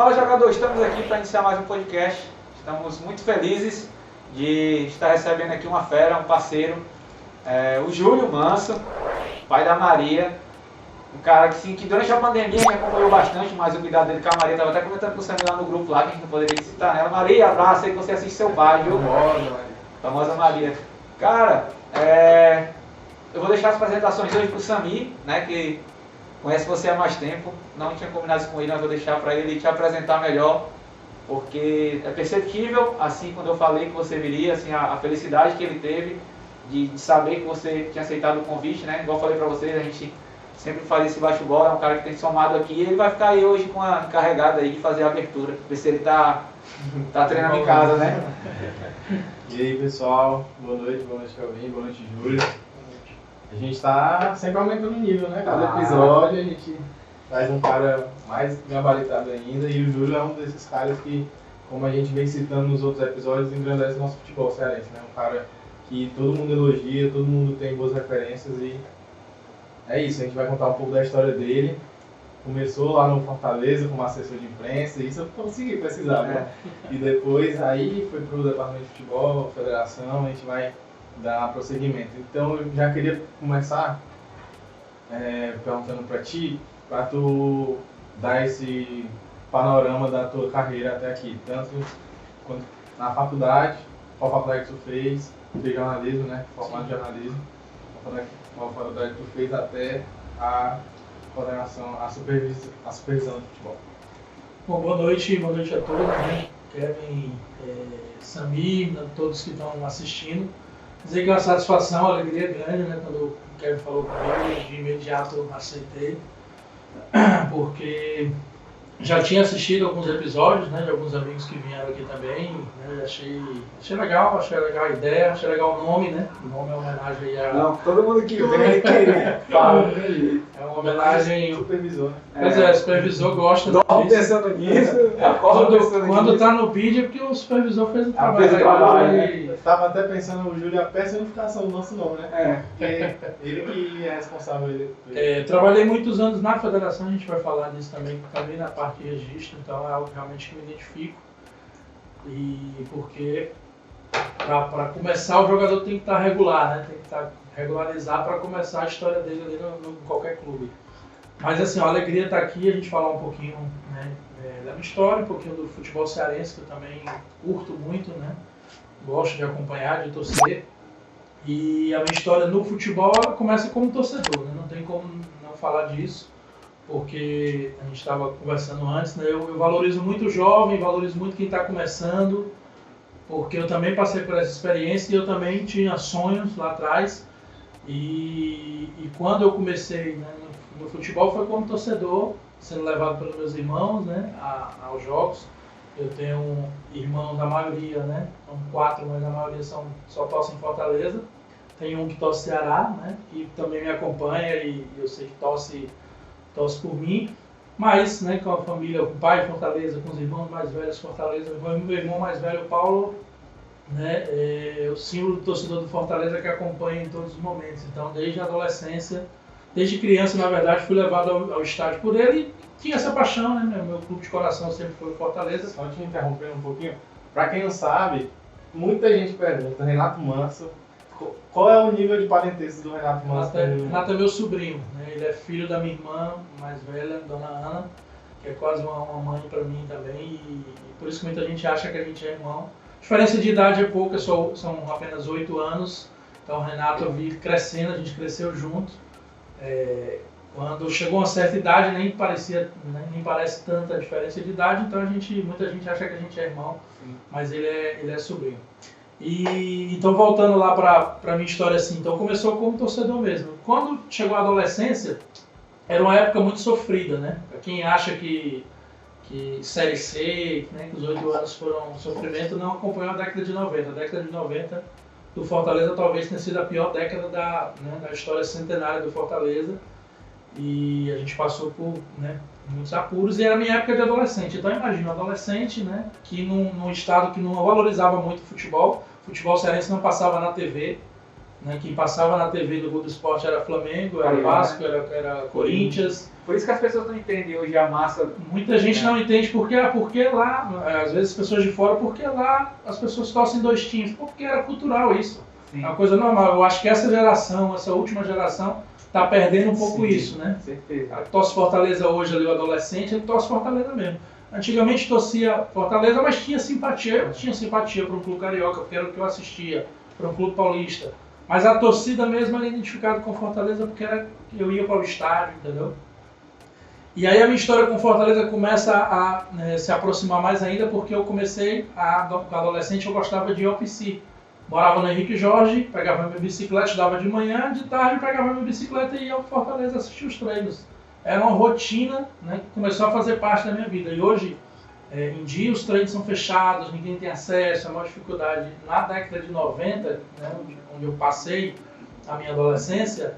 Fala, jogador, estamos aqui para iniciar mais um podcast. Estamos muito felizes de estar recebendo aqui uma fera, um parceiro, o Júlio Manso, pai da Maria. Um cara que, sim, que durante a pandemia a gente acompanhou bastante, mas o cuidado dele com a Maria, estava até comentando com o Samir lá no grupo lá, que a gente não poderia citar nela. Maria, abraço aí que você assiste seu pai, viu? Famosa Maria. Cara, eu vou deixar as apresentações hoje para o Samir, né, que conhece você há mais tempo. Não tinha combinado isso com ele, mas vou deixar para ele te apresentar melhor, porque é perceptível, assim, quando eu falei que você viria, assim, a felicidade que ele teve de saber que você tinha aceitado o convite, né? Igual eu falei para vocês, a gente sempre faz esse bate-bola, é um cara que tem somado aqui, e ele vai ficar aí hoje com a encarregada aí de fazer a abertura, ver se ele tá treinando em casa, né? E aí, pessoal, boa noite Calvin, boa noite Júlio. A gente tá sempre aumentando o nível, né? Cada episódio a gente traz um cara mais gabaritado ainda, e o Júlio é um desses caras que, como a gente vem citando nos outros episódios, engrandece o nosso futebol cearense, né? Um cara que todo mundo elogia, todo mundo tem boas referências, e é isso, a gente vai contar um pouco da história dele. Começou lá no Fortaleza como assessor de imprensa, isso eu consegui precisar, né? E depois aí foi pro departamento de futebol, federação, a gente vai dar prosseguimento. Então eu já queria começar perguntando para ti, para tu dar esse panorama da tua carreira até aqui, tanto quanto na faculdade, qual faculdade que tu fez jornalismo, né? Formado em jornalismo, qual faculdade tu fez até a coordenação, a supervisão do futebol. Bom, boa noite a todos, né? Kevin, Samir, todos que estão assistindo. Dizer que é uma satisfação, uma alegria grande, né? Quando o Kevin falou comigo, de imediato eu aceitei, porque já tinha assistido alguns episódios, né, de alguns amigos que vieram aqui também, né, achei legal a ideia, achei legal o nome, né? O nome é uma homenagem aí a... Não, todo mundo que vem fala. É uma homenagem... Supervisor, né? Pois é, o supervisor gosta Dorme pensando nisso, acorda pensando nisso. Quando tá no vídeo é porque o supervisor fez o trabalho. Fez o trabalho, né? Eu estava até pensando o Júlio a personificação do nosso nome, né? Porque ele que é responsável. Trabalhei muitos anos na federação, a gente vai falar disso também na parte de registro, então é algo realmente que me identifico. E porque para começar o jogador tem que estar regular, né? Tem que estar regularizar para começar a história dele ali no qualquer clube. Mas assim, a alegria estar aqui, a gente falar um pouquinho, né, da minha história, um pouquinho do futebol cearense, que eu também curto muito, né? Gosto de acompanhar, de torcer. E a minha história no futebol ela começa como torcedor, né? Não tem como não falar disso, porque a gente estava conversando antes, né? Eu valorizo muito o jovem, valorizo muito quem está começando, porque eu também passei por essa experiência e eu também tinha sonhos lá atrás. E quando eu comecei, né, no futebol foi como torcedor, sendo levado pelos meus irmãos, né, aos jogos. Eu tenho irmãos, a maioria, né, são 4, mas a maioria só torcem em Fortaleza. Tem um que torce Ceará, né, que também me acompanha e eu sei que torce por mim. Mas, né, com a família, com o pai de Fortaleza, com os irmãos mais velhos de Fortaleza, meu irmão mais velho, Paulo, né, o símbolo do torcedor do Fortaleza que acompanha em todos os momentos. Então, desde a adolescência, desde criança, na verdade, fui levado ao estádio por ele e tinha essa paixão, né? Meu clube de coração sempre foi o Fortaleza. Só te interrompendo um pouquinho, para quem não sabe, muita gente pergunta, Renato Manso, qual é o nível de parentesco do Renato Manso? Renato é meu sobrinho, né? Ele é filho da minha irmã mais velha, Dona Ana, que é quase uma mãe para mim também, e por isso que muita gente acha que a gente é irmão. A diferença de idade é pouca, são apenas 8 anos, então o Renato eu vi crescendo, a gente cresceu junto. Quando chegou a uma certa idade nem parece tanta diferença de idade, então muita gente acha que a gente é irmão. Sim. Mas ele é sobrinho. E então voltando lá para minha história assim, então começou como torcedor mesmo. Quando chegou a adolescência, era uma época muito sofrida, né? Para quem acha que Série C, né, que os 8 anos foram sofrimento, não acompanhou a década de 90. A década de 90 do Fortaleza talvez tenha sido a pior década da história centenária do Fortaleza. E a gente passou por, né, muitos apuros e era a minha época de adolescente. Então imagina, um adolescente, né, que num estado que não valorizava muito o futebol cearense não passava na TV. né? Quem passava na TV do Globo Esporte era Flamengo, era Carioca, Vasco, era Corinthians. Por isso que as pessoas não entendem hoje a massa. Muita gente não entende porque lá, às vezes as pessoas de fora, porque lá as pessoas torcem 2 times, porque era cultural isso. Sim. É uma coisa normal. Eu acho que essa geração, essa última geração, está perdendo um pouco Sim, isso, né? Certeza. Torce Fortaleza hoje ali, o adolescente, ele torce Fortaleza mesmo. Antigamente torcia Fortaleza, mas tinha simpatia. Eu tinha simpatia para um clube carioca, porque era o que eu assistia, para um clube paulista. Mas a torcida mesmo era identificada com Fortaleza porque eu ia para o estádio, entendeu? E aí a minha história com Fortaleza começa a se aproximar mais ainda, porque eu comecei, adolescente, eu gostava de ir ao PC. Morava no Henrique Jorge, pegava minha bicicleta, estudava de manhã, de tarde pegava minha bicicleta e ia ao Fortaleza assistir os treinos. Era uma rotina, né, que começou a fazer parte da minha vida. E hoje, em dia, os treinos são fechados, ninguém tem acesso, é uma dificuldade. Na década de 90, né, onde eu passei a minha adolescência,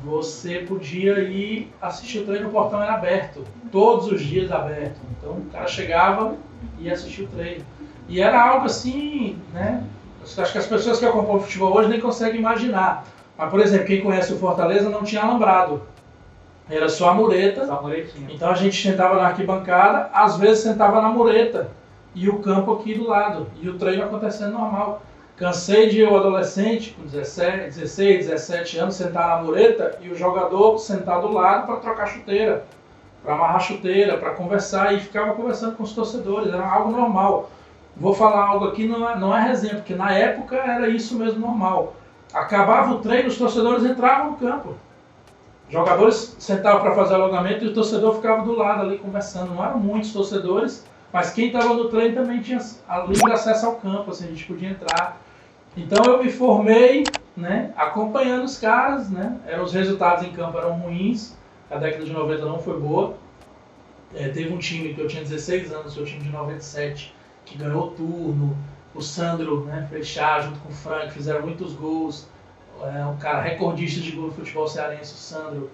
você podia ir assistir o treino, o portão era aberto, todos os dias aberto. Então o cara chegava e ia assistir o treino. E era algo assim, né? Acho que as pessoas que acompanham o futebol hoje nem conseguem imaginar. Mas, por exemplo, quem conhece o Fortaleza não tinha alambrado. Era só a mureta. Só a muretinha. Então a gente sentava na arquibancada, às vezes sentava na mureta. E o campo aqui do lado. E o treino acontecendo normal. Cansei de eu, adolescente, com 16, 17 anos, sentar na mureta e o jogador sentar do lado para trocar chuteira, para amarrar chuteira, para conversar, e ficava conversando com os torcedores, era algo normal. Vou falar algo aqui, não é resenha, porque na época era isso mesmo normal. Acabava o treino, os torcedores entravam no campo. Os jogadores sentavam para fazer alongamento e o torcedor ficava do lado ali conversando. Não eram muitos torcedores, mas quem estava no treino também tinha livre acesso ao campo, assim, a gente podia entrar. Então eu me formei, né, acompanhando os caras, né, os resultados em campo eram ruins, a década de 90 não foi boa. Teve um time que eu tinha 16 anos, o time de 97, que ganhou o turno, o Sandro, né, Freixá, junto com o Frank, fizeram muitos gols, um cara recordista de gol no futebol cearense, o Sandro.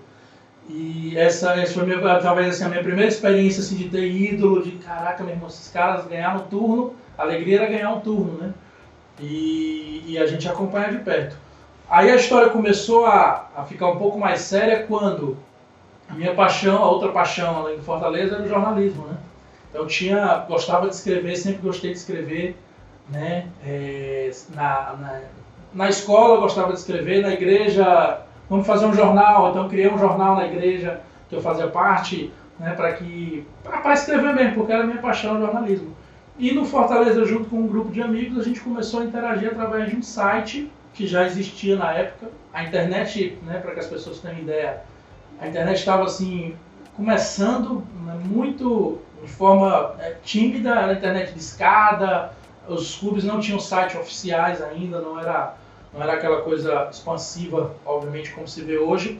E essa foi talvez assim, a minha primeira experiência assim, de ter ídolo, de caraca, meu irmão, esses caras ganharam um turno, a alegria era ganhar um turno, né? E a gente acompanha de perto. Aí a história começou a ficar um pouco mais séria quando a minha paixão, a outra paixão além de Fortaleza, era o jornalismo, né? Então gostava de escrever, sempre gostei de escrever, né? Na escola eu gostava de escrever, na igreja, vamos fazer um jornal, então criei um jornal na igreja que eu fazia parte, né? Para escrever mesmo, porque era a minha paixão, o jornalismo. E no Fortaleza, junto com um grupo de amigos, a gente começou a interagir através de um site que já existia na época. A internet, né, para que as pessoas tenham ideia, a internet estava assim, começando, né, muito de forma tímida, era internet de escada, os clubes não tinham sites oficiais ainda, não era aquela coisa expansiva, obviamente, como se vê hoje.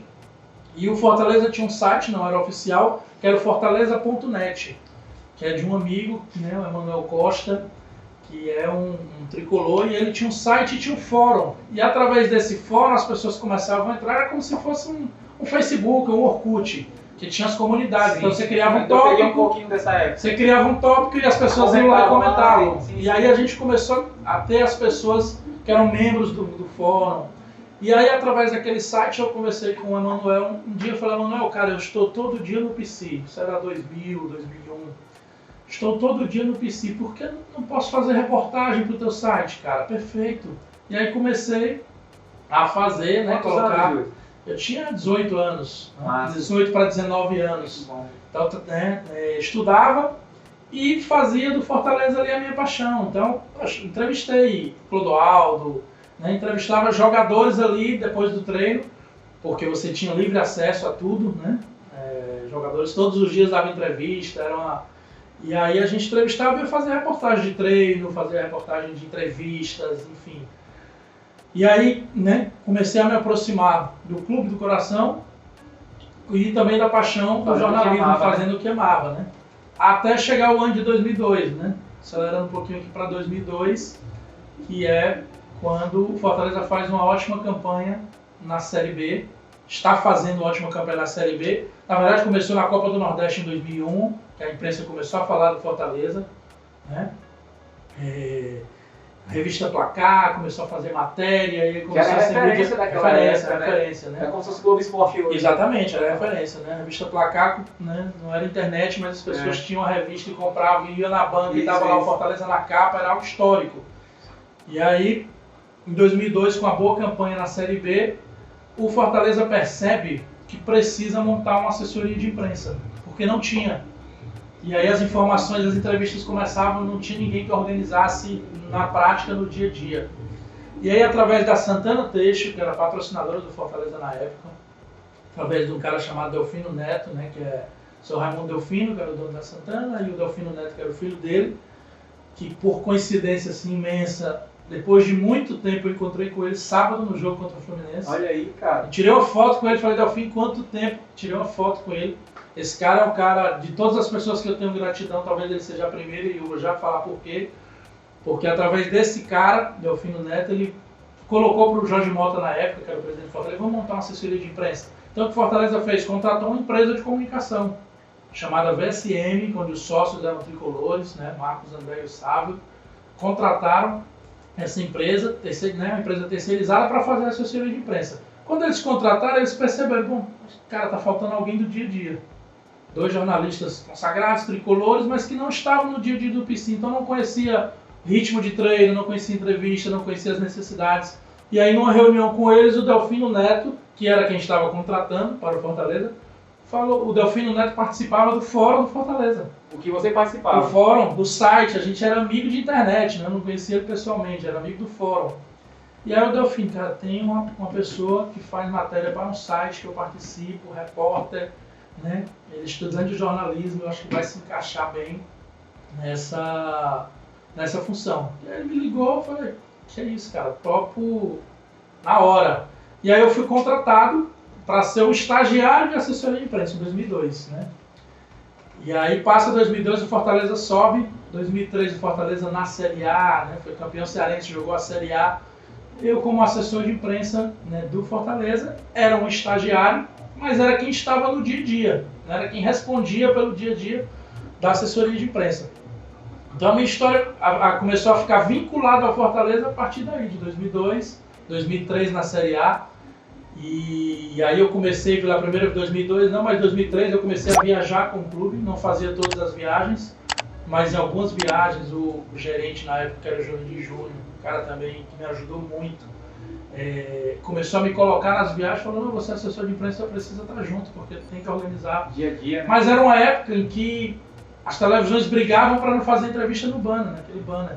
E o Fortaleza tinha um site, não era oficial, que era o fortaleza.net. Que é de um amigo, né, o Emanuel Costa, que é um tricolor, e ele tinha um site e tinha um fórum. E através desse fórum as pessoas começavam a entrar, era como se fosse um Facebook, um Orkut, que tinha as comunidades. Sim. Então você criava um Eu peguei um tópico, pouquinho dessa época. você criava um tópico e as pessoas iam lá e comentavam. Sim. E aí a gente começou a ter as pessoas que eram membros do fórum. E aí, através daquele site, eu conversei com o Emanuel. Um dia eu falei, Emanuel, cara, eu estou todo dia no PC. Isso era 2000, 2001. Estou todo dia no PC, por que não posso fazer reportagem para o teu site, cara? Perfeito. E aí comecei a fazer, né, colocar... Eu tinha 18 anos, né, 18 para 19 anos. Então, né, estudava e fazia do Fortaleza ali a minha paixão. Então, entrevistei Clodoaldo, né, entrevistava jogadores ali depois do treino, porque você tinha livre acesso a tudo, né? Jogadores todos os dias davam entrevista, era uma... E aí a gente entrevistava e ia fazer reportagem de treino, fazer reportagem de entrevistas, enfim. E aí, né, comecei a me aproximar do Clube do Coração e também da paixão do jornalismo, fazendo o que amava, né? Até chegar o ano de 2002, né? Acelerando um pouquinho aqui para 2002, que é quando o Fortaleza faz uma ótima campanha na Série B, está fazendo uma ótima campanha na Série B. Na verdade, começou na Copa do Nordeste em 2001, que a imprensa começou a falar do Fortaleza, né? revista Placar, começou a fazer matéria, e Que era começou a ser referência daquela época, né? referência, né? É como se fosse o Globo Esporte hoje. Exatamente, era referência, né? A revista Placar, né? Não era internet, mas as pessoas tinham a revista e compravam, ia na banca e tava lá o Fortaleza na capa, era algo histórico. E aí, em 2002, com a boa campanha na Série B, o Fortaleza percebe que precisa montar uma assessoria de imprensa, porque não tinha. E aí as informações, as entrevistas começavam, não tinha ninguém que organizasse na prática, no dia a dia. E aí, através da Santana Teixo, que era patrocinadora do Fortaleza na época, através de um cara chamado Delfino Neto, né, que é o seu Raimundo Delfino, que era o dono da Santana, e o Delfino Neto, que era o filho dele, que por coincidência assim, imensa, depois de muito tempo eu encontrei com ele sábado no jogo contra o Fluminense. Olha aí, cara. Eu tirei uma foto com ele, falei, Delfim, quanto tempo? Tirei uma foto com ele. Esse cara é um cara, de todas as pessoas que eu tenho gratidão, talvez ele seja a primeira e eu vou já falar por quê. Porque através desse cara, Delfino Neto, ele colocou para o Jorge Mota na época, que era o presidente do Fortaleza, vamos montar uma assessoria de imprensa. Então o que o Fortaleza fez? Contratou uma empresa de comunicação, chamada VSM, onde os sócios eram tricolores, né, Marcos, André e o Sábio, contrataram essa empresa, uma empresa terceirizada, para fazer a assessoria de imprensa. Quando eles contrataram, eles perceberam, bom, cara, tá faltando alguém do dia a dia. 2 jornalistas consagrados, tricolores, mas que não estavam no dia a dia do PC, então não conhecia ritmo de treino, não conhecia entrevista, não conhecia as necessidades. E aí, numa reunião com eles, o Delfino Neto, que era quem estava contratando para o Fortaleza, falou, o Delfino Neto participava do fórum do Fortaleza. O que você participava? Do fórum, do site, a gente era amigo de internet, né? Eu não conhecia ele pessoalmente, era amigo do fórum. E aí o Delfino, cara, tem uma pessoa que faz matéria para um site que eu participo, repórter, né? Ele é estudante de jornalismo, eu acho que vai se encaixar bem nessa função. E aí ele me ligou, eu falei, que é isso, cara, topo na hora. E aí eu fui contratado para ser o estagiário de assessoria de imprensa em 2002, né? E aí passa 2002, o Fortaleza sobe, 2003 o Fortaleza na Série A, né? Foi campeão cearense, jogou a Série A. Eu, como assessor de imprensa, né, do Fortaleza, era um estagiário, mas era quem estava no dia a dia, né? Era quem respondia pelo dia a dia da assessoria de imprensa. Então a minha história começou a ficar vinculada ao Fortaleza a partir daí, de 2002, 2003 na Série A. E aí eu comecei pela primeira vez em 2002, não, mas em 2003 eu comecei a viajar com o clube, não fazia todas as viagens, mas em algumas viagens o gerente na época, que era o Jurandir Júnior, um cara também que me ajudou muito, começou a me colocar nas viagens, falou, não, você é assessor de imprensa, você precisa estar junto, porque tem que organizar. Dia a dia, né? Mas era uma época em que as televisões brigavam para não fazer entrevista no banner, naquele banner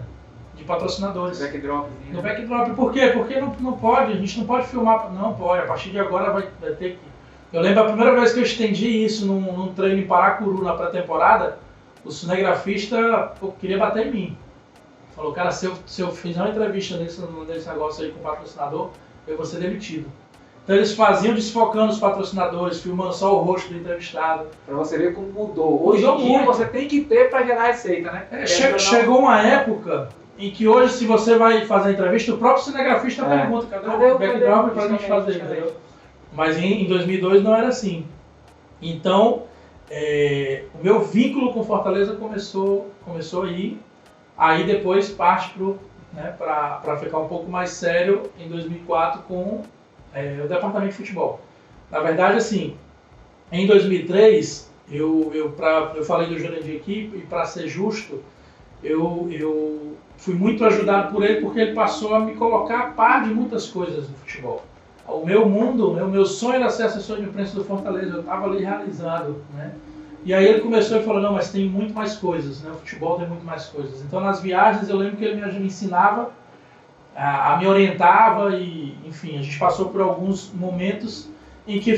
de patrocinadores. Backdropzinho. No backdrop. Por quê? Porque não pode, a gente não pode filmar. Não pode, a partir de agora vai ter que. Eu lembro a primeira vez que eu estendi isso num treino em Paracuru na pré-temporada, o cinegrafista queria bater em mim. Falou, cara, se eu fizer uma entrevista nesse negócio aí com o patrocinador, eu vou ser demitido. Então eles faziam desfocando os patrocinadores, filmando só o rosto do entrevistado. Pra você ver como mudou. Hoje em dia você tem que ter pra gerar receita, né? Chegou uma época em que hoje, se você vai fazer a entrevista, o próprio cinegrafista pergunta, cadê o backdrop pra gente fazer, entendeu? Mas em 2002 não era assim. Então, o meu vínculo com Fortaleza começou aí depois parte para ficar um pouco mais sério em 2004 com o departamento de futebol. Na verdade, assim, em 2003, eu falei do Jurandir aqui, e para ser justo, eu fui muito ajudado por ele, porque ele passou a me colocar a par de muitas coisas do futebol. O meu mundo, o meu sonho era ser assessor de imprensa do Fortaleza, eu estava ali realizado, né? E aí ele começou e falou, não, mas tem muito mais coisas, né? O futebol tem muito mais coisas. Então nas viagens eu lembro que ele me ensinava, me orientava e, enfim, a gente passou por alguns momentos em que,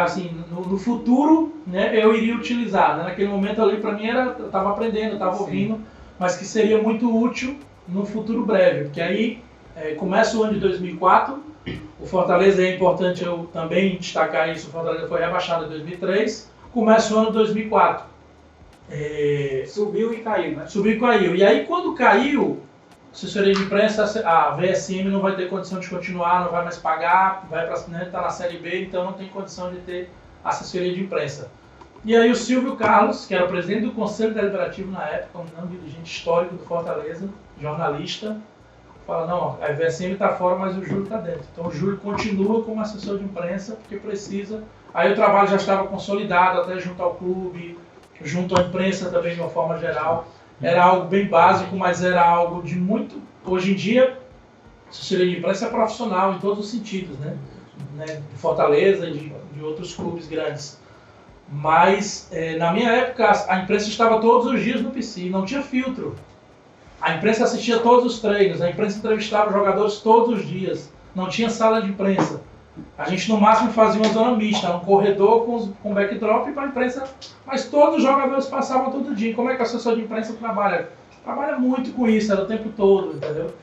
assim, no futuro, né, eu iria utilizar, né? Naquele momento ali para mim eu estava aprendendo, eu estava ouvindo, mas que seria muito útil no futuro breve, porque aí começa o ano de 2004, o Fortaleza, é importante eu também destacar isso, o Fortaleza foi rebaixado em 2003, começa o ano de 2004. Subiu e caiu, né? Subiu e caiu. E aí quando caiu, a assessoria de imprensa, a VSM não vai ter condição de continuar, não vai mais pagar, tá na Série B, então não tem condição de ter assessoria de imprensa. E aí o Silvio Carlos, que era o presidente do Conselho Deliberativo na época, um dirigente histórico do Fortaleza, jornalista, fala, não, a VSM está fora, mas o Júlio está dentro. Então o Júlio continua como assessor de imprensa, porque precisa. Aí o trabalho já estava consolidado, até junto ao clube, junto à imprensa também de uma forma geral. Era algo bem básico, mas era algo de muito... Hoje em dia, a assessoria de imprensa é profissional em todos os sentidos, né? De Fortaleza e de outros clubes grandes. Mas, na minha época, a imprensa estava todos os dias no PC, não tinha filtro. A imprensa assistia todos os treinos, a imprensa entrevistava os jogadores todos os dias, não tinha sala de imprensa. A gente, no máximo, fazia uma zona mista, um corredor com backdrop para a imprensa, mas todos os jogadores passavam todo dia. Como é que a assessor de imprensa trabalha? Trabalha muito com isso, era o tempo todo, entendeu?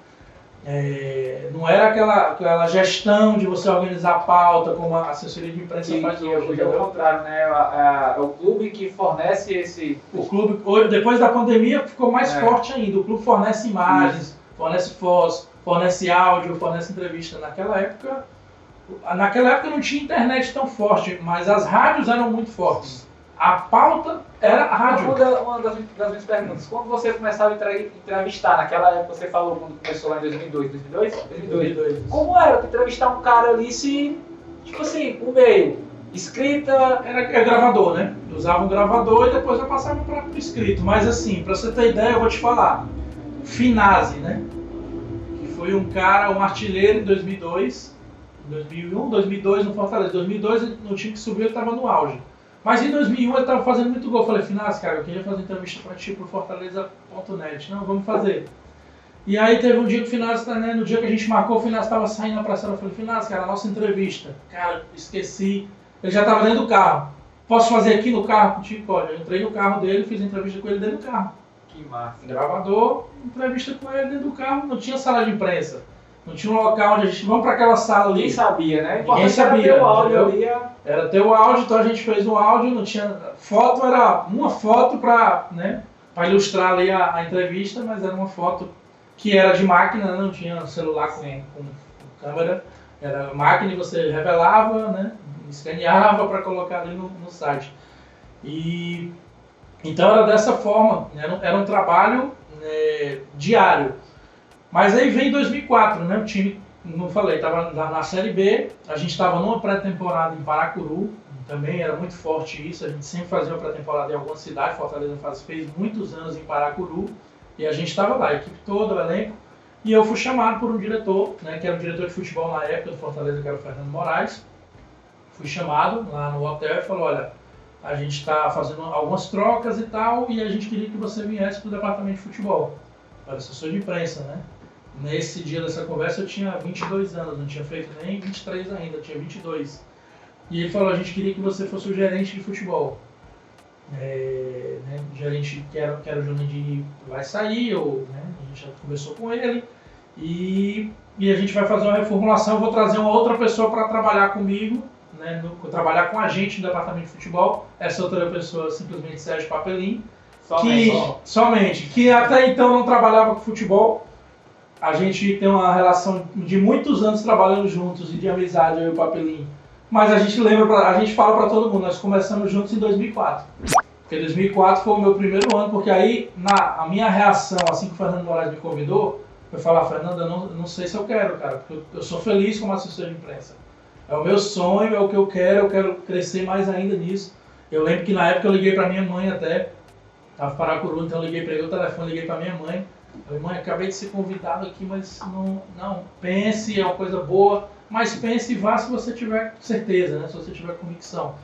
Não era aquela gestão de você organizar a pauta como a assessoria de imprensa faz hoje. É o contrário, né? É o clube que fornece esse... O clube, hoje, depois da pandemia, ficou mais forte ainda. O clube fornece imagens, fornece fotos, fornece áudio, fornece entrevista. Naquela época não tinha internet tão forte, mas as rádios eram muito fortes. A pauta era a rádio. Uma das minhas perguntas, quando você começava a entrevistar, naquela época você falou quando começou lá em 2002? Como era entrevistar um cara ali se, tipo assim, o meio, escrita... Era gravador, né? Eu usava um gravador e depois eu passava para o escrito. Mas assim, para você ter ideia, eu vou te falar. Finazzi, né? Que foi um artilheiro em 2002, 2001, 2002 no Fortaleza. 2002, no time que subiu, ele estava no auge. Mas em 2001 ele estava fazendo muito gol. Eu falei, Finazzi, cara, eu queria fazer entrevista para ti pro Fortaleza.net. Não, vamos fazer. E aí teve um dia que o Finazzi, né, no dia que a gente marcou, o Finazzi estava saindo na praça. Eu falei, Finazzi, cara, a nossa entrevista. Cara, esqueci. Ele já estava dentro do carro. Posso fazer aqui no carro contigo? Pode. Eu entrei no carro dele, fiz entrevista com ele dentro do carro. Que massa. Gravador, entrevista com ele dentro do carro. Não tinha sala de imprensa. Não tinha um local onde a gente... Vamos para aquela sala ali. Ninguém sabia, né? Ninguém sabia. Era ter o áudio ali. Era ter o áudio, então a gente fez um áudio, não tinha... Foto era uma foto para, né, para ilustrar ali a entrevista, mas era uma foto que era de máquina, não tinha celular com câmera. Era máquina e você revelava, né, escaneava para colocar ali no site. E então era dessa forma, era um trabalho diário. Mas aí vem 2004, né, o time, como eu falei, estava na Série B, a gente estava numa pré-temporada em Paracuru, também era muito forte isso, a gente sempre fazia uma pré-temporada em alguma cidade, Fortaleza fez muitos anos em Paracuru, e a gente estava lá, a equipe toda, o elenco, e eu fui chamado por um diretor, né, que era o diretor de futebol na época do Fortaleza, que era o Fernando Moraes. Fui chamado lá no hotel e falou, olha, a gente está fazendo algumas trocas e tal, e a gente queria que você viesse para o departamento de futebol. Era assessor de imprensa, né? Nesse dia dessa conversa eu tinha 22 anos, não tinha feito nem 23 ainda, eu tinha 22. E ele falou, a gente queria que você fosse o gerente de futebol. Né, o gerente que era o Juninho vai sair, né, a gente já conversou com ele, e a gente vai fazer uma reformulação, eu vou trazer uma outra pessoa para trabalhar comigo, né, trabalhar com a gente no departamento de futebol. Essa outra pessoa simplesmente Sérgio Papelim, que até então não trabalhava com futebol. A gente tem uma relação de muitos anos trabalhando juntos e de amizade, eu e o Papelim. Mas a gente fala para todo mundo, nós começamos juntos em 2004. Porque 2004 foi o meu primeiro ano, porque aí a minha reação, assim que o Fernando Moraes me convidou, foi falar, Fernando, eu não sei se eu quero, cara, porque eu sou feliz como assessor de imprensa. É o meu sonho, é o que eu quero crescer mais ainda nisso. Eu lembro que na época eu liguei para minha mãe até, estava em Paracuru, então eu peguei o telefone, liguei para minha mãe. Falei, mãe, acabei de ser convidado aqui, mas não, pense, é uma coisa boa, mas pense e vá se você tiver certeza, né? Se você tiver convicção.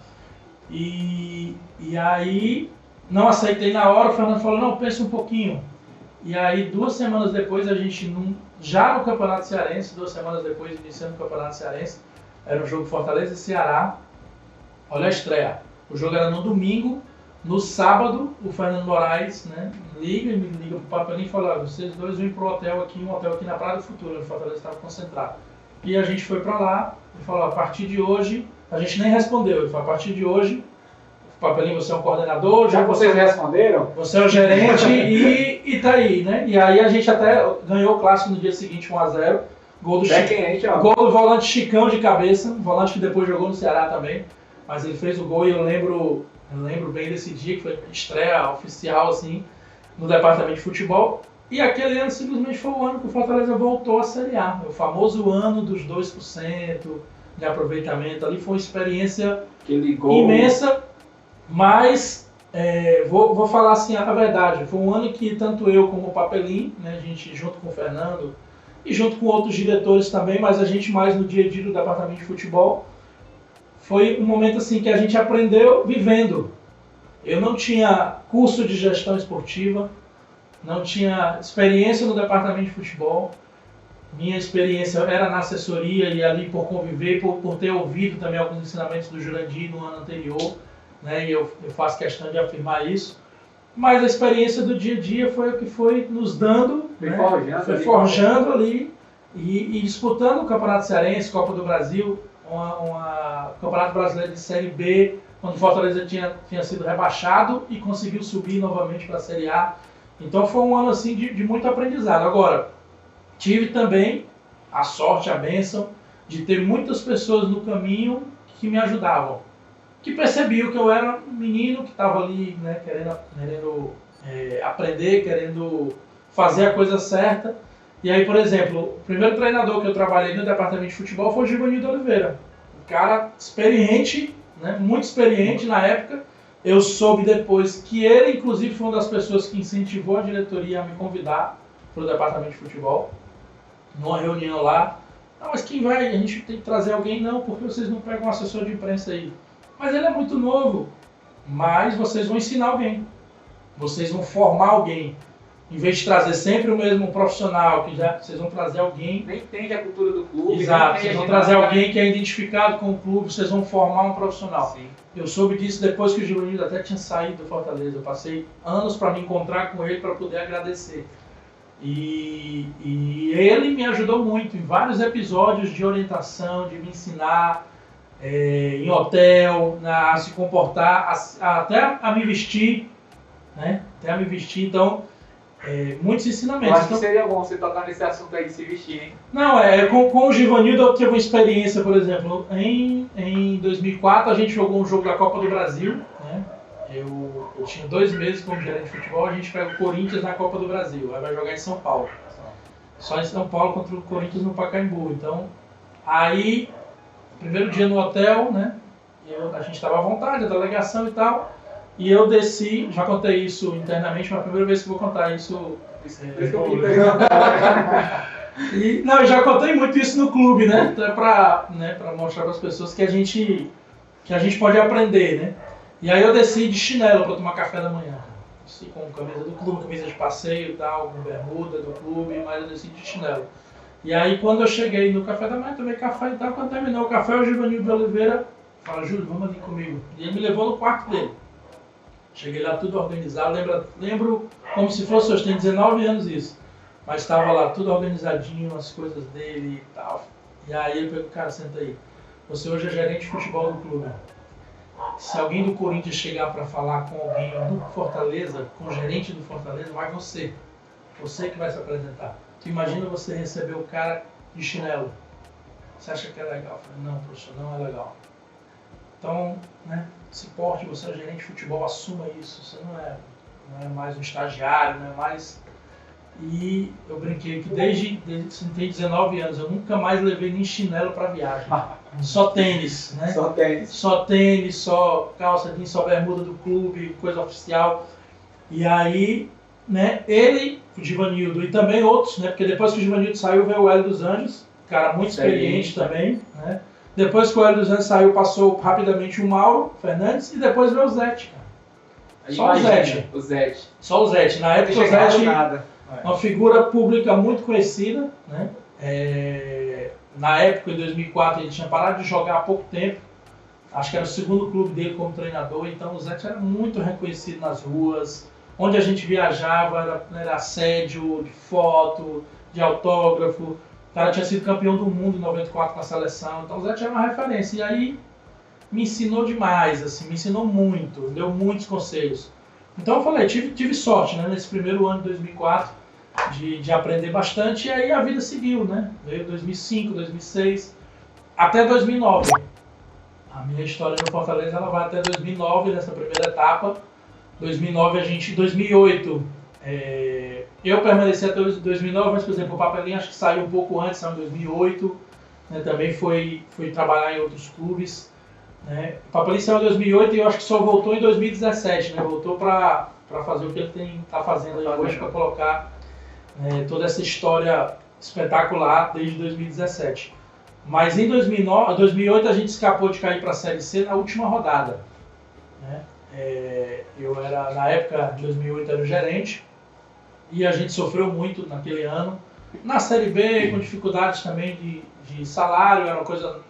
E aí, não aceitei na hora, o Fernando falou, não, pense um pouquinho. E aí, 2 semanas depois, a gente, já no Campeonato Cearense, 2 semanas depois, iniciando o Campeonato Cearense, era um jogo Fortaleza e Ceará, olha a estreia. O jogo era no domingo. No sábado, o Fernando Moraes, né, me liga pro Papelim e fala, vocês dois vêm pro hotel aqui, um hotel aqui na Praia do Futuro, onde o Fortaleza estava concentrado. E a gente foi para lá, e falou, a partir de hoje, a gente nem respondeu, ele falou, a partir de hoje, Papelim, você é um coordenador. Já vocês responderam? Você é o gerente e tá aí, né? E aí a gente até ganhou o clássico no dia seguinte, 1-0. Gol do volante Chicão de cabeça, volante que depois jogou no Ceará também. Mas ele fez o gol e eu lembro bem desse dia, que foi estreia oficial, assim, no departamento de futebol. E aquele ano simplesmente foi o ano que o Fortaleza voltou à Série A. O famoso ano dos 2% de aproveitamento. Ali foi uma experiência imensa, mas vou falar assim a verdade. Foi um ano que tanto eu como o Papelim, né, a gente junto com o Fernando e junto com outros diretores também, mas a gente mais no dia a dia do departamento de futebol, foi um momento assim que a gente aprendeu vivendo. Eu não tinha curso de gestão esportiva, não tinha experiência no departamento de futebol. Minha experiência era na assessoria e ali por conviver, por ter ouvido também alguns ensinamentos do Jurandir no ano anterior, né? E eu faço questão de afirmar isso. Mas a experiência do dia a dia foi o que foi nos dando, foi forjando ali e disputando o Campeonato Cearense, Copa do Brasil, Campeonato Brasileiro de Série B, quando o Fortaleza tinha sido rebaixado e conseguiu subir novamente para a Série A. Então foi um ano assim de muito aprendizado. Agora, tive também a sorte, a bênção de ter muitas pessoas no caminho que me ajudavam, que percebiam que eu era um menino que estava ali, né, querendo aprender, querendo fazer a coisa certa. E aí, por exemplo, o primeiro treinador que eu trabalhei no departamento de futebol foi o Givanildo Oliveira. Um cara experiente, né, muito experiente na época. Eu soube depois que ele, inclusive, foi uma das pessoas que incentivou a diretoria a me convidar para o departamento de futebol. Numa reunião lá. Não, mas quem vai? A gente tem que trazer alguém? Não, porque vocês não pegam um assessor de imprensa aí. Mas ele é muito novo. Mas vocês vão ensinar alguém. Vocês vão formar alguém. Em vez de trazer sempre o mesmo profissional, vocês vão trazer alguém... Nem entende a cultura do clube. Exato, vocês vão trazer alguém que é identificado com o clube, vocês vão formar um profissional. Sim. Eu soube disso depois que o Givanildo até tinha saído do Fortaleza. Eu passei anos para me encontrar com ele para poder agradecer. E ele me ajudou muito em vários episódios de orientação, de me ensinar em hotel, a se comportar, até a me vestir, né? Até a me vestir, então, muitos ensinamentos. Eu acho que seria bom você tocar nesse assunto aí de se vestir, hein? Não, com o Givanildo eu tive uma experiência, por exemplo, em 2004 a gente jogou um jogo da Copa do Brasil, né? Eu tinha 2 meses como gerente de futebol, a gente pega o Corinthians na Copa do Brasil, aí vai jogar em São Paulo. Só em São Paulo contra o Corinthians no Pacaembu. Então, aí, primeiro dia no hotel, né? A gente estava à vontade, a delegação e tal. E eu desci, já contei isso internamente, mas a primeira vez que eu vou contar isso. Não, eu já contei muito isso no clube, né? Até para mostrar para as pessoas que a gente pode aprender, né? E aí eu desci de chinelo para tomar café da manhã. Desci com camisa do clube, camisa de passeio e tal, com bermuda do clube, mas eu desci de chinelo. E aí quando eu cheguei no café da manhã, tomei café e tal, quando terminou o café, o Givanildo de Oliveira falou: Júlio, vamos ali comigo. E ele me levou no quarto dele. Cheguei lá tudo organizado, lembro como se fosse hoje, tem 19 anos isso. Mas estava lá tudo organizadinho, as coisas dele e tal. E aí ele falou: cara, senta aí. Você hoje é gerente de futebol do clube. Se alguém do Corinthians chegar para falar com alguém do Fortaleza, com o gerente do Fortaleza, vai você. Você que vai se apresentar. Tu imagina você receber o cara de chinelo. Você acha que é legal? Eu falei: não, professor, não é legal. Então, né, se porte, você é gerente de futebol, assuma isso. Você não é mais um estagiário, não é mais... E eu brinquei que desde que tem 19 anos, eu nunca mais levei nem chinelo para viagem. Só tênis, né? Só tênis, só calça jeans, só bermuda do clube, coisa oficial. E aí, né, ele, o Givanildo e também outros, né? Porque depois que o Givanildo saiu, veio o Hélio dos Anjos, cara muito experiente também, né? Depois que o Hélio dos Anjos saiu, passou rapidamente o Mauro Fernandes e depois veio o Zete, cara. Só o Zete. Só o Zete. Na época o Zete, uma figura pública muito conhecida, né? Na época, em 2004, ele tinha parado de jogar há pouco tempo. Acho que era o segundo clube dele como treinador. Então o Zete era muito reconhecido nas ruas. Onde a gente viajava, era assédio de foto, de autógrafo. O cara tinha sido campeão do mundo em 94 com a seleção. Então o Zete era uma referência. E aí me ensinou demais, assim, me ensinou muito, deu muitos conselhos. Então eu falei, tive sorte, né, nesse primeiro ano de 2004. De aprender bastante, e aí a vida seguiu, né? Veio 2005, 2006, até 2009. A minha história no Fortaleza ela vai até 2009, nessa primeira etapa. 2008 Eu permaneci até 2009, mas, por exemplo, o Papelinho acho que saiu um pouco antes, saiu em 2008, né, também foi trabalhar em outros clubes. Né. O Papelinho saiu em 2008 e eu acho que só voltou em 2017, né, voltou para fazer o que ele está fazendo aí hoje, para colocar toda essa história espetacular desde 2017. Mas em 2008 a gente escapou de cair para a Série C na última rodada. Né. Eu era, na época, em 2008, era o gerente e a gente sofreu muito naquele ano. Na Série B, com dificuldades também de salário, era uma coisa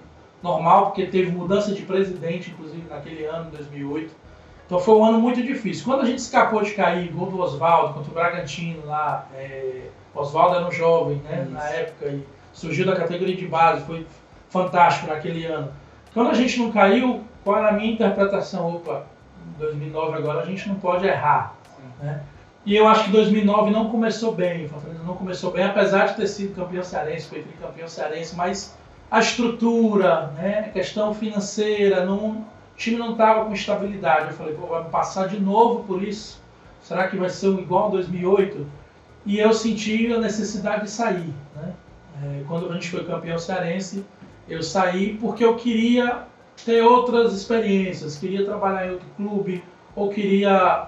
normal, porque teve mudança de presidente, inclusive, naquele ano, 2008. Então foi um ano muito difícil. Quando a gente escapou de cair, gol do Oswaldo contra o Bragantino lá, Oswaldo era um jovem, né, na época, e surgiu da categoria de base, foi fantástico naquele ano. Quando a gente não caiu, qual era a minha interpretação? Opa, em 2009 agora a gente não pode errar. Né? E eu acho que 2009 não começou bem, o Fortaleza não começou bem, apesar de ter sido campeão cearense, foi tricampeão cearense, mas a estrutura, né, a questão financeira, o time não estava com estabilidade. Eu falei, pô, vai passar de novo por isso? Será que vai ser igual a 2008? E eu senti a necessidade de sair. Né? Quando a gente foi campeão cearense, eu saí porque eu queria ter outras experiências, queria trabalhar em outro clube, ou queria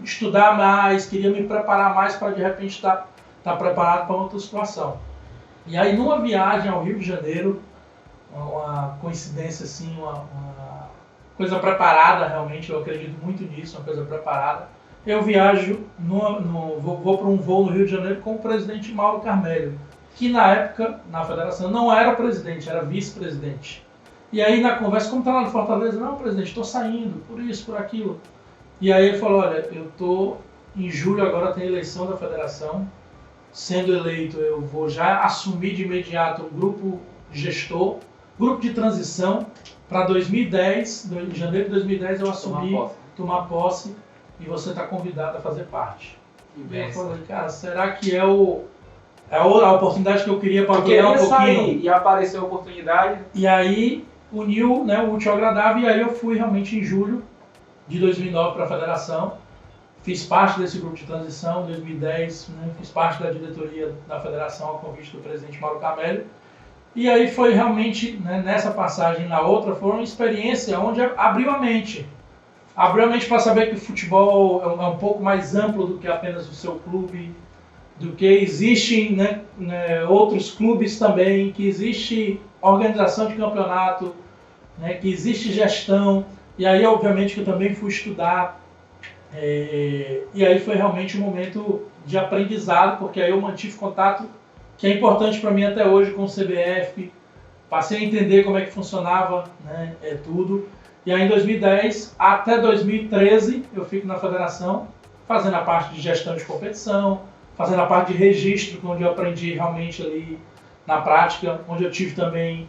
estudar mais, queria me preparar mais para de repente estar preparado para outra situação. E aí numa viagem ao Rio de Janeiro, uma coincidência assim, uma coisa preparada realmente, eu acredito muito nisso, uma coisa preparada, eu viajo, vou para um voo no Rio de Janeiro com o presidente Mauro Carmelho, que na época, na federação, não era presidente, era vice-presidente. E aí na conversa, como está lá no Fortaleza, não, presidente, estou saindo, por isso, por aquilo. E aí ele falou, olha, eu estou, em julho agora tem eleição da federação, sendo eleito eu vou já assumir de imediato um grupo gestor, grupo de transição, para 2010, em janeiro de 2010 eu assumi, tomar posse, e você está convidado a fazer parte. E eu falei, cara, será que é a oportunidade que eu queria para ganhar um pouquinho? Sair, e apareceu a oportunidade. E aí uniu, né, o útil ao agradável, e aí eu fui realmente em julho de 2009 para a federação. Fiz parte desse grupo de transição em 2010, né, fiz parte da diretoria da federação ao convite do presidente Mauro Carmelho. E aí foi realmente, né, nessa passagem na outra, foi uma experiência onde abriu a mente. Abriu a mente para saber que o futebol é um pouco mais amplo do que apenas o seu clube, do que existem outros clubes também, que existe organização de campeonato, né, que existe gestão. E aí, obviamente, que eu também fui estudar. E aí foi realmente um momento de aprendizado, porque aí eu mantive contato, que é importante para mim até hoje, com o CBF. Passei a entender como é que funcionava, né, tudo. E aí em 2010 até 2013 eu fico na federação, fazendo a parte de gestão de competição, fazendo a parte de registro, onde eu aprendi realmente ali na prática, onde eu tive também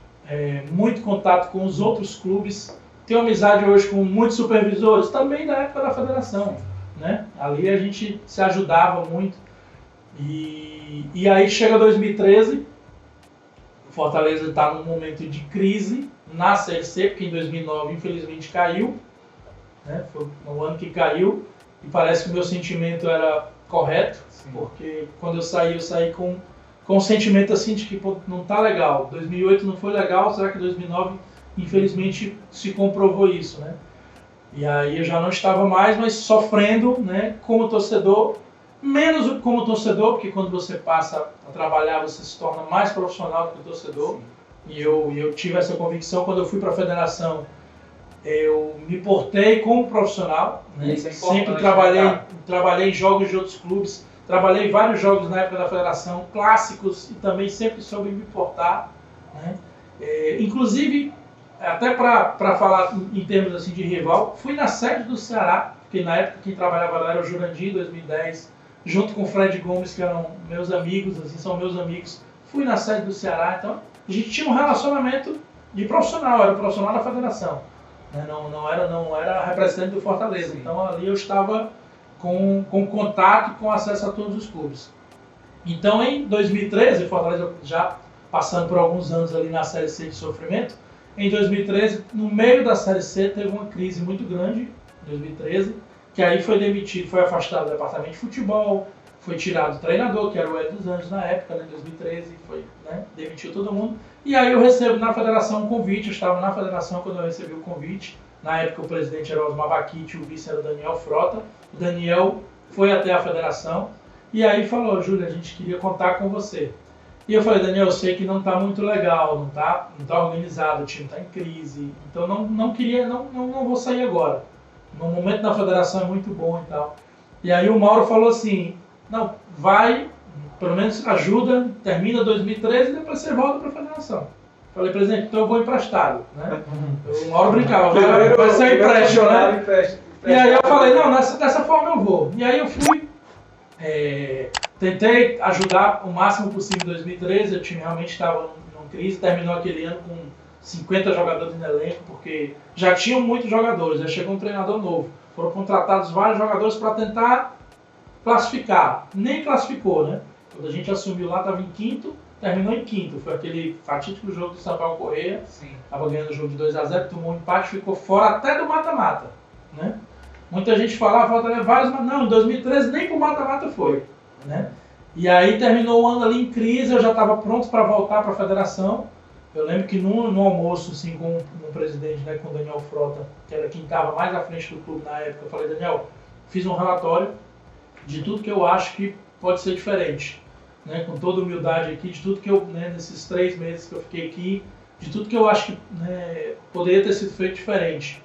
muito contato com os outros clubes. Tenho amizade hoje com muitos supervisores, também da época da federação. Né? Ali a gente se ajudava muito. E aí chega 2013, o Fortaleza está num momento de crise na Série C, porque em 2009 infelizmente caiu, né? Foi um ano que caiu, e parece que o meu sentimento era correto. Sim. Porque quando eu saí com um sentimento assim de que pô, não está legal, 2008 não foi legal, será que 2009 infelizmente se comprovou isso, né? E aí eu já não estava mais, mas sofrendo, né, como torcedor, menos como torcedor, porque quando você passa a trabalhar você se torna mais profissional do que o torcedor. Sim. E eu tive essa convicção quando eu fui para a federação. Eu me portei como profissional, né? Sempre trabalhei em jogos de outros clubes, trabalhei em vários jogos na época da federação, clássicos, e também sempre soube me portar, né? Inclusive, até para falar em termos assim, de rival, fui na sede do Ceará, porque na época quem trabalhava lá era o Jurandir, em 2010, junto com o Fred Gomes, que eram meus amigos, assim, são meus amigos. Fui na sede do Ceará, então a gente tinha um relacionamento de profissional, era profissional da federação, né? Não era representante do Fortaleza. Sim. Então ali eu estava com contato e com acesso a todos os clubes. Então em 2013, Fortaleza já passando por alguns anos ali na Série C de sofrimento, em 2013, no meio da Série C, teve uma crise muito grande, em 2013, que aí foi demitido, foi afastado do departamento de futebol, foi tirado o treinador, que era o Hélio dos Anjos na época, né, em 2013, foi, né, demitiu todo mundo. E aí eu recebo na federação um convite, eu estava na federação quando eu recebi o convite. Na época o presidente era o Osmar Baquite, o vice era o Daniel Frota. O Daniel foi até a federação e aí falou: Júlio, a gente queria contar com você. E eu falei: Daniel, eu sei que não está muito legal, não tá organizado, o time está em crise, então não vou sair agora. No momento da federação é muito bom e tal. E aí o Mauro falou assim: não, vai, pelo menos ajuda, termina 2013 e depois você volta para a federação. Falei: presidente, então eu vou emprestado, né? O Mauro brincava, vai ser empréstimo, né? E aí eu falei: não, dessa forma eu vou. E aí eu fui, tentei ajudar o máximo possível em 2013, o time realmente estava numa crise, terminou aquele ano com 50 jogadores no elenco, porque já tinham muitos jogadores, já chegou um treinador novo. Foram contratados vários jogadores para tentar classificar. Nem classificou, né? Quando a gente assumiu lá, estava em quinto, terminou em quinto. Foi aquele fatídico jogo do Sampaio Corrêa. Estava ganhando o jogo de 2-0, tomou um empate, ficou fora até do mata-mata, né? Muita gente falava, falta vários, mas não, em 2013 nem pro mata-mata foi, né? E aí terminou o ano ali em crise, eu já estava pronto para voltar para a federação. Eu lembro que no almoço, assim, com o presidente, né, com o Daniel Frota, que era quem estava mais à frente do clube na época, eu falei: Daniel, fiz um relatório de tudo que eu acho que pode ser diferente, né, com toda humildade aqui, de tudo que eu, né, nesses 3 meses que eu fiquei aqui, de tudo que eu acho que, né, poderia ter sido feito diferente.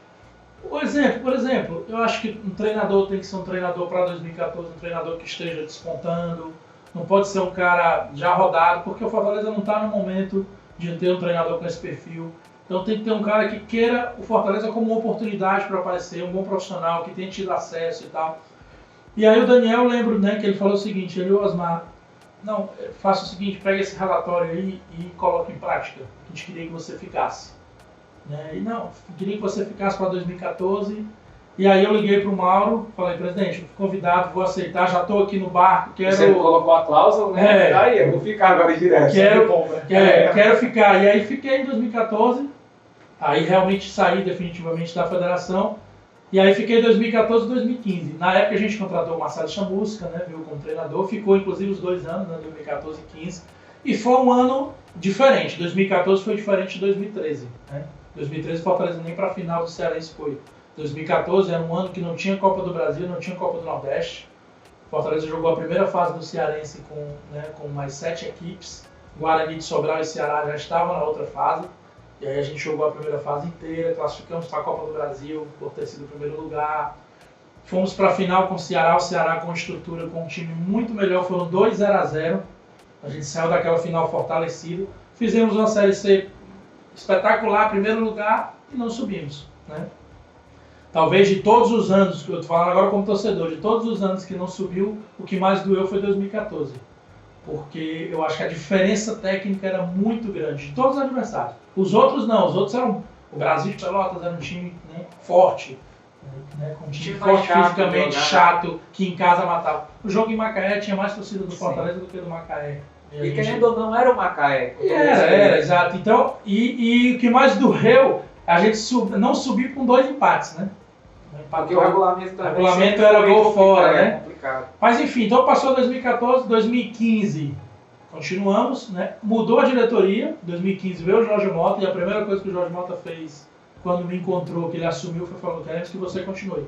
Por exemplo, eu acho que um treinador tem que ser um treinador para 2014, um treinador que esteja despontando, não pode ser um cara já rodado, porque o Fortaleza não está no momento de ter um treinador com esse perfil. Então tem que ter um cara que queira o Fortaleza como uma oportunidade para aparecer, um bom profissional, que tenha tido acesso e tal. E aí o Daniel, lembro, né, que ele falou o seguinte: ele e o Osmar, não, faça o seguinte, pega esse relatório aí e coloque em prática. A gente queria que você ficasse. Né? E não, queria que você ficasse para 2014. E aí eu liguei para o Mauro, falei: presidente, fui convidado, vou aceitar, já estou aqui no barco, quero... Você colocou a cláusula, né? Aí eu vou ficar agora direto. Quero ficar. E aí fiquei em 2014, aí realmente saí definitivamente da federação. E aí fiquei em 2014 e 2015. Na época a gente contratou o Marcelo Chamusca, né, veio como treinador, ficou inclusive os 2 anos, né, 2014 e 2015. E foi um ano diferente, 2014 foi diferente de 2013. Né? 2013 o Fortaleza nem para a final do Cearense foi. 2014 era um ano que não tinha Copa do Brasil, não tinha Copa do Nordeste. Fortaleza jogou a primeira fase do Cearense com mais 7 equipes. Guarani de Sobral e Ceará já estavam na outra fase. E aí a gente jogou a primeira fase inteira, classificamos para a Copa do Brasil por ter sido o primeiro lugar. Fomos para a final com o Ceará com estrutura, com um time muito melhor, foram 2-0. A gente saiu daquela final fortalecido. Fizemos uma Série C espetacular, primeiro lugar, e não subimos. Né? Talvez de todos os anos, que eu estou falando agora como torcedor, de todos os anos que não subiu, o que mais doeu foi 2014. Porque eu acho que a diferença técnica era muito grande, de todos os adversários. Os outros não, os outros eram... O Brasil de Pelotas era um time, né, forte, né, com um time forte fisicamente, chato, que em casa matava. O jogo em Macaé tinha mais torcida do Fortaleza do que do Macaé. E querendo ou não, era o Macaé. Era, exato. Então, e o que mais doeu, a gente não subir com 2 empates, né? Porque o regulamento também. O regulamento era gol fora, né? Complicado. Mas enfim, então passou 2014, 2015, continuamos, né? Mudou a diretoria, 2015 veio o Jorge Mota, e a primeira coisa que o Jorge Mota fez quando me encontrou, que ele assumiu, foi falou: queremos que você continue.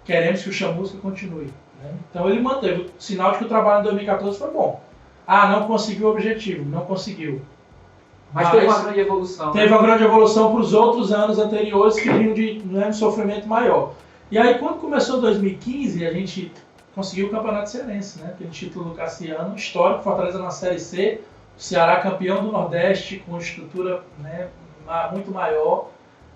Queremos que o Chamusca continue. Né? Então ele manteve o sinal de que o trabalho em 2014 foi bom. Ah, não conseguiu o objetivo, não conseguiu. Mas teve uma grande evolução. Teve uma grande evolução para os outros anos anteriores que vinham de um sofrimento maior. E aí quando começou 2015, a gente conseguiu o Campeonato Cearense, né? Aquele título do Cassiano, histórico, Fortaleza na Série C, o Ceará campeão do Nordeste, com estrutura, né, muito maior,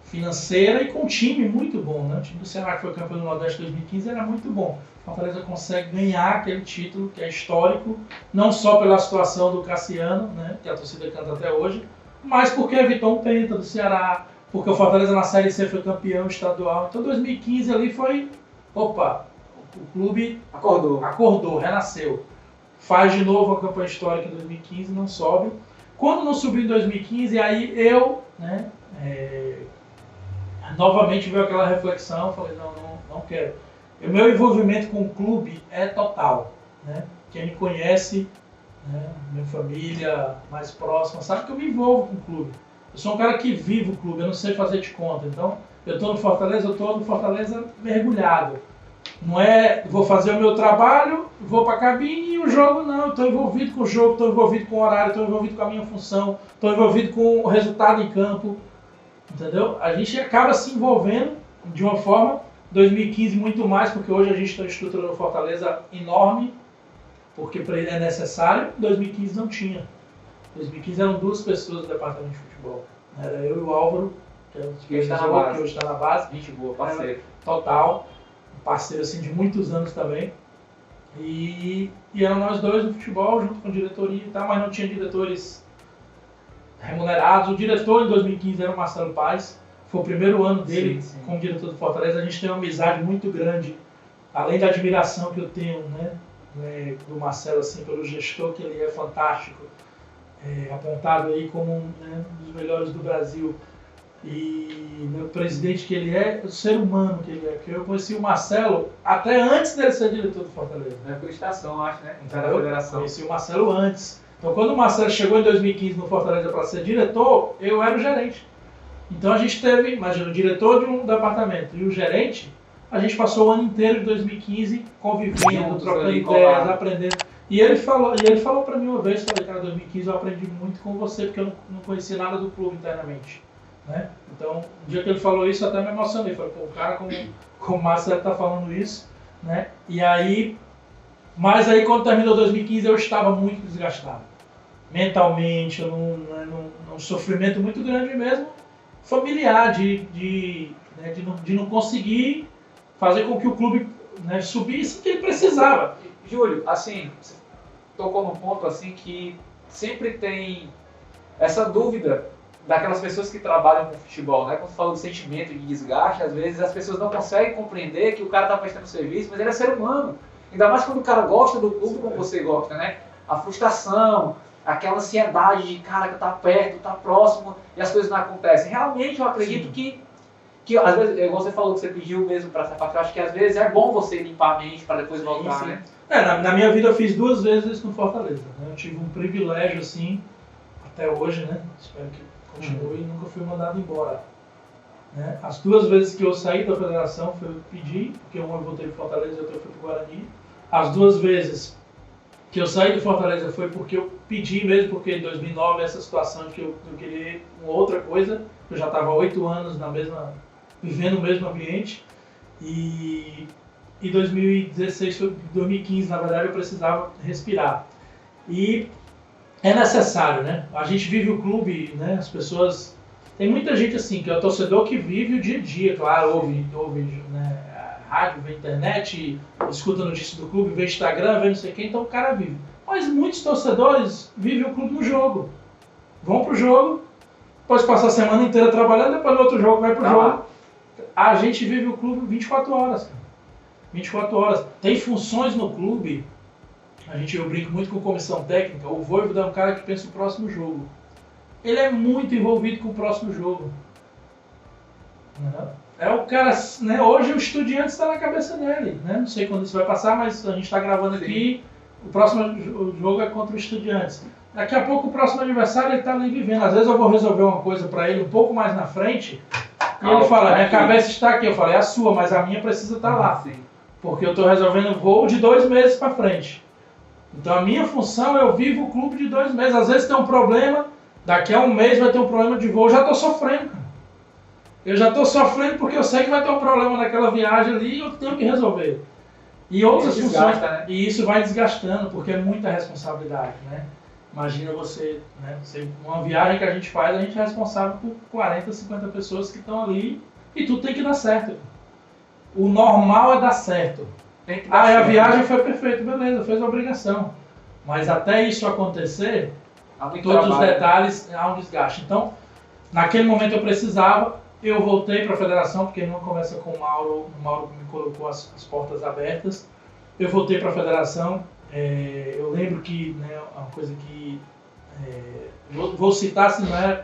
financeira e com um time muito bom. Né? O time do Ceará, que foi campeão do Nordeste em 2015, era muito bom. Fortaleza consegue ganhar aquele título que é histórico, não só pela situação do Cassiano, né, que a torcida canta até hoje, mas porque evitou um penta do Ceará, porque o Fortaleza na Série C foi campeão estadual. Então 2015 ali foi, opa, o clube acordou, renasceu. Faz de novo a campanha histórica em 2015, não sobe. Quando não subiu em 2015, aí eu, né, novamente veio aquela reflexão, falei: não quero. O meu envolvimento com o clube é total, né? Quem me conhece, né, minha família mais próxima, sabe que eu me envolvo com o clube. Eu sou um cara que vive o clube, eu não sei fazer de conta. Então, eu estou no Fortaleza mergulhado. Não é, vou fazer o meu trabalho, vou para a cabine e o jogo não. Eu estou envolvido com o jogo, estou envolvido com o horário, estou envolvido com a minha função, estou envolvido com o resultado em campo. Entendeu? A gente acaba se envolvendo de uma forma, 2015 muito mais, porque hoje a gente tem uma estrutura no Fortaleza enorme, porque é necessário, 2015 não tinha. 2015 eram 2 pessoas do departamento de futebol. Era eu e o Álvaro, que hoje está na base. Gente boa, parceiro. Total, um parceiro assim, de muitos anos também. E eram nós 2 no futebol, junto com a diretoria e tal, mas não tinha diretores remunerados. O diretor em 2015 era o Marcelo Paes, foi o primeiro ano dele como diretor do Fortaleza. A gente tem uma amizade muito grande, além da admiração que eu tenho, né, do Marcelo, assim, pelo gestor, que ele é fantástico, apontado aí como um dos melhores do Brasil, e o presidente que ele é, o ser humano que ele é. Porque eu conheci o Marcelo até antes dele ser diretor do Fortaleza. Por estação, acho, né? Da Entendeu? federação. Conheci o Marcelo antes. Então, quando o Marcelo chegou em 2015 no Fortaleza para ser diretor, eu era o gerente. Então, a gente teve, imagina, o diretor de um departamento e o gerente, a gente passou o ano inteiro de 2015 convivendo, trocando ideias, aprendendo. E ele falou para mim uma vez, falei, cara, 2015 eu aprendi muito com você, porque eu não conhecia nada do clube internamente. Né? Então, o dia que ele falou isso, eu até me emocionei. Falei, pô, o cara como o Marcelo tá falando isso, né? E aí, mas aí quando terminou 2015 eu estava muito desgastado. Mentalmente, um sofrimento muito grande mesmo, familiar, de não conseguir fazer com que o clube, né, subisse o que ele precisava. Júlio, assim, você tocou num ponto assim que sempre tem essa dúvida daquelas pessoas que trabalham com futebol, né? Quando você fala do sentimento de desgaste, às vezes as pessoas não conseguem compreender que o cara está prestando serviço, mas ele é ser humano. Ainda mais quando o cara gosta do clube como você gosta, né? A frustração, aquela ansiedade de, cara, que tá perto, tá próximo e as coisas não acontecem. Realmente eu acredito que às vezes, igual você falou que você pediu mesmo para essa parte, eu acho que às vezes é bom você limpar a mente para depois voltar, né? Na minha vida eu fiz 2 vezes isso no Fortaleza. Né? Eu tive um privilégio assim, até hoje, né? Espero que continue e nunca fui mandado embora. Né? As 2 vezes que eu saí da federação foi eu pedi, porque uma eu voltei para Fortaleza e outra eu fui para o Guarani. As 2 vezes que eu saí de Fortaleza foi porque eu pedi mesmo, porque em 2009 essa situação de que eu queria uma outra coisa, eu já estava há 8 anos vivendo o mesmo ambiente, e em 2015, na verdade, eu precisava respirar. E é necessário, né? A gente vive o clube, né? As pessoas... Tem muita gente assim, que é o torcedor que vive o dia a dia, claro, ouve né, rádio, vê internet, escuta notícias do clube, vê Instagram, vê não sei quem, então o cara vive. Mas muitos torcedores vivem o clube no jogo. Vão pro jogo, depois passa a semana inteira trabalhando, depois no outro jogo vai pro jogo. A gente vive o clube 24 horas, cara. 24 horas. Tem funções no clube. Eu brinco muito com comissão técnica. O Voivoda é um cara que pensa o próximo jogo. Ele é muito envolvido com o próximo jogo. É o cara, né? Hoje o Estudiantes está na cabeça dele, né? Não sei quando isso vai passar, mas a gente está gravando aqui. O próximo jogo é contra o Estudiantes. Daqui a pouco o próximo adversário ele está ali vivendo. Às vezes eu vou resolver uma coisa para ele um pouco mais na frente. E ele fala, minha cabeça está aqui. Eu falei, é a sua, mas a minha precisa estar lá. Sim. Porque eu estou resolvendo um voo de 2 meses para frente. Então a minha função, eu vivo o clube de 2 meses. Às vezes tem um problema, daqui a um mês vai ter um problema de voo. Eu já estou sofrendo, cara. Eu já estou sofrendo porque eu sei que vai ter um problema naquela viagem ali e eu tenho que resolver. E outras funções, né? E isso vai desgastando, porque é muita responsabilidade, né? Imagina você, né? Uma viagem que a gente faz, a gente é responsável por 40, 50 pessoas que estão ali e tudo tem que dar certo. O normal é dar certo. Tem que dar certo. A viagem foi perfeita, beleza, fez a obrigação. Mas até isso acontecer, todos os detalhes, há um desgaste. Então, naquele momento eu precisava, eu voltei para a federação, porque não começa com o Mauro me colocou as portas abertas. Eu voltei para a federação. Eu lembro que, né, uma coisa que vou citar, assim, não é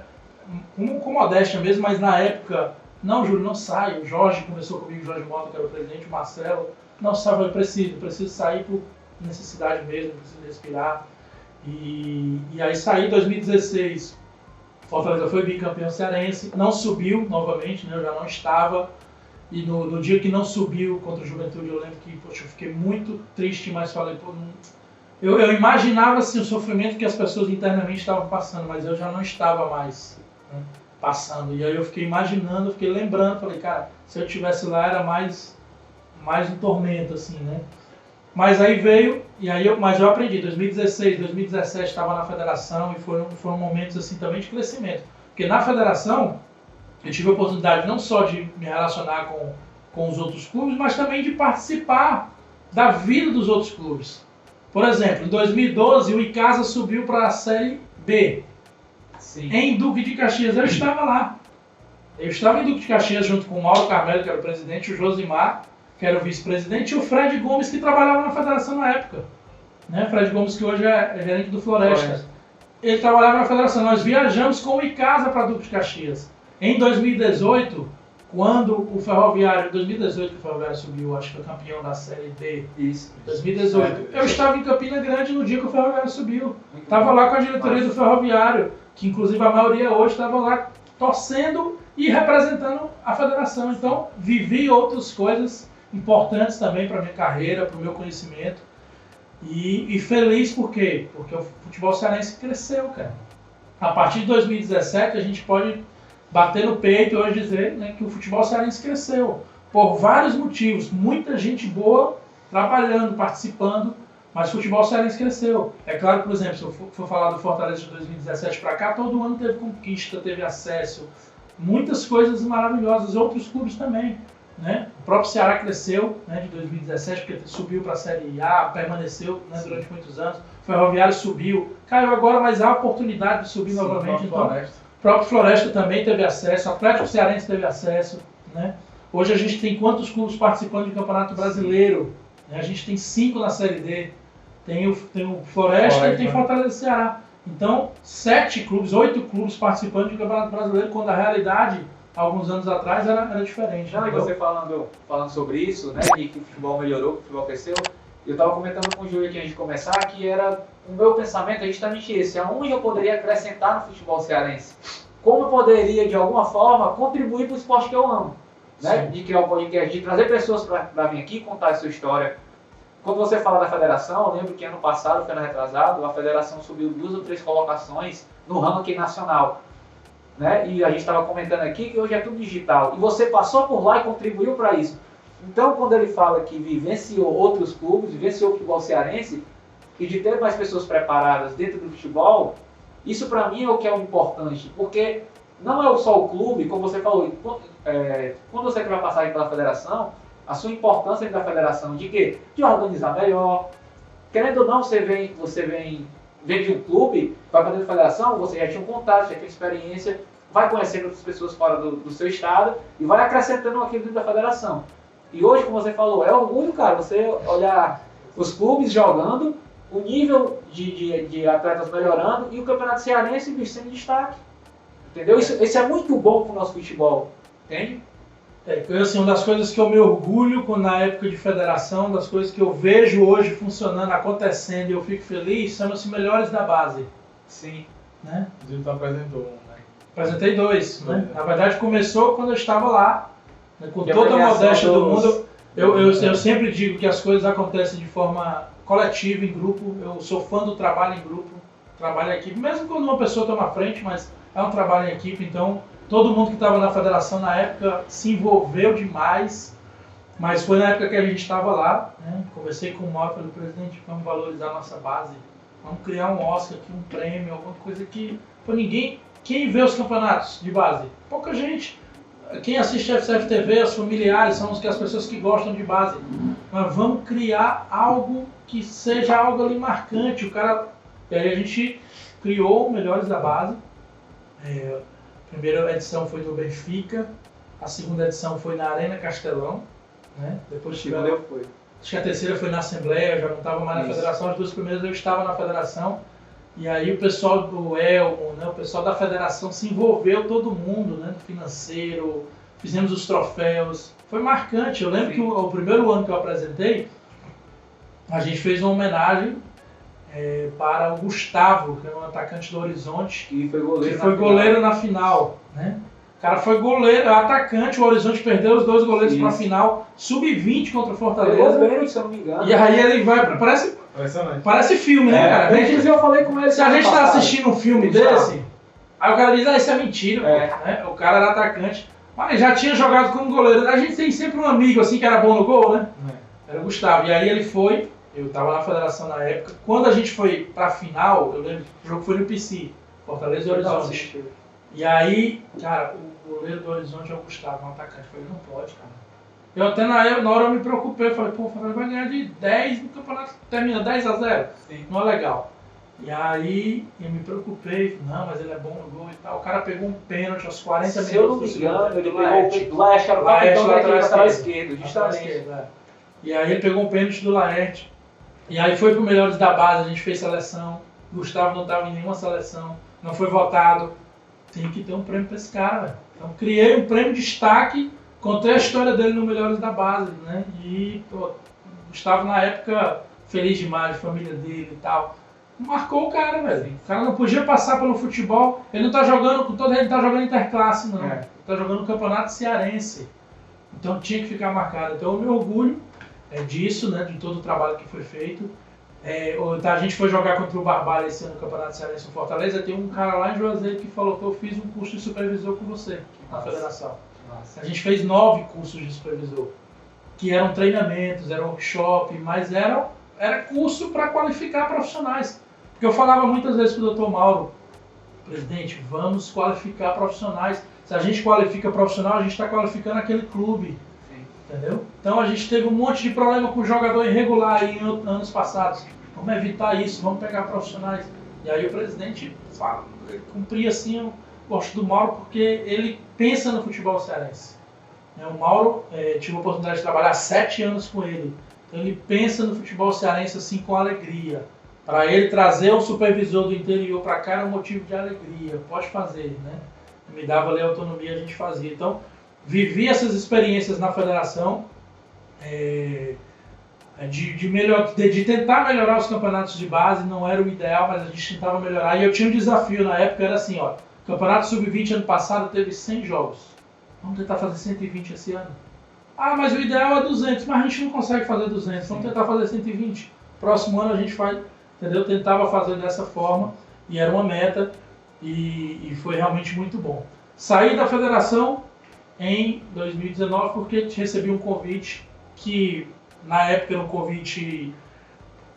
com modéstia mesmo, mas na época não, Júlio, não sai. O Jorge conversou comigo, o Jorge Mota, que era o presidente, o Marcelo. Não, sabe, eu preciso sair por necessidade mesmo, preciso respirar. E aí saí em 2016. Fortaleza foi bicampeão cearense, não subiu novamente, né? Eu já não estava. E no dia que não subiu contra o Juventude, eu lembro que, poxa, eu fiquei muito triste, mas falei, pô, não... eu imaginava assim, o sofrimento que as pessoas internamente estavam passando, mas eu já não estava mais, né, passando. E aí eu fiquei imaginando, fiquei lembrando, falei, cara, se eu estivesse lá era mais um tormento, assim, né? Mas aí veio, mas eu aprendi, 2016, 2017 estava na federação e foram momentos assim também de crescimento. Porque na federação eu tive a oportunidade não só de me relacionar com os outros clubes, mas também de participar da vida dos outros clubes. Por exemplo, em 2012 o Icasa subiu para a Série B. Sim. Em Duque de Caxias, eu estava lá. Eu estava em Duque de Caxias junto com o Mauro Carmelo, que era o presidente, o Josimar, que era o vice-presidente, e o Fred Gomes, que trabalhava na federação na época. Né? Fred Gomes, que hoje é gerente do Floresta. Ele trabalhava na federação. Nós viajamos com o Icasa para Duque de Caxias. Em 2018, quando o Ferroviário... 2018 que o Ferroviário subiu, acho que foi campeão da Série D. Isso. 2018. Eu estava em Campina Grande no dia que o Ferroviário subiu. Estava lá com a diretoria do Ferroviário, que inclusive a maioria hoje estava lá torcendo e representando a federação. Então, vivi outras coisas importantes também para a minha carreira, para o meu conhecimento. E feliz por quê? Porque o futebol cearense cresceu, cara. A partir de 2017, a gente pode bater no peito e hoje dizer, né, que o futebol cearense cresceu. Por vários motivos. Muita gente boa trabalhando, participando, mas o futebol cearense cresceu. É claro, por exemplo, se eu for falar do Fortaleza de 2017 para cá, todo ano teve conquista, teve acesso. Muitas coisas maravilhosas. Outros clubes também. Né? O próprio Ceará cresceu, né, de 2017, porque subiu para a Série A, permaneceu, né, durante muitos anos. O Ferroviário subiu, caiu agora, mas há a oportunidade de subir novamente. Então, o próprio Floresta também teve acesso, o Atlético Cearense teve acesso. Né? Hoje a gente tem quantos clubes participando do Campeonato Brasileiro? Né? A gente tem 5 na Série D. Tem o Floresta e tem Fortaleza e Ceará. Então, 7 clubes, 8 clubes participando do Campeonato Brasileiro, quando a realidade, alguns anos atrás, era diferente. Não, e você falando sobre isso, né, de que o futebol melhorou, que o futebol cresceu, eu estava comentando com o Júlio aqui antes de começar, que era o meu pensamento é justamente esse, aonde eu poderia acrescentar no futebol cearense, como eu poderia, de alguma forma, contribuir para o esporte que eu amo, né, de criar um podcast, de trazer pessoas para vir aqui contar a sua história. Quando você fala da federação, eu lembro que ano passado, foi ano retrasado, a federação subiu 2 ou 3 colocações no ranking nacional. Né? E a gente estava comentando aqui que hoje é tudo digital. E você passou por lá e contribuiu para isso. Então, quando ele fala que vivenciou outros clubes, vivenciou o futebol cearense, e de ter mais pessoas preparadas dentro do futebol, isso para mim é o que é o importante. Porque não é só o clube, como você falou, quando você vai passar pela federação, a sua importância dentro da federação de quê? De organizar melhor. Querendo ou não, você vem de um clube, vai para dentro da federação, você já tinha um contato, já tinha experiência, vai conhecendo outras pessoas fora do seu estado e vai acrescentando aquilo dentro da federação. E hoje, como você falou, é orgulho, cara, você olhar os clubes jogando, o nível de atletas melhorando e o campeonato cearense sendo destaque. Entendeu? Isso é muito bom para o nosso futebol, entende? Assim, uma das coisas que eu me orgulho na época de federação, das coisas que eu vejo hoje funcionando, acontecendo e eu fico feliz, são os melhores da base. Sim. Né? Tu apresentou um, né? Apresentei 2. Né? Na verdade começou quando eu estava lá, né? Com toda a modéstia do mundo. Eu sempre digo que as coisas acontecem de forma coletiva, em grupo. Eu sou fã do trabalho em grupo, trabalho em equipe, mesmo quando uma pessoa está na frente, mas é um trabalho em equipe, então todo mundo que estava na federação na época se envolveu demais, mas foi na época que a gente estava lá, né? Conversei com o Mauro, falei, presidente, vamos valorizar a nossa base, vamos criar um Oscar aqui, um prêmio, alguma coisa que para ninguém. Quem vê os campeonatos de base? Pouca gente. Quem assiste a FCF TV, os familiares, são as pessoas que gostam de base. Mas vamos criar algo que seja algo ali marcante. E aí a gente criou o Melhores da Base. A primeira edição foi no Benfica, a segunda edição foi na Arena Castelão, né? Depois acho que a terceira foi na Assembleia, eu já não estava mais na federação, as 2 primeiras eu estava na federação, e aí o pessoal do Elmo, né? O pessoal da federação se envolveu, todo mundo, né? Financeiro, fizemos os troféus, foi marcante. Eu lembro que o primeiro ano que eu apresentei, a gente fez uma homenagem para o Gustavo, que é um atacante do Horizonte, E foi goleiro. que foi goleiro na final, né? O cara foi goleiro, atacante, o Horizonte perdeu os 2 goleiros para a final, sub-20 contra o Fortaleza. Goleiro, se eu não me engano. E aí ele vai, parece filme, né, cara? Inclusive eu falei com ele. Se a gente tá assistindo um filme desse, aí o cara diz, isso é mentira, É. pô, né? O cara era atacante, mas já tinha jogado como goleiro. A gente tem sempre um amigo assim que era bom no gol, né? Era o Gustavo. E aí ele foi, eu tava na federação na época, quando a gente foi pra final, eu lembro que o jogo foi no PC, Fortaleza e Horizonte. E aí, cara, o goleiro do Horizonte é o Gustavo, um atacante. Eu falei, não pode, cara. Eu até na hora eu me preocupei, eu falei, pô, o Fortaleza vai ganhar de 10 no campeonato, termina 10-0. Sim. Não é legal. E aí eu me preocupei, não, mas ele é bom no gol e tal. O cara pegou um pênalti aos 40 minutos. Se eu não me engano, ele pegou o Laerte, era o capitão da equipe lateral esquerdo, justamente. E aí ele pegou um pênalti do Laerte. E aí foi pro Melhores da Base, a gente fez seleção. Gustavo não estava em nenhuma seleção, não foi votado. Tem que ter um prêmio pra esse cara, velho. Então criei um prêmio de destaque, contei a história dele no Melhores da Base, né? E pô, Gustavo na época, feliz demais, família dele e tal. Marcou o cara, velho. O cara não podia passar pelo futebol. Ele não tá jogando com todo, ele tá jogando interclasse, não. Ele tá jogando no Campeonato Cearense. Então tinha que ficar marcado. Então eu me orgulho disso, né? De todo o trabalho que foi feito. A gente foi jogar contra o Barbalha esse ano no Campeonato Cearense em Fortaleza. Tem um cara lá em Juazeiro que falou que eu fiz um curso de supervisor com você na federação. A gente fez 9 cursos de supervisor, que eram treinamentos, eram workshop, mas era curso para qualificar profissionais. Porque eu falava muitas vezes para o Dr. Mauro, presidente, vamos qualificar profissionais. Se a gente qualifica profissional, a gente está qualificando aquele clube. Sim. Entendeu? Então a gente teve um monte de problema com jogador irregular aí em anos passados. Vamos evitar isso, vamos pegar profissionais. E aí o presidente cumpria assim, eu gosto do Mauro porque ele pensa no futebol cearense. O Mauro, tive a oportunidade de trabalhar 7 anos com ele. Então ele pensa no futebol cearense assim com alegria. Para ele trazer um supervisor do interior para cá era um motivo de alegria. Pode fazer, né? Me dava ali a autonomia, a gente fazia. Então, vivi essas experiências na federação de tentar melhorar os campeonatos de base. Não era o ideal, mas a gente tentava melhorar. E eu tinha um desafio na época, era assim, ó. Campeonato Sub-20 ano passado teve 100 jogos. Vamos tentar fazer 120 esse ano. Ah, mas o ideal é 200, mas a gente não consegue fazer 200. Vamos tentar fazer 120. Próximo ano a gente faz, entendeu? Tentava fazer dessa forma e era uma meta e foi realmente muito bom. Saí da federação em 2019 porque recebi um convite que, na época, era um convite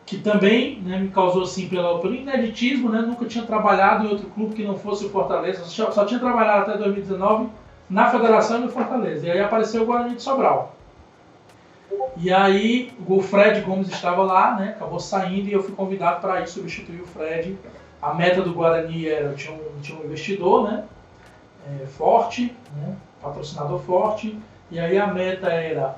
que também, né, me causou assim pelo ineditismo, né? Nunca tinha trabalhado em outro clube que não fosse o Fortaleza. Só tinha trabalhado até 2019 na federação e no Fortaleza. E aí apareceu o Guarani de Sobral. E aí o Fred Gomes estava lá, né? Acabou saindo e eu fui convidado para ir substituir o Fred. A meta do Guarani era, tinha um investidor, né? Forte, né? Patrocinador forte. E aí a meta era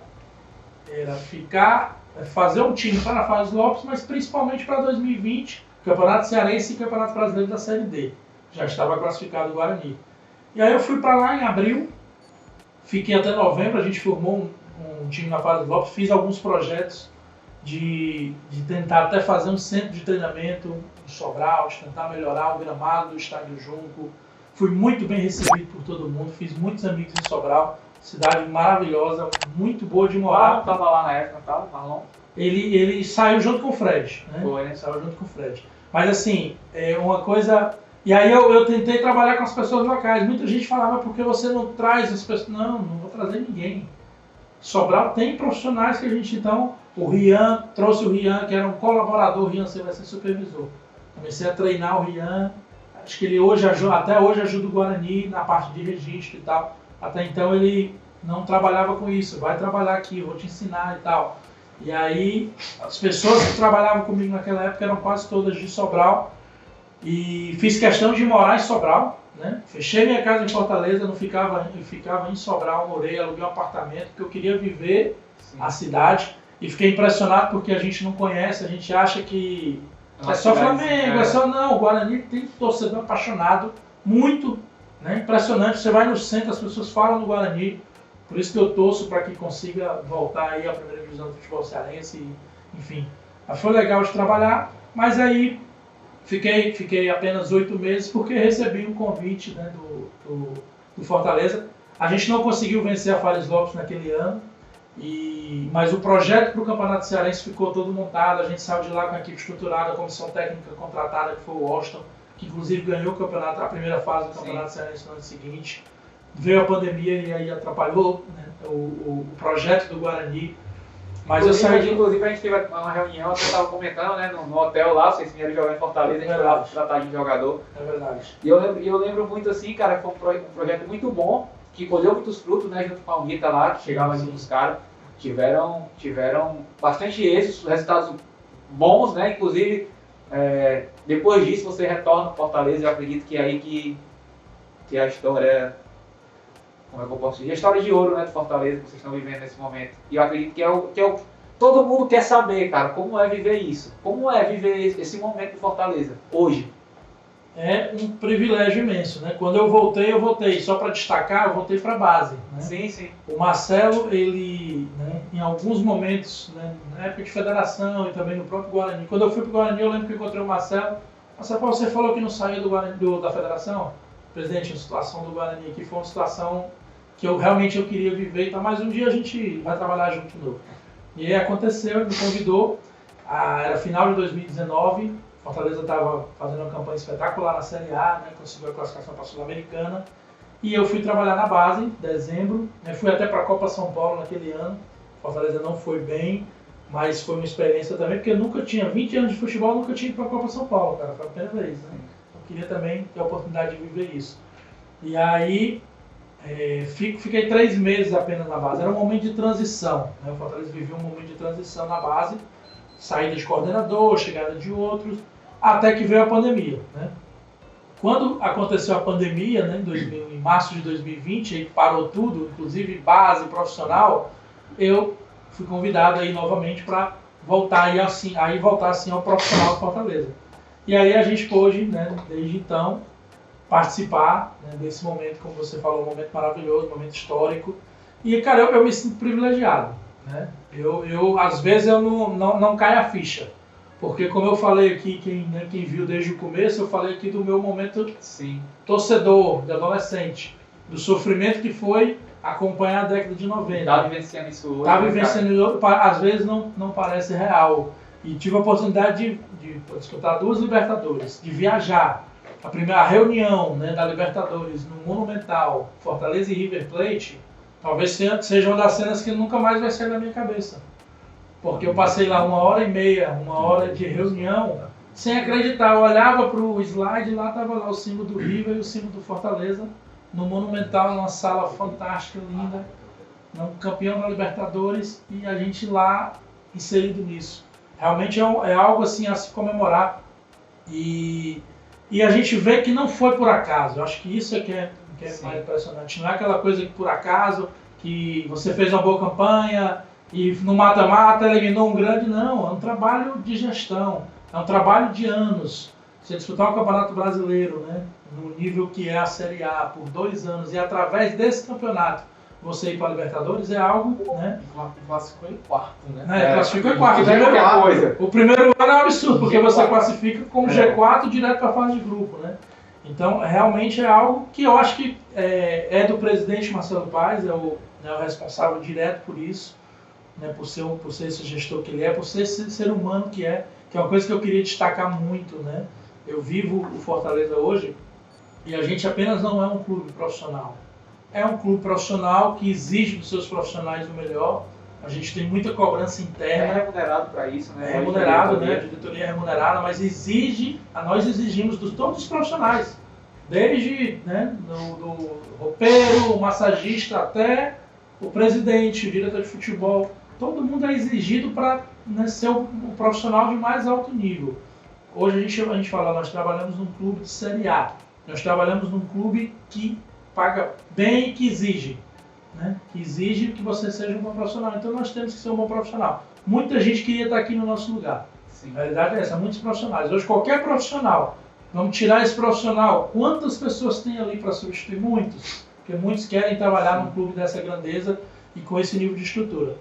fazer um time para a Faz Lopes, mas principalmente para 2020, Campeonato Cearense e Campeonato Brasileiro da Série D. Já estava classificado o Guarani. E aí eu fui para lá em abril, fiquei até novembro, a gente formou um time na Faz Lopes, fiz alguns projetos de tentar até fazer um centro de treinamento em Sobral, de tentar melhorar o gramado do Estádio Junco. Fui muito bem recebido por todo mundo, fiz muitos amigos em Sobral. Cidade maravilhosa, muito boa de morar. Marlon estava lá na época, tá? Marlon? Ele saiu junto com o Fred, né? Foi, né? Saiu junto com o Fred. Mas assim, uma coisa... E aí eu tentei trabalhar com as pessoas locais. Muita gente falava, por que você não traz as pessoas? Não vou trazer ninguém. Sobral tem profissionais que a gente, então... O Rian, trouxe o Rian, que era um colaborador. O Rian, você vai ser supervisor. Comecei a treinar o Rian. Acho que ele até hoje ajuda o Guarani na parte de registro e tal. Até então ele não trabalhava com isso. Vai trabalhar aqui, vou te ensinar e tal. E aí as pessoas que trabalhavam comigo naquela época eram quase todas de Sobral. E fiz questão de morar em Sobral, né? Fechei minha casa em Fortaleza, eu ficava em Sobral, morei, aluguei um apartamento, porque eu queria viver a cidade. E fiquei impressionado porque a gente não conhece, a gente acha que é só Flamengo, é só não. O Guarani tem torcedor apaixonado, muito, né? Impressionante. Você vai no centro, as pessoas falam do Guarani. Por isso que eu torço para que consiga voltar aí à primeira divisão do futebol cearense, enfim. Mas foi legal de trabalhar, mas aí fiquei apenas 8 meses porque recebi um convite, né, do Fortaleza. A gente não conseguiu vencer a Fares Lopes naquele ano, mas o projeto para o Campeonato Cearense ficou todo montado. A gente saiu de lá com a equipe estruturada, a comissão técnica contratada, que foi o Washington, que inclusive ganhou o campeonato, a primeira fase do Campeonato Cearense no ano seguinte. Veio a pandemia e aí atrapalhou, né, o projeto do Guarani. Mas inclusive a gente teve uma reunião, você estava comentando, né, no hotel lá, vocês vieram jogar em Fortaleza, a gente foi lá tratar de jogador. É verdade. E eu lembro muito assim, cara, que foi um projeto muito bom, que colheu muitos frutos, né, junto com a Unita lá, que chegava junto dos caras. Tiveram bastante êxitos, resultados bons, né, inclusive depois disso você retorna para Fortaleza. Eu acredito que é aí que a história, como é que eu posso dizer, a história de ouro, né, de Fortaleza que vocês estão vivendo nesse momento. E eu acredito que todo mundo quer saber, cara, como é viver isso, como é viver esse momento de Fortaleza hoje. É um privilégio imenso, né? Quando eu voltei, só para destacar, eu voltei para a base, né? Sim, sim. O Marcelo, ele, né, em alguns momentos, né, na época de federação e também no próprio Guarani, quando eu fui para o Guarani, eu lembro que eu encontrei o Marcelo. Marcelo, você falou que não saiu do Guarani, da federação? Presidente, a situação do Guarani aqui foi uma situação que eu realmente queria viver, tá? Mas um dia a gente vai trabalhar junto de novo. E aí aconteceu, ele me convidou, era final de 2019, Fortaleza estava fazendo uma campanha espetacular na Série A, né, conseguiu a classificação para a Sul-Americana, e eu fui trabalhar na base, em dezembro, né, fui até para a Copa São Paulo naquele ano. Fortaleza não foi bem, mas foi uma experiência também, porque eu nunca tinha, 20 anos de futebol, nunca tinha ido para a Copa São Paulo, cara, foi a primeira vez, né? Eu queria também ter a oportunidade de viver isso. E aí, fiquei 3 meses apenas na base, era um momento de transição, né? O Fortaleza viveu um momento de transição na base, saída de coordenador, chegada de outros, até que veio a pandemia, né? Quando aconteceu a pandemia, né, em março de 2020, aí parou tudo, inclusive base profissional, eu fui convidado aí novamente para voltar assim ao profissional do Fortaleza. E aí a gente pôde, né, desde então, participar, né, desse momento, como você falou, um momento maravilhoso, um momento histórico. E, cara, eu me sinto privilegiado, né? Às vezes eu não caio a ficha. Porque, como eu falei aqui, quem viu desde o começo, eu falei aqui do meu momento torcedor, de adolescente, do sofrimento que foi acompanhar a década de 90. Estava vivenciando isso hoje. Estava vivenciando isso, às vezes não parece real. E tive a oportunidade de disputar 2 Libertadores, de viajar. A primeira reunião, né, da Libertadores no Monumental, Fortaleza e River Plate, talvez seja uma das cenas que nunca mais vai sair da minha cabeça. Porque eu passei lá 1h30, 1 hora de reunião, sem acreditar. Eu olhava para o slide e lá estava lá o símbolo do River e o símbolo do Fortaleza, no Monumental, numa sala fantástica, linda, campeão da Libertadores, e a gente lá inserido nisso. Realmente é algo assim a se comemorar. E a gente vê que não foi por acaso. Eu acho que isso é que é mais impressionante. Não é aquela coisa que por acaso, que você fez uma boa campanha e no mata-mata eliminou um grande. Não, é um trabalho de gestão, é um trabalho de anos. Você disputar o Campeonato Brasileiro, né, no nível que é a Série A por 2 anos, e através desse campeonato você ir para a Libertadores é algo, né? Classificou em quarto, né? Classificou em quarto. O primeiro ano é um absurdo, porque você classifica como G4 direto para a fase de grupo, né? Então, realmente é algo que eu acho que é do presidente Marcelo Paes, é o responsável direto por isso, né? Por ser esse gestor que ele é, por ser esse ser humano que é uma coisa que eu queria destacar muito, né? Eu vivo o Fortaleza hoje e a gente apenas não é um clube profissional. É um clube profissional que exige dos seus profissionais o melhor. A gente tem muita cobrança interna. É remunerado para isso, né? É remunerado, né? A diretoria é remunerada, mas nós exigimos de todos os profissionais. Desde, né, do roupeiro, o massagista, até o presidente, o diretor de futebol. Todo mundo é exigido para, né, ser o profissional de mais alto nível. Hoje a gente fala, nós trabalhamos num clube de Série A. Nós trabalhamos num clube que paga bem e que exige, né? Que exige que você seja um bom profissional. Então nós temos que ser um bom profissional. Muita gente queria estar aqui no nosso lugar. Sim. A realidade é essa, muitos profissionais. Hoje qualquer profissional, vamos tirar esse profissional, quantas pessoas tem ali para substituir? Muitos. porque muitos querem trabalhar num clube dessa grandeza e com esse nível de estrutura.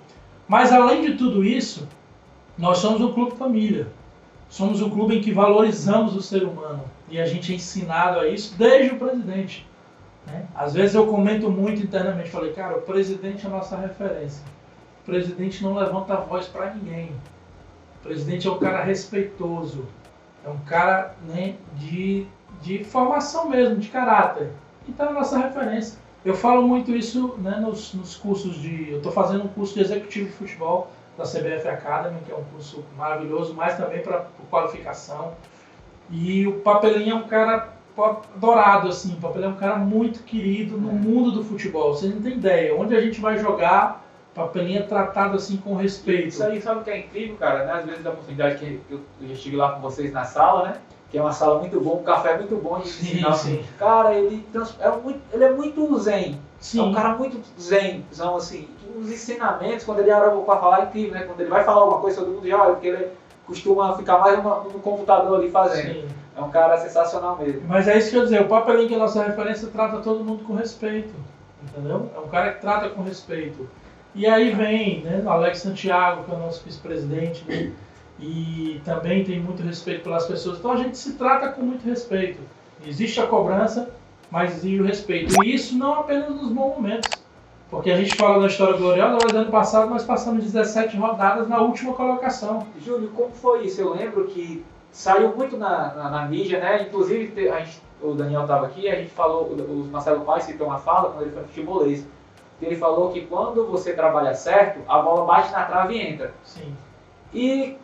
Mas além de tudo isso, nós somos um clube família. Somos um clube em que valorizamos o ser humano e a gente é ensinado a isso desde o presidente. Né? Às vezes eu comento muito internamente, falei, cara, o presidente é a nossa referência. O presidente não levanta a voz para ninguém. O presidente é um cara respeitoso, é um cara, né, de formação mesmo, de caráter. Então é a nossa referência. Eu falo muito isso, né, nos cursos de... Eu estou fazendo um curso de executivo de futebol da CBF Academy, que é um curso maravilhoso, mas também para qualificação. E o Papelinho é um cara adorado, assim. O Papelinho é um cara muito querido no mundo do futebol. Você não tem ideia. Onde a gente vai jogar, o Papelinho é tratado assim com respeito. Isso aí, sabe o que é incrível, cara? Né? Às vezes da oportunidade que eu já estive lá com vocês na sala, né? Que é uma sala muito boa, um café muito bom de ensinar. Sim. Cara, ele é muito zen. Sim. É um cara muito zen, assim. Os ensinamentos, quando ele abre para falar, é incrível, né? Quando ele vai falar alguma coisa, todo mundo já olha, porque ele costuma ficar mais no computador ali fazendo. Sim. É um cara sensacional mesmo. Mas é isso que eu ia dizer, o Papelinho, que é a nossa referência, trata todo mundo com respeito. Entendeu? É um cara que trata com respeito. E aí vem, né, o Alex Santiago, que é o nosso vice-presidente, né? E também tem muito respeito pelas pessoas. Então a gente se trata com muito respeito. Existe a cobrança, mas existe o respeito. E isso não apenas nos bons momentos. Porque a gente fala da história gloriosa, mas ano passado nós passamos 17 rodadas na última colocação. Júlio, como foi isso? Eu lembro que saiu muito na mídia, né? Inclusive o Daniel estava aqui, a gente falou, o Marcelo Paes citou uma fala quando ele foi futebolês. Ele falou que quando você trabalha certo, a bola bate na trave e entra. Sim. E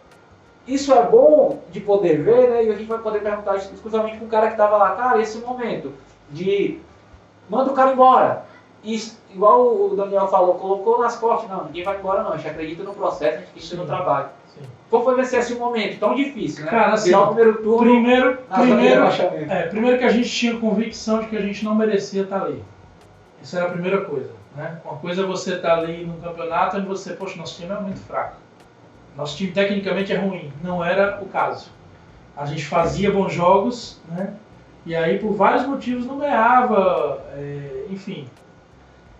isso é bom de poder ver, né? E a gente vai poder perguntar exclusivamente com o cara que estava lá. Cara, esse momento de manda o cara embora. Isso, igual o Daniel falou, colocou nas costas, não, ninguém vai embora não, a gente acredita no processo, a gente acredita no trabalho. Sim. Como foi vencer esse momento tão difícil, né? Cara, assim, virar o primeiro turno, primeiro que a gente tinha convicção de que a gente não merecia estar ali. Isso era a primeira coisa, né? Uma coisa é você estar ali num campeonato onde você, poxa, nosso time é muito fraco. Nosso time tecnicamente é ruim. Não era o caso. A gente fazia bons jogos, né? E aí por vários motivos não ganhava, enfim.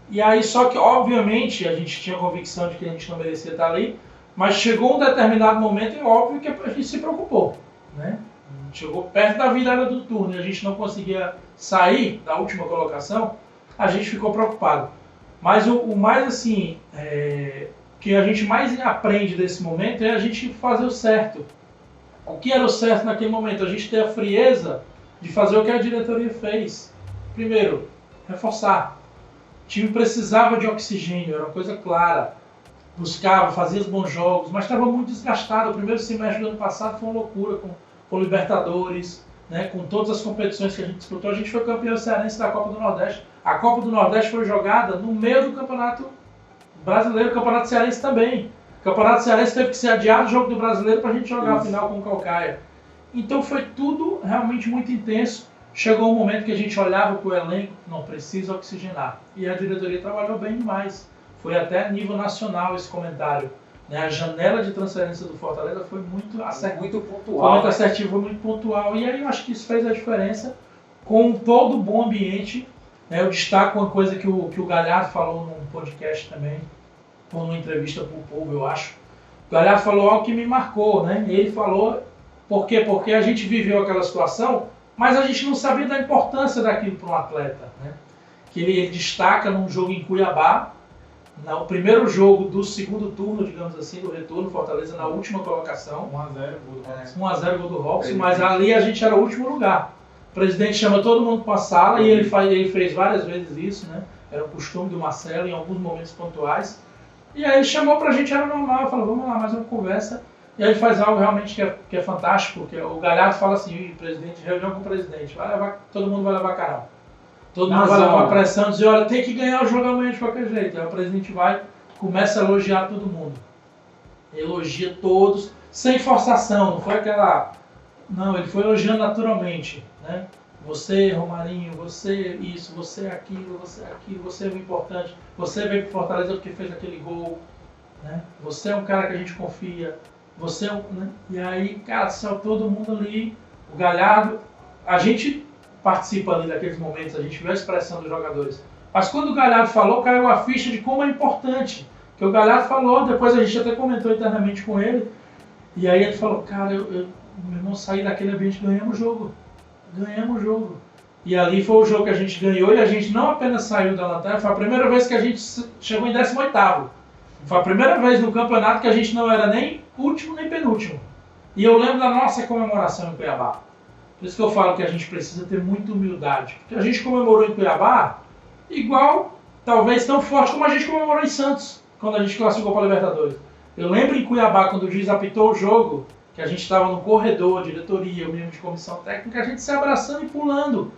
E aí só que, obviamente, a gente tinha convicção de que a gente não merecia estar ali, mas chegou um determinado momento, é óbvio que a gente se preocupou, né? Chegou perto da virada do turno e a gente não conseguia sair da última colocação, a gente ficou preocupado. Mas o mais assim, que a gente mais aprende desse momento é a gente fazer o certo. O que era o certo naquele momento? A gente ter a frieza de fazer o que a diretoria fez. Primeiro, reforçar. O time precisava de oxigênio, era uma coisa clara. Buscava, fazia os bons jogos, mas estava muito desgastado. O primeiro semestre do ano passado foi uma loucura com Libertadores, né, com todas as competições que a gente disputou. A gente foi campeão cearense da Copa do Nordeste. A Copa do Nordeste foi jogada no meio do Campeonato Brasileiro, o Campeonato Cearense também. O Campeonato Cearense teve que ser adiado o jogo do Brasileiro para a gente jogar a final com o Caucaia. Então foi tudo realmente muito intenso. Chegou um momento que a gente olhava para o elenco, não precisa oxigenar. E a diretoria trabalhou bem demais. Foi até a nível nacional esse comentário. Né? A janela de transferência do Fortaleza foi muito assertiva. Muito pontual. Foi muito assertiva, foi muito pontual. E aí eu acho que isso fez a diferença com todo o bom ambiente. Né? Eu destaco uma coisa que o Galhardo falou num podcast também, ou numa entrevista para o Povo, eu acho. O Galhardo falou algo que me marcou. Né? Ele falou, por quê? Porque a gente viveu aquela situação, mas a gente não sabia da importância daquilo para um atleta. Né? Que ele destaca num jogo em Cuiabá, no primeiro jogo do segundo turno, digamos assim, do retorno, Fortaleza na última colocação. 1x0 gol do Robson, mas ali a gente era o último lugar. O presidente chama todo mundo para a sala e ele fez várias vezes isso, né? Era o costume do Marcelo em alguns momentos pontuais. E aí ele chamou pra gente, era normal, falou, vamos lá, mais uma conversa. E aí ele faz algo realmente que é fantástico, que o Galhardo fala assim, presidente, reunião com o presidente, todo mundo vai levar carão. Todo mundo vai levar pressão, dizer, olha, tem que ganhar o jogo amanhã de qualquer jeito. Aí o presidente vai, começa a elogiar todo mundo. Elogia todos, sem forçação, não foi aquela... Não, ele foi elogiando naturalmente, né? Você, Romarinho, você isso, você aquilo, você é o importante. Você veio pro Fortaleza porque fez aquele gol, né? Você é um cara que a gente confia. Você é um... Né? E aí, cara, saiu todo mundo ali, o Galhardo, a gente participa ali daqueles momentos, a gente vê a expressão dos jogadores. Mas quando o Galhardo falou, caiu a ficha de como é importante. Porque o Galhardo falou, depois a gente até comentou internamente com ele, e aí ele falou, cara, meu irmão, saí daquele ambiente, ganhamos o jogo. E ali foi o jogo que a gente ganhou, e a gente não apenas saiu da lanterna, foi a primeira vez que a gente chegou em 18º. Foi a primeira vez no campeonato que a gente não era nem último nem penúltimo. E eu lembro da nossa comemoração em Cuiabá. Por isso que eu falo que a gente precisa ter muita humildade. Porque a gente comemorou em Cuiabá igual, talvez tão forte como a gente comemorou em Santos, quando a gente classificou para a Libertadores. Eu lembro em Cuiabá, quando o juiz apitou o jogo, que a gente estava no corredor, diretoria, o mesmo de comissão técnica, a gente se abraçando e pulando.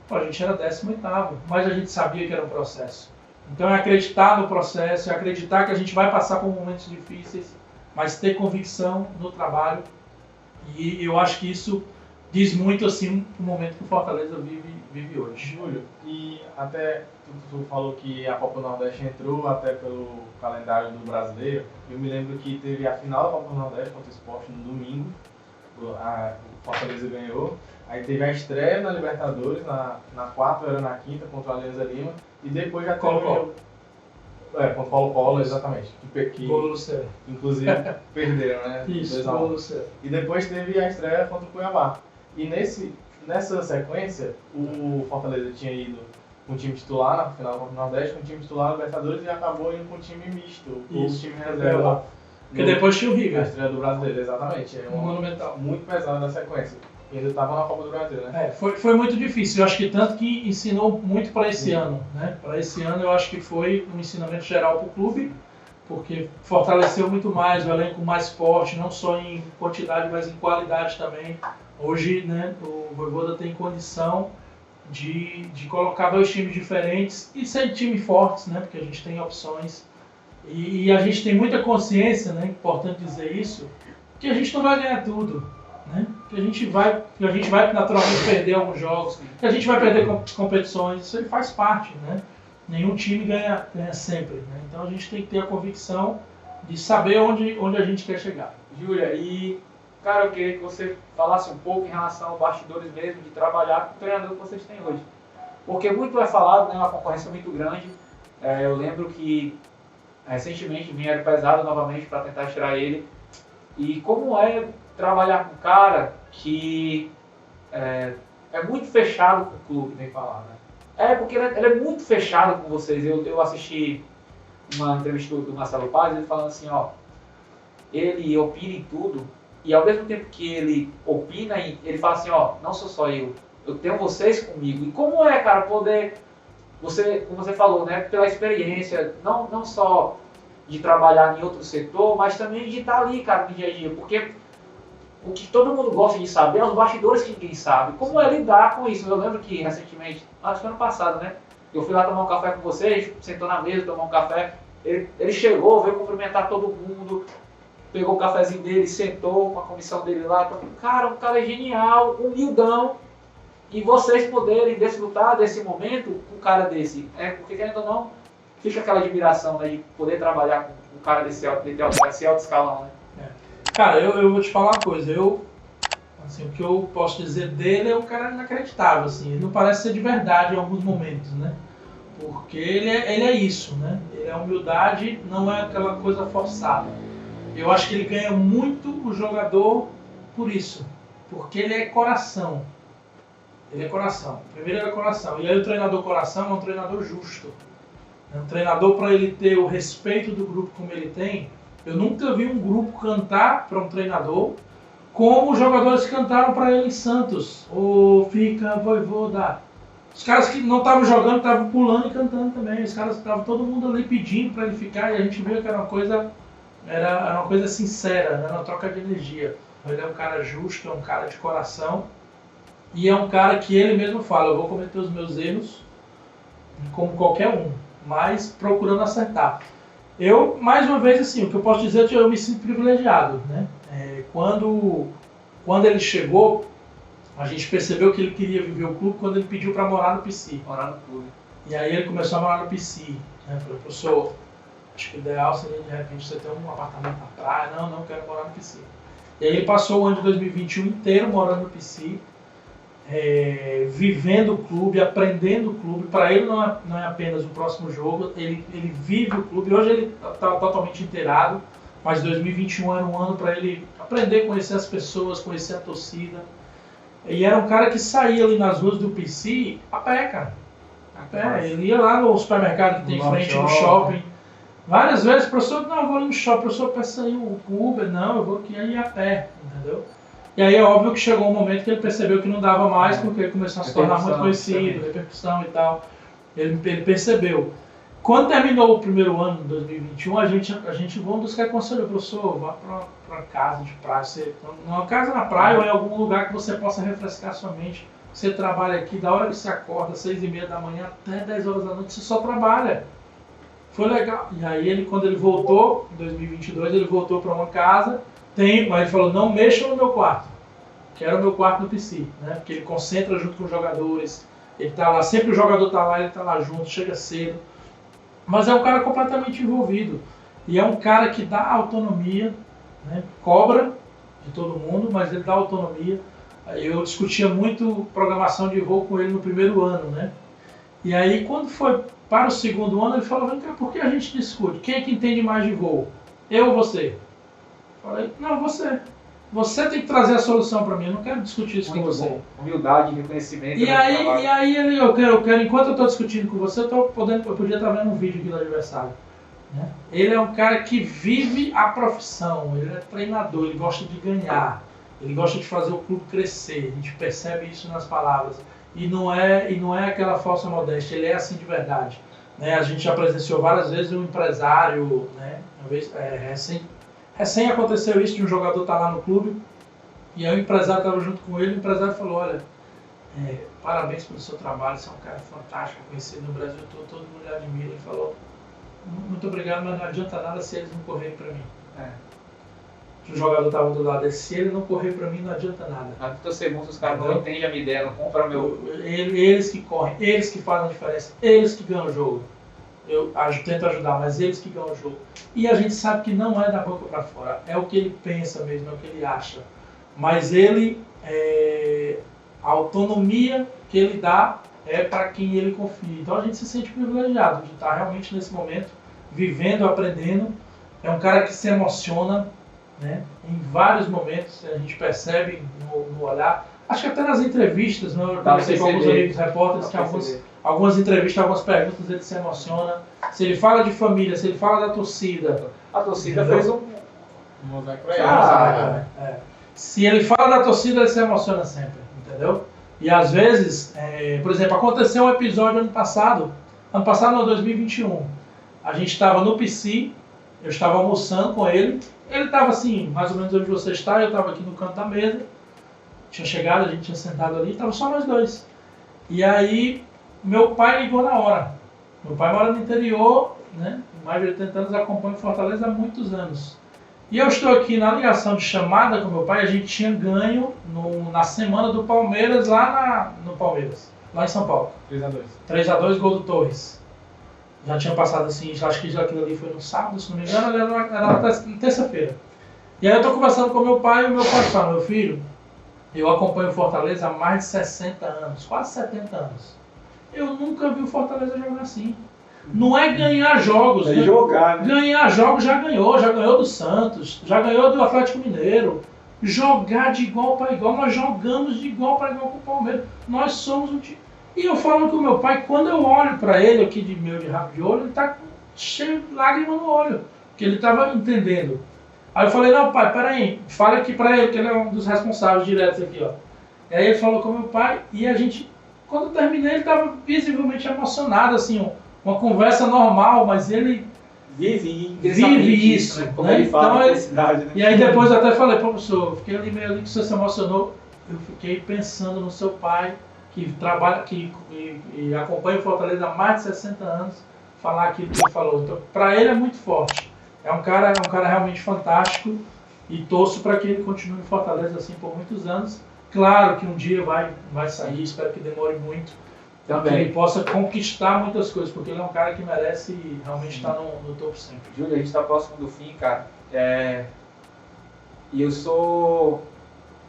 Pô, a gente era 18º, mas a gente sabia que era um processo. Então é acreditar no processo, é acreditar que a gente vai passar por momentos difíceis, mas ter convicção no trabalho. E eu acho que isso diz muito assim o momento que o Fortaleza vive hoje. Júlio, e até tu falou que a Copa do Nordeste entrou até pelo calendário do brasileiro. Eu me lembro que teve a final da Copa do Nordeste contra o Sport no domingo. O Fortaleza ganhou. Aí teve a estreia na Libertadores, na quarta, era na quinta, contra o Alianza Lima. E depois já teve... Colo-Colo. Contra o Colo-Colo, exatamente. Gol do Céu. Inclusive perderam, né? Isso, 2-1. gol do Céu. E depois teve a estreia contra o Cuiabá. E nessa sequência, o Fortaleza tinha ido com o time titular na final da Copa do Nordeste, com o time titular na Libertadores e acabou indo com o time misto, com o time reserva. Porque depois tinha o Na River. estreia do Brasileiro, exatamente. É Monumental. muito pesada da sequência. E ainda estava na Copa do Brasil, né? Foi muito difícil. Eu acho que tanto que ensinou muito para esse ano. Né? Para esse ano eu acho que foi um ensinamento geral para o clube, porque fortaleceu muito mais, o elenco mais forte, não só em quantidade, mas em qualidade também. Hoje, né, o Vojvoda tem condição de colocar 2 times diferentes e ser times fortes, né, porque a gente tem opções. E a gente tem muita consciência, né, importante dizer isso, que a gente não vai ganhar tudo. Né? Que a gente vai naturalmente perder alguns jogos, que a gente vai perder competições, isso aí faz parte, né? Nenhum time ganha sempre, né? Então a gente tem que ter a convicção de saber onde a gente quer chegar. Júlia, e cara, eu queria que você falasse um pouco em relação aos bastidores mesmo, de trabalhar com o treinador que vocês têm hoje. Porque muito é falado, né, uma concorrência muito grande. Eu lembro que recentemente vieram pesado novamente para tentar tirar ele. E como é trabalhar com um cara que é muito fechado com o clube, vem falar, né? Porque ele é muito fechado com vocês. Eu assisti uma entrevista do Marcelo Paz, ele falando assim, ó, ele opina em tudo, e ao mesmo tempo que ele opina, ele fala assim, ó, não sou só eu tenho vocês comigo. E como é, cara, poder, como você falou, né, pela experiência, não só de trabalhar em outro setor, mas também de estar ali, cara, no dia a dia, porque o que todo mundo gosta de saber é os bastidores que ninguém sabe. Como é lidar com isso? Eu lembro que recentemente, acho que ano passado, né? Eu fui lá tomar um café com vocês, sentou na mesa, tomar um café. Ele chegou, veio cumprimentar todo mundo, pegou o cafezinho dele, sentou com a comissão dele lá. Cara, um cara genial, humildão. E vocês poderem desfrutar desse momento com um cara desse. Porque querendo ou não, fica aquela admiração, né, de poder trabalhar com um cara desse alto escalão, né? Cara, eu vou te falar uma coisa, assim, o que eu posso dizer dele é um cara inacreditável, assim, ele não parece ser de verdade em alguns momentos, né? Porque ele é isso, né? Ele é humildade, não é aquela coisa forçada. Eu acho que ele ganha muito o jogador por isso, porque ele é coração. Ele é coração. Primeiro ele é coração. E aí o treinador coração é um treinador justo. É um treinador, para ele ter o respeito do grupo como ele tem. Eu nunca vi um grupo cantar para um treinador como os jogadores cantaram para ele em Santos. Ou fica Vojvoda. Os caras que não estavam jogando estavam pulando e cantando também. Os caras estavam todo mundo ali pedindo para ele ficar, e a gente viu que era uma coisa sincera, era uma troca de energia. Ele é um cara justo, é um cara de coração, e é um cara que ele mesmo fala, eu vou cometer os meus erros como qualquer um, mas procurando acertar. Eu, mais uma vez, assim, o que eu posso dizer é que eu me sinto privilegiado, né? Quando ele chegou, a gente percebeu que ele queria viver o clube quando ele pediu para morar no PC. Morar no clube. E aí ele começou a morar no PC. Né? Falei, professor, acho que o ideal seria de repente você ter um apartamento na praia. Não quero morar no PC. E aí ele passou o ano de 2021 inteiro morando no PC. vivendo o clube, aprendendo o clube. Para ele não é apenas o próximo jogo, ele vive o clube. Hoje ele está totalmente inteirado, mas 2021 era um ano para ele aprender, conhecer as pessoas, conhecer a torcida. E era um cara que saía ali nas ruas do PC a pé, cara. A pé. Ele ia lá no supermercado que tem em frente no shopping. Várias vezes, professor, não, eu vou ali no shopping, professor, peça aí o Uber, não, eu vou aqui aí a pé, entendeu? E aí é óbvio que chegou um momento que ele percebeu que não dava mais, porque ele começou a se tornar muito conhecido, repercussão e tal. Ele percebeu. Quando terminou o primeiro ano, de 2021, a gente um dos que aconselhou, professor, vá para casa de praia, uma casa na praia ou em algum lugar que você possa refrescar sua mente. Você trabalha aqui, da hora que você acorda, 6h30 da manhã até 10 horas da noite, você só trabalha. Foi legal. E aí, quando ele voltou, em 2022, ele voltou para uma casa, mas ele falou, não mexa no meu quarto, que era o meu quarto no PC, né? Porque ele concentra junto com os jogadores, ele tá lá, sempre o jogador tá lá, ele tá lá junto, chega cedo. Mas é um cara completamente envolvido. E é um cara que dá autonomia, né? Cobra de todo mundo, mas ele dá autonomia. Eu discutia muito programação de voo com ele no primeiro ano, né? E aí, quando foi para o segundo ano, ele falou, vem cá, por que a gente discute? Quem é que entende mais de voo? Eu ou você? Falei, não, você. Você tem que trazer a solução para mim, eu não quero discutir isso com você. Bom. Humildade, reconhecimento. E aí eu quero, enquanto eu estou discutindo com você, eu podia estar vendo um vídeo aqui do adversário. Né? Ele é um cara que vive a profissão, ele é treinador, ele gosta de ganhar, ele gosta de fazer o clube crescer, a gente percebe isso nas palavras. E não é aquela falsa modéstia, ele é assim de verdade. Né? A gente já presenciou várias vezes um empresário, né? Uma vez, recém aconteceu isso de um jogador estar lá no clube, e aí o empresário estava junto com ele, o empresário falou, olha, parabéns pelo seu trabalho, você é um cara fantástico, conhecido no Brasil todo mundo lhe admira. Ele falou, muito obrigado, mas não adianta nada se eles não correrem para mim. O jogador estava do lado dele, se ele não correr para mim, não adianta nada. Na torcer muito, os caras não entendem a minha ideia, não compram meu... Eles que correm, eles que fazem a diferença, eles que ganham o jogo. Eu tento ajudar, mas eles que ganham o jogo. E a gente sabe que não é da boca para fora, é o que ele pensa mesmo, é o que ele acha. Mas a autonomia que ele dá é para quem ele confia. Então a gente se sente privilegiado de estar realmente nesse momento, vivendo, aprendendo. É um cara que se emociona, né? Em vários momentos, a gente percebe no olhar. Acho que até nas entrevistas, né? Eu conversei com alguns amigos repórteres que algumas entrevistas, algumas perguntas, ele se emociona. Se ele fala de família, se ele fala da torcida. A torcida fez um mosaíco pra ele. Se ele fala da torcida, ele se emociona sempre, entendeu? E às vezes, por exemplo, aconteceu um episódio ano passado não, 2021. A gente estava no PC, eu estava almoçando com ele estava assim, mais ou menos onde você está, eu estava aqui no canto da mesa, tinha chegado, a gente tinha sentado ali, estava só nós dois. E aí, meu pai ligou na hora. Meu pai mora no interior, né? Mais de 80 anos, acompanha o Fortaleza há muitos anos. E eu estou aqui na ligação de chamada com meu pai, a gente tinha ganho na semana do Palmeiras, no Palmeiras, lá em São Paulo. 3x2, gol do Torres. Já tinha passado assim, acho que aquilo ali foi no sábado, se não me engano, era na terça-feira. E aí eu estou conversando com meu pai e o meu pai fala, meu filho, eu acompanho o Fortaleza há mais de 60 anos, quase 70 anos. Eu nunca vi o Fortaleza jogar assim. Não é ganhar jogos. É jogar, né? Ganhar jogos já ganhou do Santos, já ganhou do Atlético Mineiro. Jogar de igual para igual, nós jogamos de igual para igual com o Palmeiras. Nós somos um time. E eu falo com o meu pai, quando eu olho para ele aqui de rabo de olho, ele está cheio de lágrima no olho, porque ele estava entendendo. Aí eu falei, não pai, peraí, fala aqui para ele, que ele é um dos responsáveis diretos aqui, ó. E aí ele falou com o meu pai, e a gente, quando eu terminei, ele estava visivelmente emocionado, assim, uma conversa normal, mas ele vive isso, né? Como né? ele fala, então, né? E aí depois eu até falei, professor, fiquei ali meio ali que você se emocionou, eu fiquei pensando no seu pai, que trabalha, que acompanha o Fortaleza há mais de 60 anos, falar aquilo que ele falou. Então, para ele é muito forte. É um cara realmente fantástico e torço para que ele continue no Fortaleza assim por muitos anos. Claro que um dia vai sair, espero que demore muito, para que ele possa conquistar muitas coisas, porque ele é um cara que merece realmente estar no topo sempre. Júlio, a gente está próximo do fim, cara. E eu sou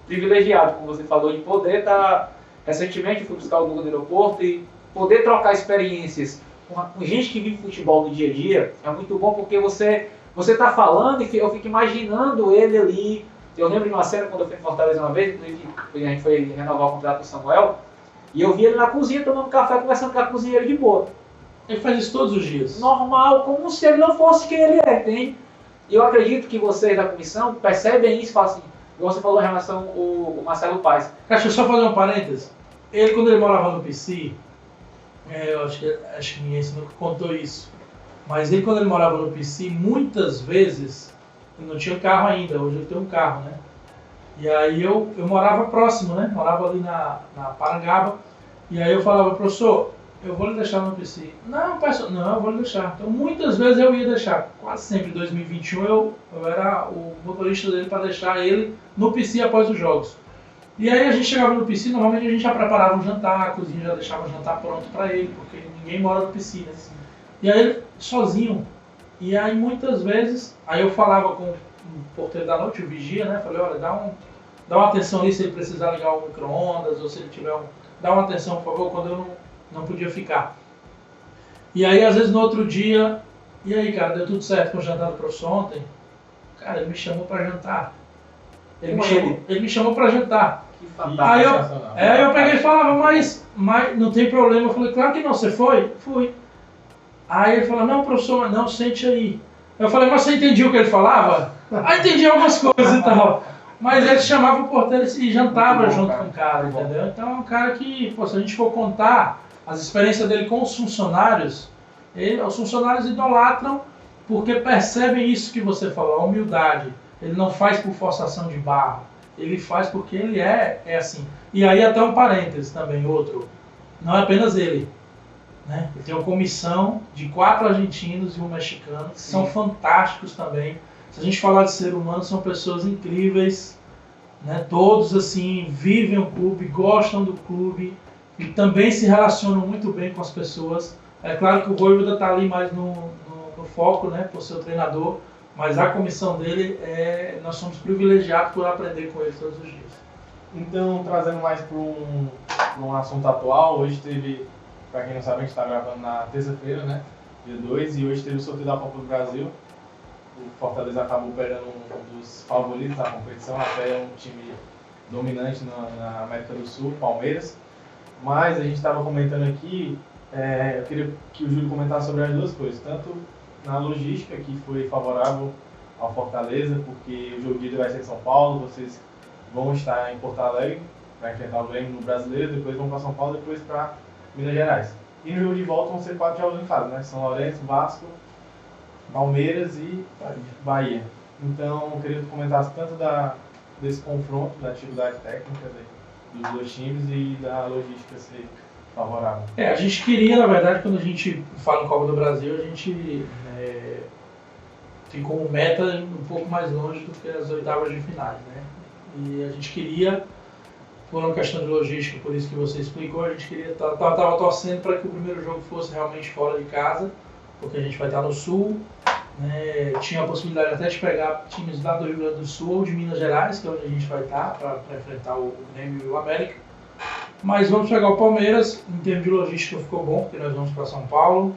privilegiado, como você falou, de poder estar Recentemente eu fui buscar o Guga no aeroporto e poder trocar experiências com gente que vive futebol no dia a dia é muito bom, porque você está falando e eu fico imaginando ele ali. Eu lembro de uma cena quando eu fui em Fortaleza uma vez, a gente foi renovar o contrato com o Samuel, e eu vi ele na cozinha tomando café, conversando com a cozinheira de boa. Ele faz isso todos os dias. Normal, como se ele não fosse quem ele é, entende? E eu acredito que vocês da comissão percebem isso, falam assim, igual você falou em relação ao Marcelo Paes. Deixa eu só fazer um parênteses. Ele, quando ele morava no PC, eu acho que ninguém nunca contou isso, mas ele, quando ele morava no PC, muitas vezes, ele não tinha carro ainda, hoje ele tem um carro, né? E aí eu morava próximo, né? Morava ali na Parangaba, e aí eu falava, professor, eu vou lhe deixar no PC. Não, eu vou lhe deixar. Então muitas vezes eu ia deixar, quase sempre em 2021 eu era o motorista dele para deixar ele no PC após os jogos. E aí a gente chegava no PC, normalmente a gente já preparava um jantar, a cozinha já deixava o jantar pronto para ele, porque ninguém mora no PC, né? E aí ele sozinho. E aí muitas vezes, aí eu falava com o porteiro da noite, o vigia, né? Falei, olha, dá uma atenção ali se ele precisar ligar o micro-ondas, ou se ele tiver dá uma atenção, por favor, quando eu não podia ficar. E aí às vezes no outro dia, e aí cara, deu tudo certo com o jantar do professor ontem? Cara, ele me chamou para jantar. Ele me chamou para jantar. Que fantástico. Aí eu peguei e falava, mas não tem problema. Eu falei, claro que não, você foi? Fui. Aí ele falou, não, professor, não, sente aí. Eu falei, mas você entendia o que ele falava? Aí entendi algumas coisas e tal. Mas ele chamava o porteiro e jantava junto com o cara, entendeu? Então é um cara que, pô, se a gente for contar as experiências dele com os funcionários, os funcionários idolatram porque percebem isso que você falou, a humildade. Ele não faz por forçação de barra, ele faz porque ele é assim. E aí até um parênteses também, outro, não é apenas ele, né? Ele tem uma comissão de 4 argentinos e um mexicano, que são fantásticos também. Se a gente falar de ser humano, são pessoas incríveis, né? Todos assim, vivem o clube, gostam do clube e também se relacionam muito bem com as pessoas. É claro que o Voivoda está ali mais no foco, né? Por ser o treinador, mas a comissão dele, nós somos privilegiados por aprender com ele todos os dias. Então, trazendo mais para um assunto atual, hoje teve, para quem não sabe, a gente está gravando na terça-feira, né? Dia 2, e hoje teve o sorteio da Copa do Brasil. O Fortaleza acabou pegando um dos favoritos da competição, até um time dominante na América do Sul, Palmeiras. Mas a gente estava comentando aqui, eu queria que o Júlio comentasse sobre as duas coisas, tanto na logística, que foi favorável ao Fortaleza, porque o jogo de ida vai ser em São Paulo, vocês vão estar em Porto Alegre para enfrentar o Grêmio no Brasileiro, depois vão para São Paulo, depois para Minas Gerais. E no jogo de volta vão ser 4 jogos em casa, né? São Lourenço, Vasco, Palmeiras e Bahia. Então, eu queria que comentasse tanto desse confronto, da atividade técnica dos dois times e da logística ser favorável. A gente queria, na verdade, quando a gente fala em Copa do Brasil, a gente tem como meta um pouco mais longe do que as oitavas de finais, né? E a gente queria, por uma questão de logística, por isso que você explicou, a gente queria estava torcendo para que o primeiro jogo fosse realmente fora de casa, porque a gente vai estar no Sul, né? Tinha a possibilidade até de pegar times lá do Rio Grande do Sul ou de Minas Gerais, que é onde a gente vai estar para enfrentar o Grêmio e o América. Mas vamos pegar o Palmeiras, em termos de logística ficou bom, porque nós vamos para São Paulo.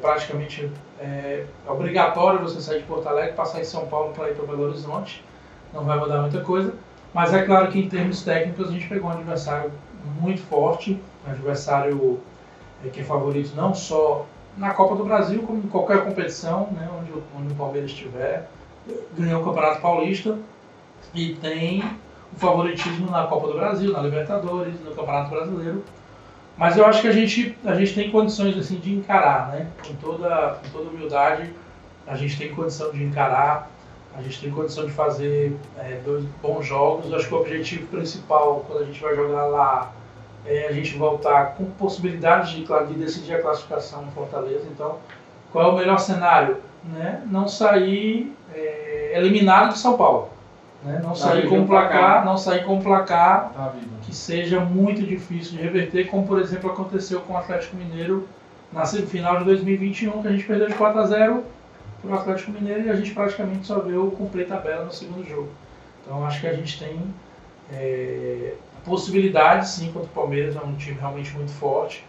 Praticamente é obrigatório você sair de Porto Alegre, passar em São Paulo para ir para Belo Horizonte. Não vai mudar muita coisa. Mas é claro que em termos técnicos a gente pegou um adversário muito forte, um adversário que é favorito não só na Copa do Brasil, como em qualquer competição, né, onde o Palmeiras estiver. Ganhou o Campeonato Paulista e tem o favoritismo na Copa do Brasil, na Libertadores, no Campeonato Brasileiro. Mas eu acho que a gente tem condições assim, de encarar, né? Com toda humildade, a gente tem condição de encarar, a gente tem condição de fazer 2 bons jogos. Eu acho que o objetivo principal, quando a gente vai jogar lá, é a gente voltar com possibilidade de decidir a classificação no Fortaleza. Então, qual é o melhor cenário? Né? Não sair eliminado de São Paulo. Né? Não sair com um placar que seja muito difícil de reverter, como por exemplo aconteceu com o Atlético Mineiro na semifinal de 2021, que a gente perdeu de 4-0 para o Atlético Mineiro e a gente praticamente só viu cumprir tabela no segundo jogo. Então acho que a gente tem possibilidades, sim, contra o Palmeiras, é um time realmente muito forte,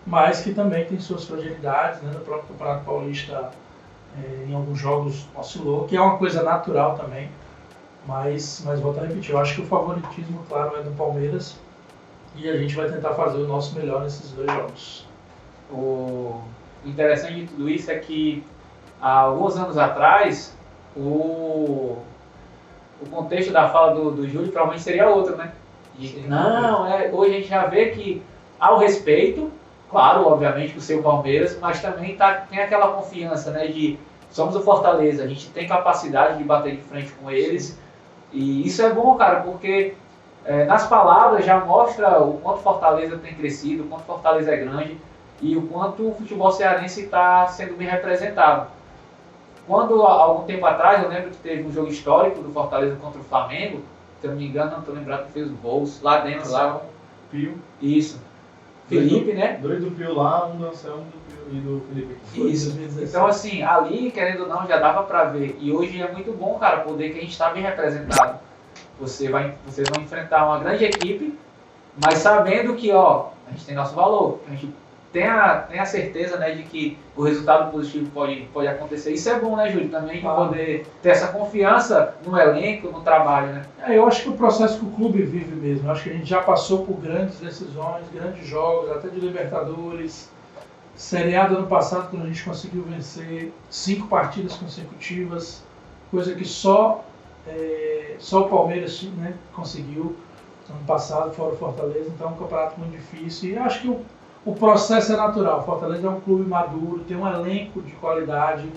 mas que também tem suas fragilidades, né? No próprio Campeonato Paulista, em alguns jogos oscilou, que é uma coisa natural também, mas volto a repetir, eu acho que o favoritismo, claro, é do Palmeiras, e a gente vai tentar fazer o nosso melhor nesses 2 jogos. O interessante de tudo isso é que há alguns anos atrás o contexto da fala do Júlio provavelmente seria outro, né? Hoje a gente já vê que há o respeito, claro, obviamente, com o seu Palmeiras, mas também tem aquela confiança, né, de somos o Fortaleza, a gente tem capacidade de bater de frente com eles, e isso é bom, cara, porque nas palavras já mostra o quanto Fortaleza tem crescido, o quanto Fortaleza é grande e o quanto o futebol cearense está sendo bem representado. Quando, há algum tempo atrás, eu lembro que teve um jogo histórico do Fortaleza contra o Flamengo, se eu não me engano, não estou lembrado que fez os gols lá dentro, lá. Pio. Isso. Felipe, né? 2 do Pio lá, um do Anselmo e do Felipe aqui. Isso. Então, assim, ali, querendo ou não, já dava pra ver. E hoje é muito bom, cara, poder que a gente está bem representado. Vocês vão enfrentar uma grande equipe, mas sabendo que, ó, a gente tem nosso valor. A gente tem a certeza, né, de que o resultado positivo pode acontecer. Isso é bom, né, Júlio? Também de poder ter essa confiança no elenco, no trabalho, né? Eu acho que o processo que o clube vive mesmo. Eu acho que a gente já passou por grandes decisões, grandes jogos, até de Libertadores. Série A do ano passado, quando a gente conseguiu vencer 5 partidas consecutivas, coisa que só o Palmeiras, né, conseguiu ano passado, fora o Fortaleza. Então é um campeonato muito difícil. E eu acho que o processo é natural. O Fortaleza é um clube maduro, tem um elenco de qualidade.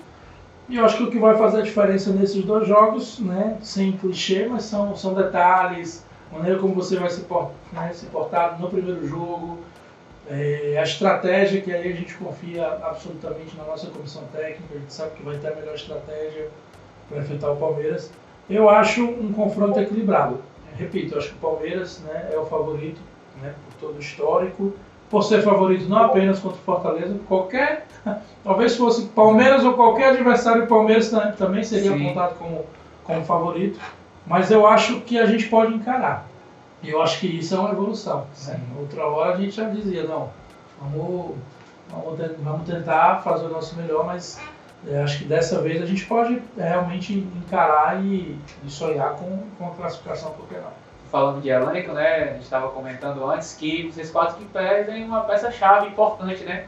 E eu acho que o que vai fazer a diferença nesses 2 jogos, né, sem clichê, mas são detalhes, a maneira como você vai se portar no primeiro jogo, a estratégia, que aí a gente confia absolutamente na nossa comissão técnica, a gente sabe que vai ter a melhor estratégia para enfrentar o Palmeiras. Eu acho um confronto equilibrado. Repito, eu acho que o Palmeiras, né, é o favorito, né, por todo o histórico, por ser favorito não apenas contra o Fortaleza, talvez fosse Palmeiras ou qualquer adversário, o Palmeiras também seria apontado como favorito, mas eu acho que a gente pode encarar. E eu acho que isso é uma evolução. Né? Outra hora a gente já dizia, não, vamos tentar fazer o nosso melhor, mas acho que dessa vez a gente pode realmente encarar e sonhar com a classificação, por que não? Falando de elenco, né, a gente estava comentando antes que vocês 4 que perdem uma peça-chave importante, né,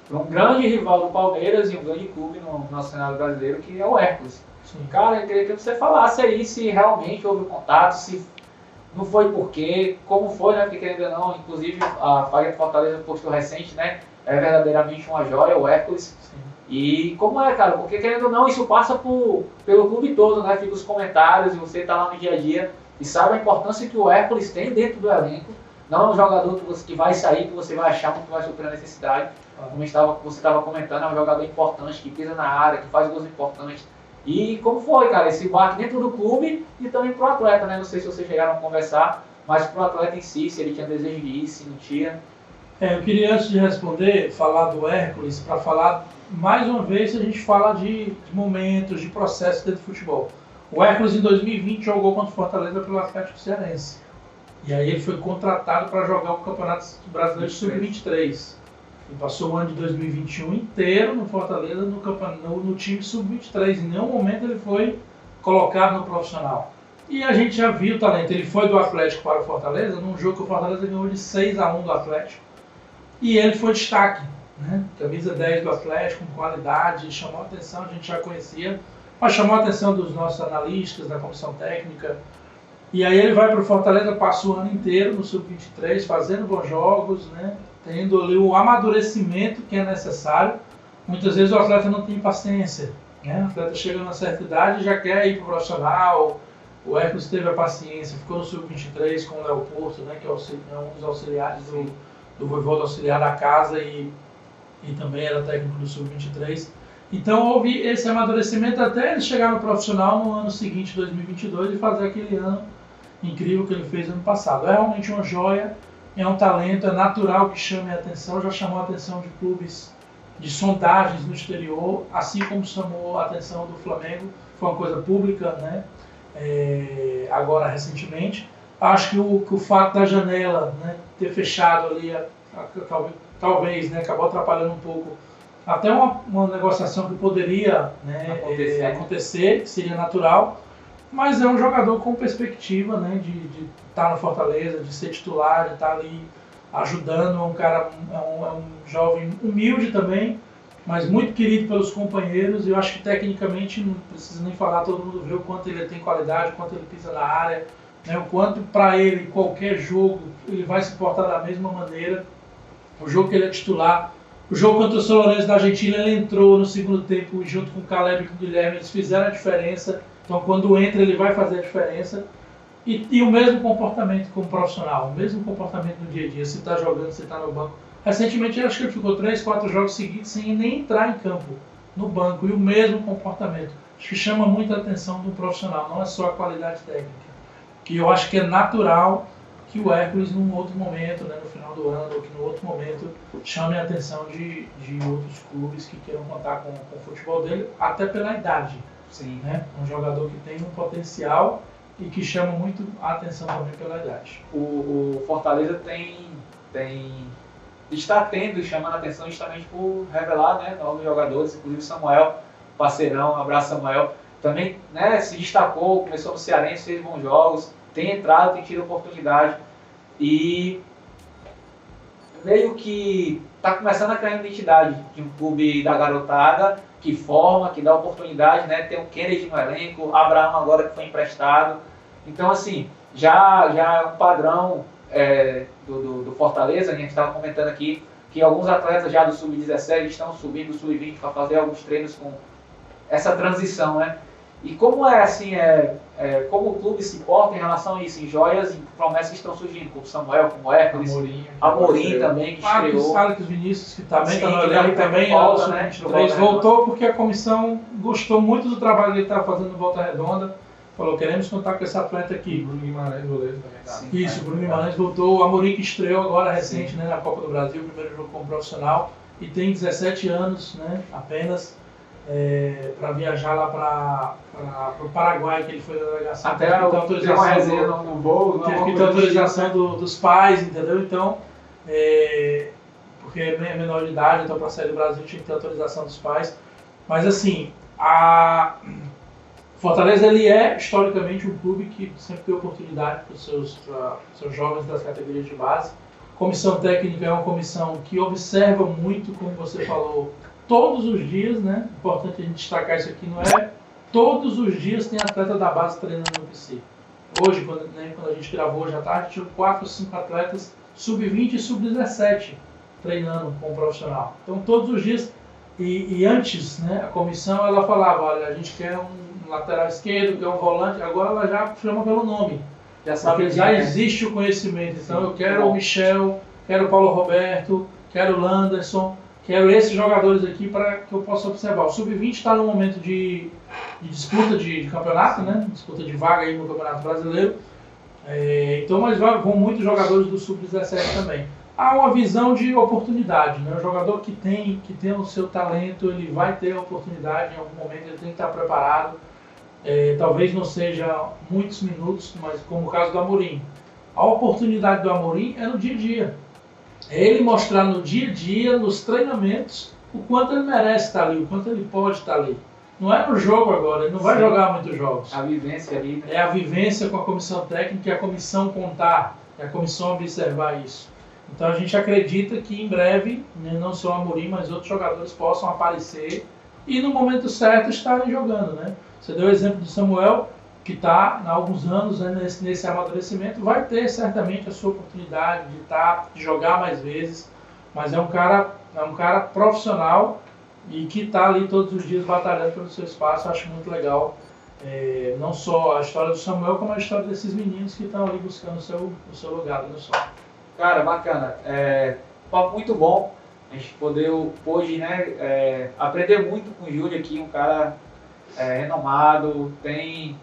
para um grande rival do Palmeiras e um grande clube no nosso cenário brasileiro, que é o Hércules. Sim. Cara, eu queria que você falasse aí se realmente houve contato, se não foi por quê, como foi, né, porque querendo ou não, inclusive a Página do Fortaleza postou recente, né, é verdadeiramente uma joia, o Hércules. Sim. E como é, cara, porque querendo ou não, isso passa pelo clube todo, né, fica os comentários e você tá lá no dia a dia, e sabe a importância que o Hércules tem dentro do elenco. Não é um jogador que vai sair, que você vai achar que vai suprir a necessidade. Como você estava comentando, é um jogador importante, que pisa na área, que faz gols importantes. E como foi, cara, esse baque dentro do clube e também pro atleta, né? Não sei se vocês chegaram a conversar, mas pro atleta em si, se ele tinha desejo de ir, se não tinha. Eu queria, antes de responder, falar do Hércules, para falar, mais uma vez, a gente fala de momentos, de processos dentro do futebol. O Hércules, em 2020, jogou contra o Fortaleza pelo Atlético Cearense. E aí ele foi contratado para jogar o Campeonato Brasileiro Sub-23. Ele passou o ano de 2021 inteiro no Fortaleza, no time Sub-23. Em nenhum momento ele foi colocado no profissional. E a gente já viu o talento. Ele foi do Atlético para o Fortaleza, num jogo que o Fortaleza ganhou de 6-1 do Atlético. E ele foi destaque, né? Camisa 10 do Atlético, com qualidade, chamou a atenção, a gente já conhecia. Mas chamou a atenção dos nossos analistas, da comissão técnica. E aí ele vai para o Fortaleza, passa o ano inteiro no Sub-23, fazendo bons jogos, né? Tendo ali o amadurecimento que é necessário. Muitas vezes o atleta não tem paciência, né? O atleta chega numa certa idade e já quer ir para o profissional. O Hércules teve a paciência, ficou no Sub-23 com o Léo Porto, né? Que é um dos auxiliares do Voivoda, auxiliar da casa e também era técnico do Sub-23. Então houve esse amadurecimento até ele chegar no profissional no ano seguinte, 2022, e fazer aquele ano incrível que ele fez ano passado. É realmente uma joia, é um talento, é natural que chame a atenção, já chamou a atenção de clubes de sondagens no exterior, assim como chamou a atenção do Flamengo, foi uma coisa pública, né? Agora recentemente, Acho que o fato da janela, né, ter fechado ali, talvez, né, acabou atrapalhando um pouco. Até uma negociação que poderia, né, acontecer, que seria natural, mas é um jogador com perspectiva, né, de estar no Fortaleza, de ser titular, de estar ali ajudando. É um cara, é um jovem humilde também, mas muito querido pelos companheiros. E eu acho que tecnicamente não precisa nem falar, todo mundo vê o quanto ele tem qualidade, o quanto ele pisa na área, né, o quanto para ele qualquer jogo ele vai se portar da mesma maneira. O jogo que ele é titular, o jogo contra o São Lourenço da Argentina, ele entrou no segundo tempo junto com o Caleb e com o Guilherme, eles fizeram a diferença. Então quando entra ele vai fazer a diferença. E o mesmo comportamento como profissional, o mesmo comportamento no dia a dia, se está jogando, se está no banco. Recentemente acho que ele ficou 3, 4 jogos seguidos sem nem entrar em campo, no banco, e o mesmo comportamento. Acho que chama muita atenção do profissional, não é só a qualidade técnica. Que eu acho que é natural que o Hércules, num outro momento, né, no final do ano, ou que no outro momento, chame a atenção de outros clubes que queiram contar com o futebol dele, até pela idade. Sim. Né? Um jogador que tem um potencial e que chama muito a atenção também pela idade. O Fortaleza está tendo e chamando a atenção justamente por revelar, né, novos jogadores, inclusive Samuel, parceirão, um abraço Samuel, também, né, se destacou, começou no Cearense, fez bons jogos, tem entrado, tem tido oportunidade e meio que está começando a criar identidade de um clube da garotada que forma, que dá oportunidade, né? Tem o Kennedy no elenco, Abraão agora que foi emprestado. Então, assim, já é um padrão do Fortaleza. A gente estava comentando aqui que alguns atletas já do Sub-17 estão subindo do Sub-20 para fazer alguns treinos com essa transição, né? E como é assim, como o clube se porta em relação a isso, em joias e promessas que estão surgindo, como Samuel, como Hércules, Amorim também, que estreou. Alex Vinícius, que também está no elenco, também volta, né? Voltou porque a comissão gostou muito do trabalho que ele estava fazendo no Volta Redonda. Falou, queremos contar com esse atleta aqui. Bruno Guimarães, goleiro também. Sim, isso, Bruno Guimarães voltou. O Amorim que estreou agora recente, né, na Copa do Brasil, o primeiro jogo como profissional. E tem 17 anos, né, apenas. Para viajar lá para o Paraguai, que ele foi da delegação. Até uma resenha no voo. Teve que ter autorização dos pais, entendeu? Então, porque é menor de idade, então para sair do Brasil tinha que ter autorização dos pais. Mas assim, a Fortaleza ele é historicamente um clube que sempre deu oportunidade para os seus jovens das categorias de base. Comissão técnica é uma comissão que observa muito, como você falou, todos os dias, né? Importante a gente destacar isso aqui, não é? Todos os dias tem atleta da base treinando no PC. Hoje, quando a gente gravou hoje à tarde, tinha 4 ou 5 atletas sub-20 e sub-17 treinando com o profissional. Então, todos os dias, e antes, né, a comissão ela falava, olha, a gente quer um lateral esquerdo, quer um volante, agora ela já chama pelo nome. Já sabe porque já existe o conhecimento. Então, eu quero o Michel, quero o Paulo Roberto, quero o Landerson. Quero esses jogadores aqui para que eu possa observar. O Sub-20 está no momento de disputa de campeonato, né? Disputa de vaga aí no Campeonato Brasileiro. Então, mas vão muitos jogadores do Sub-17 também. Há uma visão de oportunidade, né? O jogador que tem o seu talento, ele vai ter a oportunidade em algum momento, ele tem que estar preparado. Talvez não seja muitos minutos, mas como o caso do Amorim. A oportunidade do Amorim é no dia a dia. É ele mostrar no dia a dia, nos treinamentos, o quanto ele merece estar ali, o quanto ele pode estar ali. Não é no jogo agora, ele não vai jogar muitos jogos. A vivência ali. Né? É a vivência com a comissão técnica e a comissão contar, e a comissão observar isso. Então a gente acredita que em breve, né, não só o Amorim, mas outros jogadores possam aparecer e no momento certo estarem jogando. Né? Você deu o exemplo do Samuel, que está há alguns anos, né, nesse amadurecimento, vai ter certamente a sua oportunidade de jogar mais vezes, mas é um cara profissional e que está ali todos os dias batalhando pelo seu espaço. Eu acho muito legal, não só a história do Samuel, como a história desses meninos que estão ali buscando o seu lugar no sol. Cara, bacana. Papo muito bom. A gente hoje, né, aprender muito com o Júlio aqui, um cara renomado, tem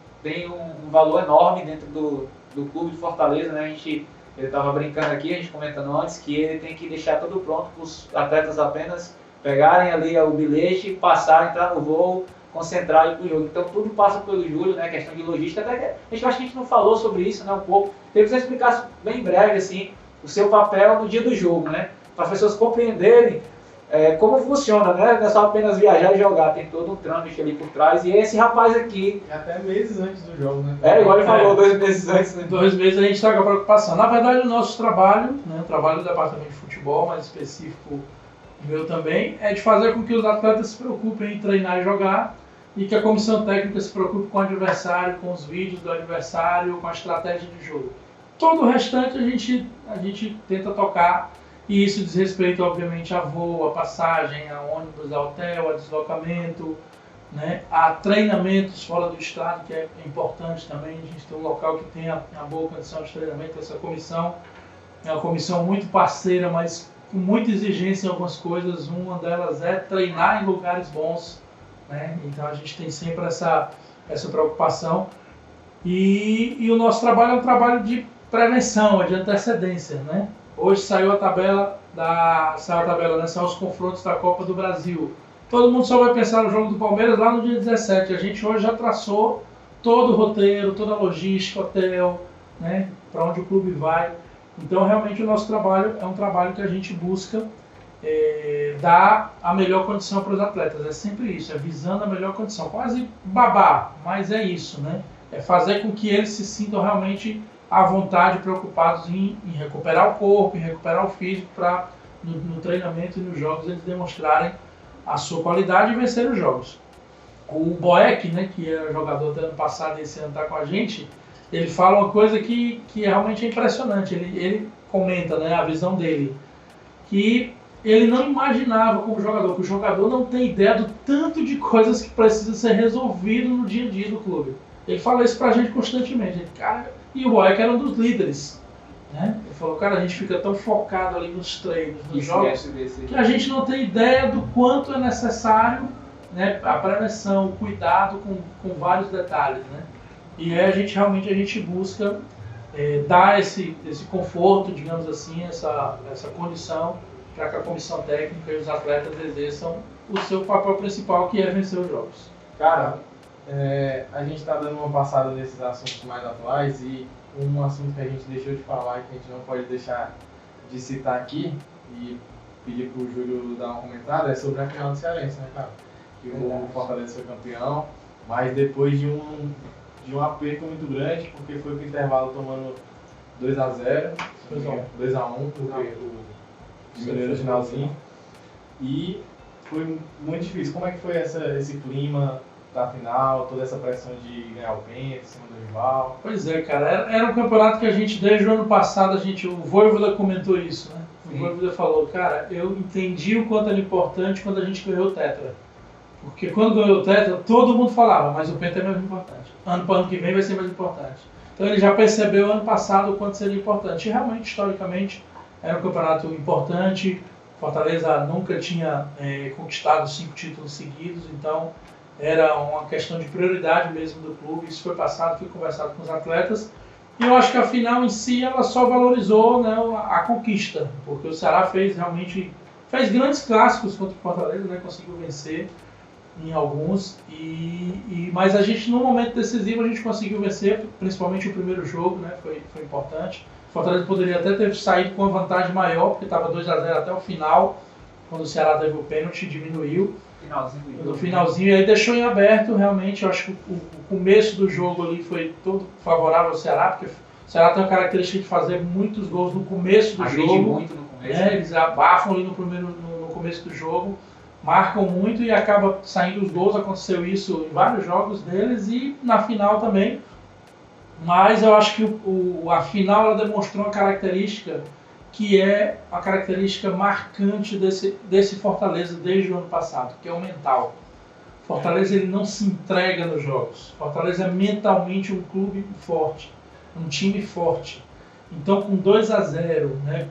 um valor enorme dentro do clube de Fortaleza, né? Ele estava brincando aqui, a gente comentando antes, que ele tem que deixar tudo pronto para os atletas apenas pegarem ali o bilhete, passar, entrar no voo, concentrar aí pro jogo. Então tudo passa pelo Júlio, né? Questão de logística. Até que acho que a gente não falou sobre isso, né? Um pouco. Queria que você explicasse bem breve, assim, o seu papel no dia do jogo, né? Para as pessoas compreenderem como funciona, né? Não é só apenas viajar e jogar, tem todo um trâmite ali por trás. E esse rapaz aqui... Até meses antes do jogo, né? Igual ele falou, 2 meses antes. Né? 2 meses a gente está com a preocupação. Na verdade, o nosso trabalho, né, o trabalho do departamento de futebol, mais específico meu também, é de fazer com que os atletas se preocupem em treinar e jogar e que a comissão técnica se preocupe com o adversário, com os vídeos do adversário, com a estratégia de jogo. Todo o restante a gente tenta tocar. E isso diz respeito, obviamente, a voo, a passagem, a ônibus, a hotel, a deslocamento, né? A treinamentos fora do estado, que é importante também. A gente tem um local que tem a boa condição de treinamento. Essa comissão é uma comissão muito parceira, mas com muita exigência em algumas coisas. Uma delas é treinar em lugares bons, né? Então a gente tem sempre essa preocupação. E o nosso trabalho é um trabalho de prevenção, de antecedência, né? Hoje saiu a tabela, né? São os confrontos da Copa do Brasil. Todo mundo só vai pensar no jogo do Palmeiras lá no dia 17. A gente hoje já traçou todo o roteiro, toda a logística, hotel, né? Para onde o clube vai. Então, realmente, o nosso trabalho é um trabalho que a gente busca dar a melhor condição para os atletas. É sempre isso, é visando a melhor condição. Quase babá, mas é isso, né? É fazer com que eles se sintam realmente à vontade, preocupados em recuperar o corpo, em recuperar o físico, para no treinamento e nos jogos eles demonstrarem a sua qualidade e vencer os jogos. O Boeck, né, que era jogador do ano passado e esse ano está com a gente, ele fala uma coisa que realmente é impressionante. Ele comenta, né, a visão dele, que ele não imaginava como jogador, que o jogador não tem ideia do tanto de coisas que precisam ser resolvidas no dia a dia do clube. Ele fala isso pra gente constantemente. Ele, cara, e o Boeck era um dos líderes, né? Ele falou, cara, a gente fica tão focado ali nos treinos, nos jogos, que a gente não tem ideia do quanto é necessário, né, a prevenção, o cuidado com vários detalhes, né? E aí a gente busca dar esse conforto, digamos assim, essa condição para que a comissão técnica e os atletas exerçam o seu papel principal, que é vencer os jogos. Cara, a gente está dando uma passada nesses assuntos mais atuais e um assunto que a gente deixou de falar e que a gente não pode deixar de citar aqui e pedir para o Júlio dar uma comentada é sobre a final do Cearense, né, cara? Que o Fortaleza foi campeão, mas depois de um aperto muito grande, porque foi para o intervalo tomando 2-0, 2-1, porque o diminuiu no finalzinho. E foi muito difícil. Como é que foi esse clima da final, toda essa pressão de ganhar o pênalti em cima do rival? Pois é, cara, era um campeonato que a gente, desde o ano passado, o Voivoda comentou isso, né? O Voivoda falou, cara, eu entendi o quanto era importante quando a gente ganhou o Tetra. Porque quando ganhou o Tetra, todo mundo falava, mas o Penta é mais importante. Ano que vem vai ser mais importante. Então ele já percebeu ano passado o quanto seria importante. E realmente, historicamente, era um campeonato importante. Fortaleza nunca tinha conquistado 5 títulos seguidos, então era uma questão de prioridade mesmo do clube. Isso foi passado, foi conversado com os atletas. E eu acho que a final em si, ela só valorizou, né, a conquista, porque o Ceará fez grandes clássicos contra o Fortaleza, né, conseguiu vencer em alguns, mas a gente, no momento decisivo, a gente conseguiu vencer, principalmente o primeiro jogo, né, foi importante. O Fortaleza poderia até ter saído com uma vantagem maior, porque estava 2-0 até o final, quando o Ceará teve o pênalti, diminuiu no finalzinho, e aí deixou em aberto. Realmente, eu acho que o começo do jogo ali foi todo favorável ao Ceará, porque o Ceará tem a característica de fazer muitos gols no começo do jogo. Muito no começo. Eles abafam ali no começo do jogo, marcam muito e acaba saindo os gols. Aconteceu isso em vários jogos deles e na final também. Mas eu acho que a final ela demonstrou uma característica que é a característica marcante desse Fortaleza desde o ano passado, que é o mental. Fortaleza ele não se entrega nos jogos. Fortaleza é mentalmente um clube forte, um time forte. Então, com 2-0, né,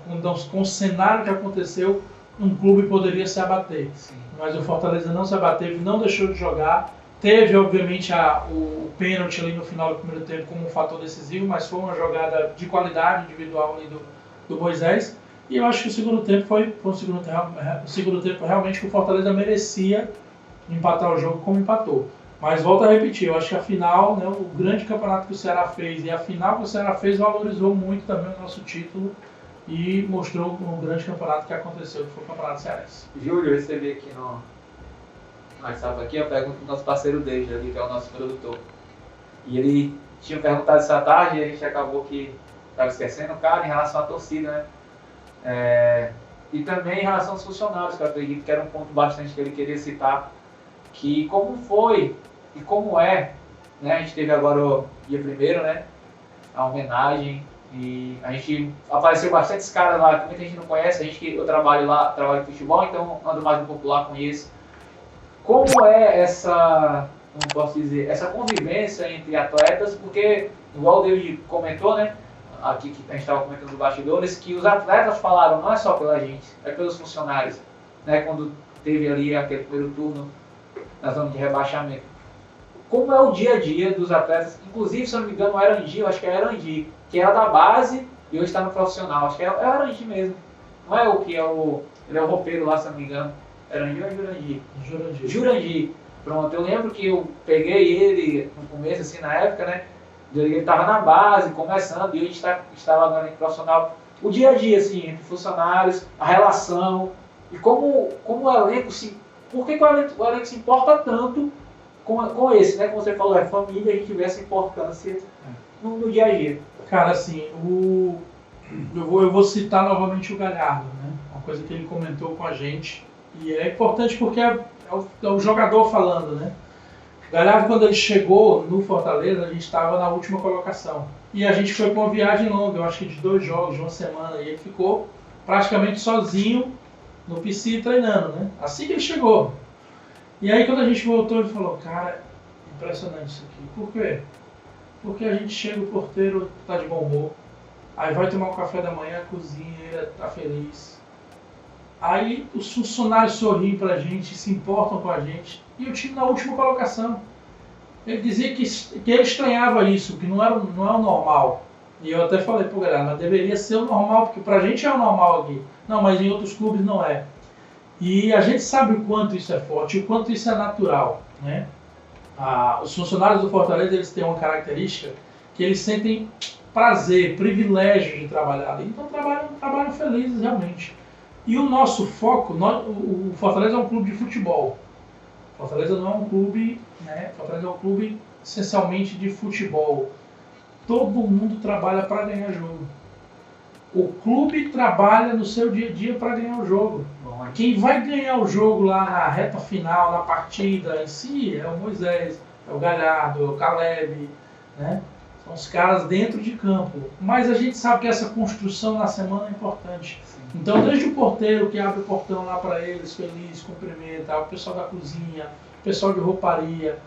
com o cenário que aconteceu, um clube poderia se abater. Sim. Mas o Fortaleza não se abateve, não deixou de jogar. Teve, obviamente, o pênalti ali no final do primeiro tempo como um fator decisivo, mas foi uma jogada de qualidade individual ali do Moisés. E eu acho que o segundo tempo foi um segundo tempo realmente que o Fortaleza merecia, empatar o jogo como empatou. Mas volto a repetir, eu acho que a final, né, o grande campeonato que o Ceará fez e a final que o Ceará fez valorizou muito também o nosso título e mostrou um grande campeonato que aconteceu, que foi o Campeonato Cearense. Júlio, eu recebi aqui no WhatsApp aqui a pergunta do nosso parceiro David, ali, que é o nosso produtor. E ele tinha perguntado essa tarde e a gente acabou que estava esquecendo, cara, em relação à torcida, né? E também em relação aos funcionários, que eu acredito que era um ponto bastante que ele queria citar, que como foi e como é, né? A gente teve agora o dia 1º, né? A homenagem, e a gente apareceu bastante caras lá que muita gente não conhece. Eu trabalho lá, trabalho em futebol, então ando mais um pouco lá, conheço. Como é essa, como posso dizer, essa convivência entre atletas, porque, igual o David comentou, né? Aqui que a gente estava comentando nos bastidores, que os atletas falaram, não é só pela gente, é pelos funcionários, né? Quando teve ali aquele primeiro turno na zona de rebaixamento. Como é o dia a dia dos atletas, inclusive, se eu não me engano, o Erandi, eu acho que é Erandi, que era da base e hoje está no profissional, acho que é o Erandi mesmo. Não é o que é o... ele é o roupeiro lá, se eu não me engano. Erandi ou é Jurandir? Jurandir. Pronto, eu lembro que eu peguei ele no começo, assim, na época, né? Ele estava na base, começando, e hoje estava agora em profissional. O dia a dia, assim, entre funcionários, a relação, e como o elenco se... Por que o elenco se importa tanto com esse, né? Como você falou, é família, a gente vê essa importância no dia a dia. Cara, assim, eu vou citar novamente o Galhardo, né? Uma coisa que ele comentou com a gente, e é importante porque é o jogador falando, né? O Galhardo, quando ele chegou no Fortaleza, a gente estava na última colocação. E a gente foi para uma viagem longa, eu acho que de 2 jogos, de uma semana, e ele ficou praticamente sozinho no PC treinando, né? Assim que ele chegou. E aí quando a gente voltou, ele falou, cara, impressionante isso aqui. Por quê? Porque a gente chega, o porteiro tá de bom humor, aí vai tomar um café da manhã, cozinha, ele tá feliz. Aí os funcionários sorriem pra gente, se importam com a gente, e o time na última colocação. Ele dizia que ele estranhava isso, que não é o normal. E eu até falei pro galera, mas deveria ser o normal, porque pra gente é o normal aqui. Não, mas em outros clubes não é. E a gente sabe o quanto isso é forte, o quanto isso é natural, né? Os funcionários do Fortaleza, eles têm uma característica que eles sentem prazer, privilégio de trabalhar ali. Então trabalham felizes realmente. E o nosso foco, o Fortaleza é um clube de futebol. Fortaleza não é um clube, né? Fortaleza é um clube essencialmente de futebol. Todo mundo trabalha para ganhar jogo. O clube trabalha no seu dia a dia para ganhar o jogo. Quem vai ganhar o jogo lá na reta final, na partida em si, é o Moisés, é o Galhardo, é o Caleb, né? São os caras dentro de campo. Mas a gente sabe que essa construção na semana é importante. Sim. Então, desde o porteiro que abre o portão lá para eles, feliz, cumprimenta, o pessoal da cozinha, o pessoal de rouparia,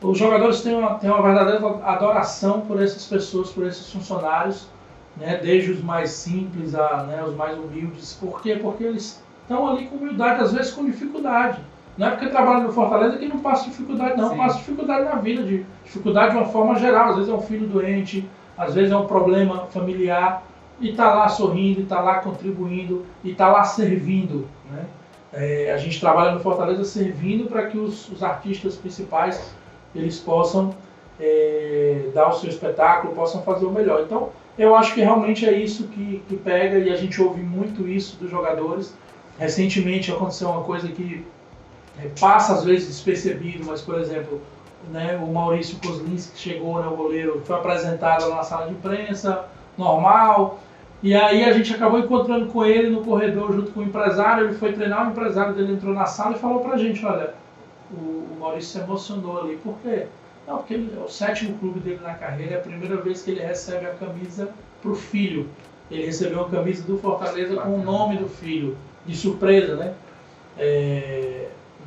os jogadores têm uma verdadeira adoração por essas pessoas, por esses funcionários, né? Desde os mais simples né, os mais humildes. Por quê? Porque eles estão ali com humildade, às vezes com dificuldade. Não é porque trabalha no Fortaleza que não passa dificuldade, não. Sim. Passa dificuldade na vida, dificuldade de uma forma geral. Às vezes é um filho doente, às vezes é um problema familiar, e está lá sorrindo, está lá contribuindo, e está lá servindo, né? A gente trabalha no Fortaleza servindo para que os artistas principais eles possam dar o seu espetáculo, possam fazer o melhor. Então, eu acho que realmente é isso que pega, e a gente ouve muito isso dos jogadores. Recentemente aconteceu uma coisa que passa às vezes despercebido, mas, por exemplo, né, o Maurício Kozlinski que chegou, né, o goleiro, foi apresentado lá na sala de imprensa, normal, e aí a gente acabou encontrando com ele no corredor junto com o empresário. Ele foi treinar, o empresário dele entrou na sala e falou pra gente, olha, o Maurício se emocionou ali. Por quê? Não, porque é o 7º clube dele na carreira, é a primeira vez que ele recebe a camisa pro filho. Ele recebeu uma camisa do Fortaleza com o nome do filho, de surpresa, né?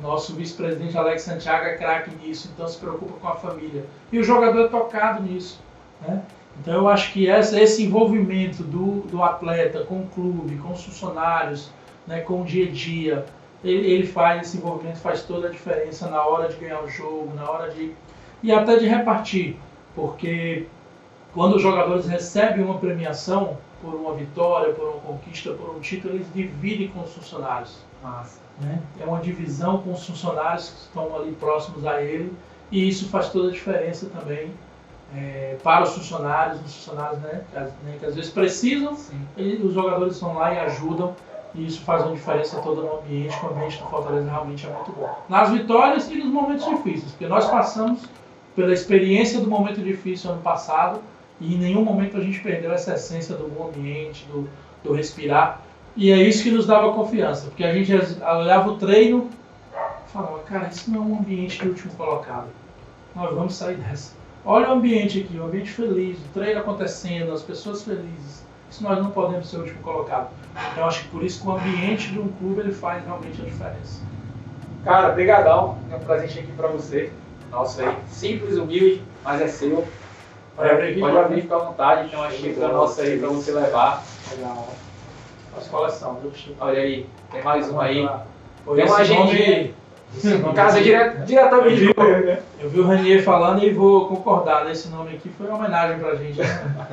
Nosso vice-presidente Alex Santiago é craque nisso, então se preocupa com a família. E o jogador é tocado nisso, né? Então eu acho que esse envolvimento do atleta com o clube, com os funcionários, né, com o dia a dia, ele faz, esse envolvimento faz toda a diferença na hora de ganhar o jogo, na hora de... e até de repartir, porque quando os jogadores recebem uma premiação por uma vitória, por uma conquista, por um título, eles dividem com os funcionários. Nossa. né? É uma divisão com os funcionários que estão ali próximos a ele, e isso faz toda a diferença também para os funcionários, né, que às vezes precisam, e os jogadores estão lá e ajudam, e isso faz uma diferença toda no ambiente, que o ambiente do Fortaleza realmente é muito bom. Nas vitórias e nos momentos difíceis, porque nós passamos pela experiência do momento difícil ano passado, e em nenhum momento a gente perdeu essa essência do bom ambiente, do respirar, e é isso que nos dava confiança, porque a gente olhava o treino e falava, cara, isso não é um ambiente de último colocado, nós vamos sair dessa. Olha o ambiente aqui, um ambiente feliz, o treino acontecendo, as pessoas felizes. Isso nós não podemos ser o último colocado. Então acho que por isso que o ambiente de um clube ele faz realmente a diferença. Cara, brigadão. Tem um presente aqui pra você. Nossa aí. Simples, humilde, mas é seu. Pode abrir, fica à vontade. Tem uma xícara nossa aí pra você levar. Legal. Nossa coleção, viu? Olha aí, tem mais um aí. Tem uma agendinha. Em casa diretamente. Eu vi o Ranier falando e vou concordar. Esse nome aqui foi uma homenagem pra gente. Né?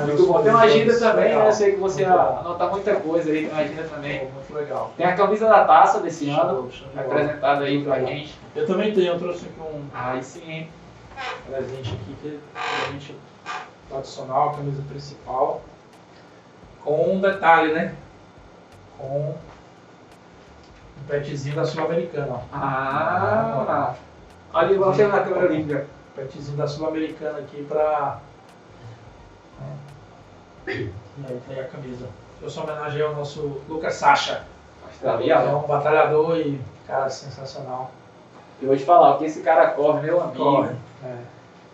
Muito bom. Tem uma agenda também, né? Eu sei que você anota muita coisa aí, tem uma agenda também. Muito legal. Tem a camisa da taça desse ano, apresentada aí pra gente. Eu também tenho, eu trouxe aqui Aí sim. presente aqui, que é presente tradicional, a camisa principal. Com um detalhe, né? Com um petzinho da Sul-Americana. Olha, você na câmera linda. Petzinho da Sul-Americana aqui pra. E aí tem a camisa. Eu sou homenagem ao nosso Lucas Sacha. É um batalhador e cara sensacional. Eu vou te falar, o que esse cara corre, meu amigo. Corre.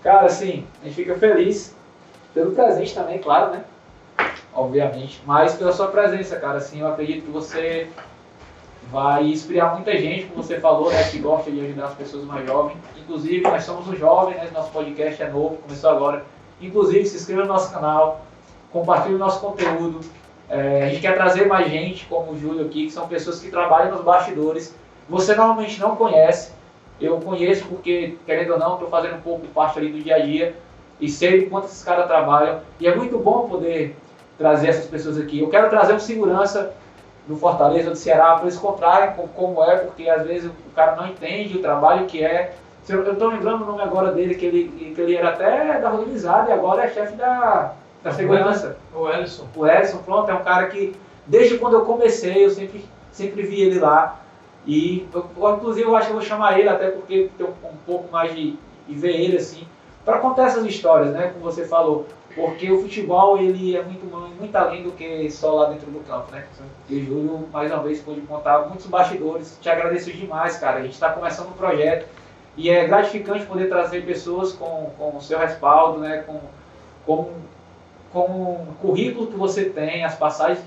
Cara, assim, a gente fica feliz pelo presente também, claro, né? Obviamente. Mas pela sua presença, cara, assim, eu acredito que você vai inspirar muita gente, como você falou, né, que gosta de ajudar as pessoas mais jovens. Inclusive, nós somos um jovem, né, nosso podcast é novo, começou agora. Inclusive, se inscreva no nosso canal, compartilhe o nosso conteúdo. A gente quer trazer mais gente, como o Júlio aqui, que são pessoas que trabalham nos bastidores. Você normalmente não conhece, eu conheço porque, querendo ou não, estou fazendo um pouco parte ali do dia a dia e sei quanto esses caras trabalham. E é muito bom poder trazer essas pessoas aqui. Eu quero trazer um segurança do Fortaleza, do Ceará, para eles comprarem como é, porque às vezes o cara não entende o trabalho que é. Eu estou lembrando o nome agora dele, que ele era até da organizada e agora é chefe da segurança. O Ellison. O Ellison, pronto, é um cara que, desde quando eu comecei, eu sempre vi ele lá. E, inclusive, eu acho que eu vou chamar ele, até porque tem um pouco mais de ver ele, assim, para contar essas histórias, né, como você falou. Porque o futebol, ele é muito além do que só lá dentro do campo, né? E o Júlio, mais uma vez, pôde contar muitos bastidores. Te agradeço demais, cara. A gente está começando um projeto e é gratificante poder trazer pessoas com o seu respaldo, né? Com o currículo que você tem, as passagens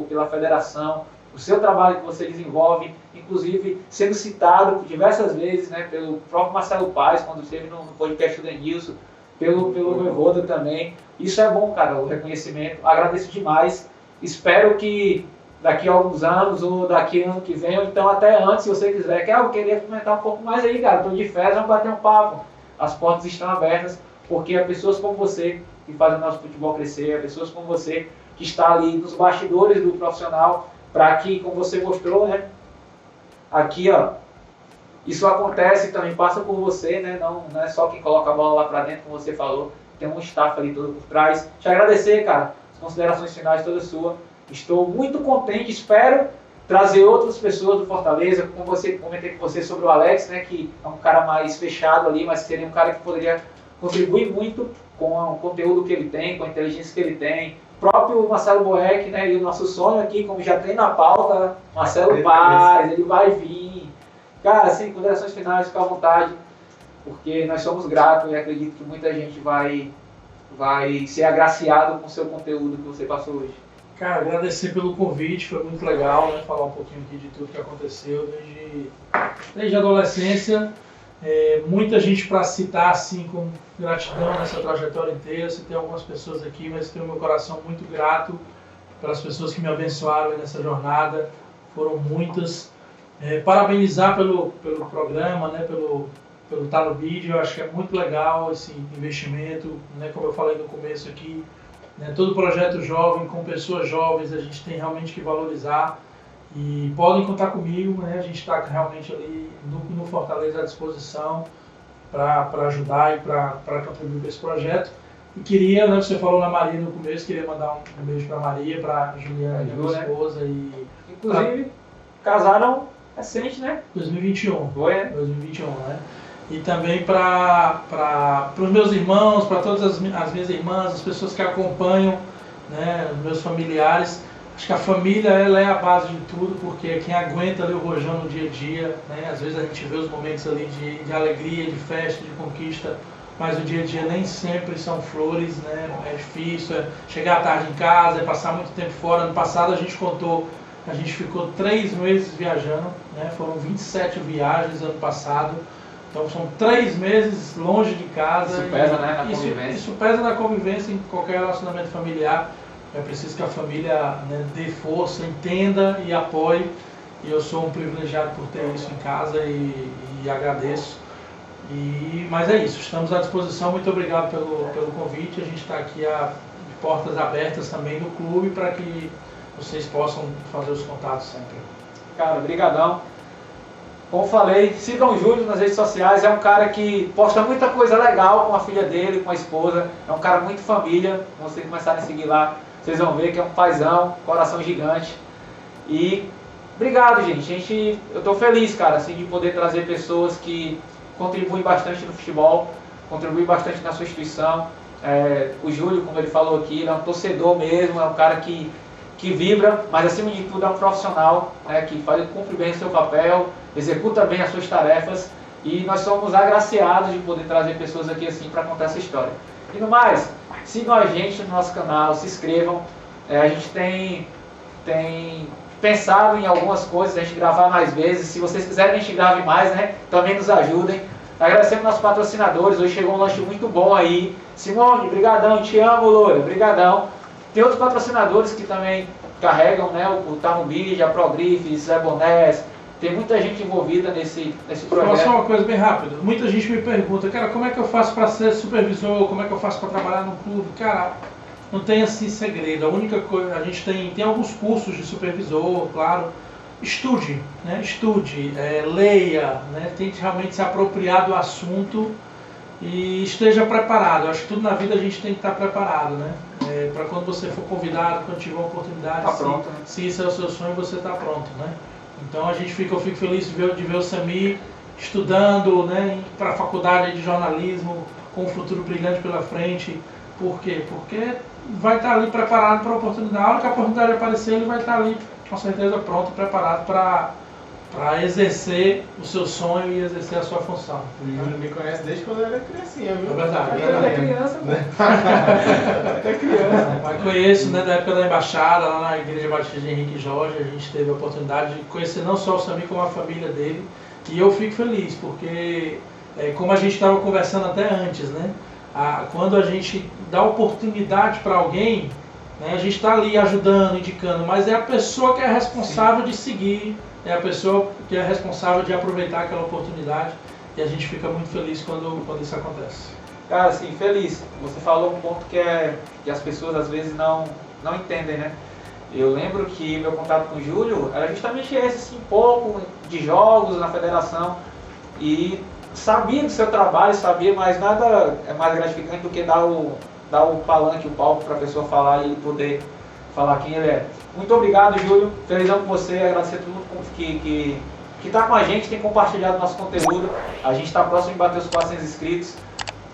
pela federação, o seu trabalho que você desenvolve, inclusive sendo citado por diversas vezes, né? Pelo próprio Marcelo Paes, quando esteve no podcast do Denilson, pelo Voivoda também. Isso é bom, cara, o reconhecimento. Agradeço demais. Espero que daqui a alguns anos, ou daqui ano que vem, ou então até antes, se você quiser, que eu queria comentar um pouco mais aí, cara. Estou de férias, vamos bater um papo. As portas estão abertas, porque é pessoas como você que fazem o nosso futebol crescer, é pessoas como você que está ali nos bastidores do profissional, para que, como você mostrou, né? Aqui, ó, isso acontece também, passa por você, né? Não é só quem coloca a bola lá para dentro, como você falou. Tem um staff ali todo por trás. Te agradecer, cara. As considerações finais todas suas. Estou muito contente, espero trazer outras pessoas do Fortaleza. Como você comentei com você sobre o Alex, né? Que é um cara mais fechado ali, mas seria um cara que poderia contribuir muito com o conteúdo que ele tem, com a inteligência que ele tem. O próprio Marcelo Boeck, né? E o nosso sonho aqui, como já tem na pauta, Marcelo Paes, ele vai vir. Cara, assim, considerações finais, fica à vontade, porque nós somos gratos e acredito que muita gente vai ser agraciado com o seu conteúdo que você passou hoje. Cara, agradecer pelo convite, foi muito legal, né? Falar um pouquinho aqui de tudo que aconteceu desde a adolescência. Muita gente para citar assim com gratidão nessa trajetória inteira. Você tem algumas pessoas aqui, mas tenho meu coração muito grato pelas pessoas que me abençoaram nessa jornada. Foram muitas. Parabenizar pelo programa, né? Pelo estar no vídeo. Eu acho que é muito legal esse investimento, né? Como eu falei no começo aqui, né? Todo projeto jovem com pessoas jovens a gente tem realmente que valorizar. E podem contar comigo, né? A gente está realmente ali no Fortaleza à disposição para ajudar e para contribuir com esse projeto. E queria, né, você falou na Maria no começo, queria mandar um beijo para Maria, para Juliana, minha esposa. E inclusive, casaram recente, né? 2021. Foi, né? 2021, né? E também para os meus irmãos, para todas as minhas irmãs, as pessoas que acompanham, né, meus familiares. Acho que a família ela é a base de tudo, porque é quem aguenta ali o rojão no dia a dia, né? Às vezes a gente vê os momentos ali de alegria, de festa, de conquista, mas o dia a dia nem sempre são flores, né? É difícil, é chegar à tarde em casa, é passar muito tempo fora. Ano passado a gente contou, a gente ficou 3 meses viajando, né? Foram 27 viagens ano passado, então são 3 meses longe de casa. Isso pesa, né, na convivência. Isso pesa na convivência em qualquer relacionamento familiar. É preciso que a família, né, dê força, entenda e apoie. E eu sou um privilegiado por ter isso em casa e agradeço. Mas é isso, estamos à disposição. Muito obrigado pelo convite. A gente está aqui de portas abertas também no clube para que vocês possam fazer os contatos sempre. Cara, brigadão. Como falei, sigam o Júlio nas redes sociais. É um cara que posta muita coisa legal com a filha dele, com a esposa. É um cara muito família. Quando vocês começarem a seguir lá, vocês vão ver que é um paizão, coração gigante. E obrigado, gente. Eu estou feliz, cara, assim, de poder trazer pessoas que contribuem bastante no futebol, contribuem bastante na sua instituição. O Júlio, como ele falou aqui, ele é um torcedor mesmo, é um cara que vibra, mas acima de tudo é um profissional, né, que cumpre bem o seu papel, executa bem as suas tarefas, e nós somos agraciados de poder trazer pessoas aqui assim para contar essa história. E no mais, sigam a gente no nosso canal, se inscrevam. A gente tem pensado em algumas coisas, a gente gravar mais vezes. Se vocês quiserem que a gente grave mais, né, também nos ajudem. Agradecemos nossos patrocinadores, hoje chegou um lanche muito bom aí. Simone, brigadão, te amo, Loura, brigadão. Tem outros patrocinadores que também carregam, né, o Tamubid, a Progrifes, Zé Bonés. Tem muita gente envolvida nesse projeto. Vou falar só uma coisa bem rápida. Muita gente me pergunta, cara, como é que eu faço para ser supervisor? Como é que eu faço para trabalhar no clube? Cara, não tem assim segredo. A única coisa, a gente tem alguns cursos de supervisor, claro. Estude, né? Leia, né? Tente realmente se apropriar do assunto e esteja preparado. Eu acho que tudo na vida a gente tem que estar preparado, né? Para quando você for convidado, quando tiver uma oportunidade, tá pronto, né? Se isso é o seu sonho, você está pronto, né? Então eu fico feliz de ver o Samir estudando, né, para a faculdade de jornalismo, com um futuro brilhante pela frente. Por quê? Porque vai estar ali preparado para a oportunidade. A hora que a oportunidade aparecer, ele vai estar ali com certeza pronto, preparado para exercer o seu sonho e exercer a sua função. O Júlio me conhece desde quando eu era criancinha, viu? É verdade. Até criança, né? Até criança. Mas conheço, né, da época da embaixada, lá na Igreja Batista de Henrique Jorge, a gente teve a oportunidade de conhecer não só o Samir, como a família dele. E eu fico feliz, porque como a gente estava conversando até antes, né, quando a gente dá oportunidade para alguém, né, a gente está ali ajudando, indicando, mas é a pessoa que é responsável de seguir, é a pessoa que é responsável de aproveitar aquela oportunidade, e a gente fica muito feliz quando isso acontece. Cara, assim, feliz. Você falou um ponto que as pessoas às vezes não entendem, né? Eu lembro que meu contato com o Júlio era justamente esse, assim, um pouco de jogos na federação, e sabia do seu trabalho, mas nada é mais gratificante do que dar o palanque, o palco para a pessoa falar e ele poder falar quem ele é. Muito obrigado, Júlio. Felizão com você, agradecer a todo mundo que está com a gente, tem compartilhado nosso conteúdo. A gente está próximo de bater os 400 inscritos.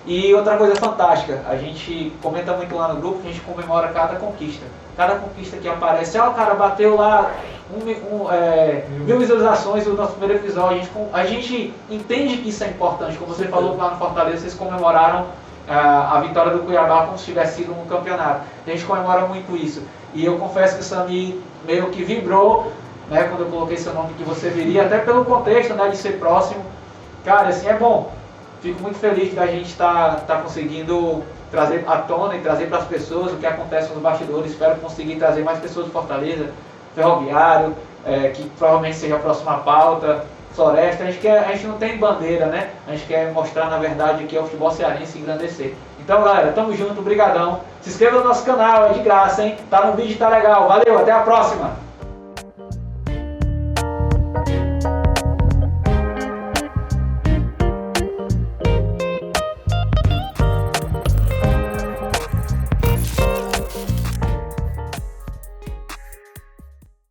E outra coisa fantástica, a gente comenta muito lá no grupo que a gente comemora cada conquista. Cada conquista que aparece, o cara bateu lá 1.000 visualizações do nosso primeiro episódio. A gente entende que isso é importante. Como você falou lá no Fortaleza, vocês comemoraram a vitória do Cuiabá como se tivesse sido um campeonato. A gente comemora muito isso. E eu confesso que o Samir meio que vibrou, né, quando eu coloquei seu nome, que você viria, até pelo contexto, né, de ser próximo. Cara, assim, é bom. Fico muito feliz da gente estar conseguindo trazer à tona e trazer para as pessoas o que acontece nos bastidores. Espero conseguir trazer mais pessoas de Fortaleza, Ferroviário, que provavelmente seja a próxima pauta, Floresta. A gente não tem bandeira, né? A gente quer mostrar, na verdade, que é o futebol cearense e engrandecer. Então, galera, tamo junto, brigadão. Se inscreva no nosso canal, é de graça, hein? Tá no vídeo, tá legal. Valeu, até a próxima!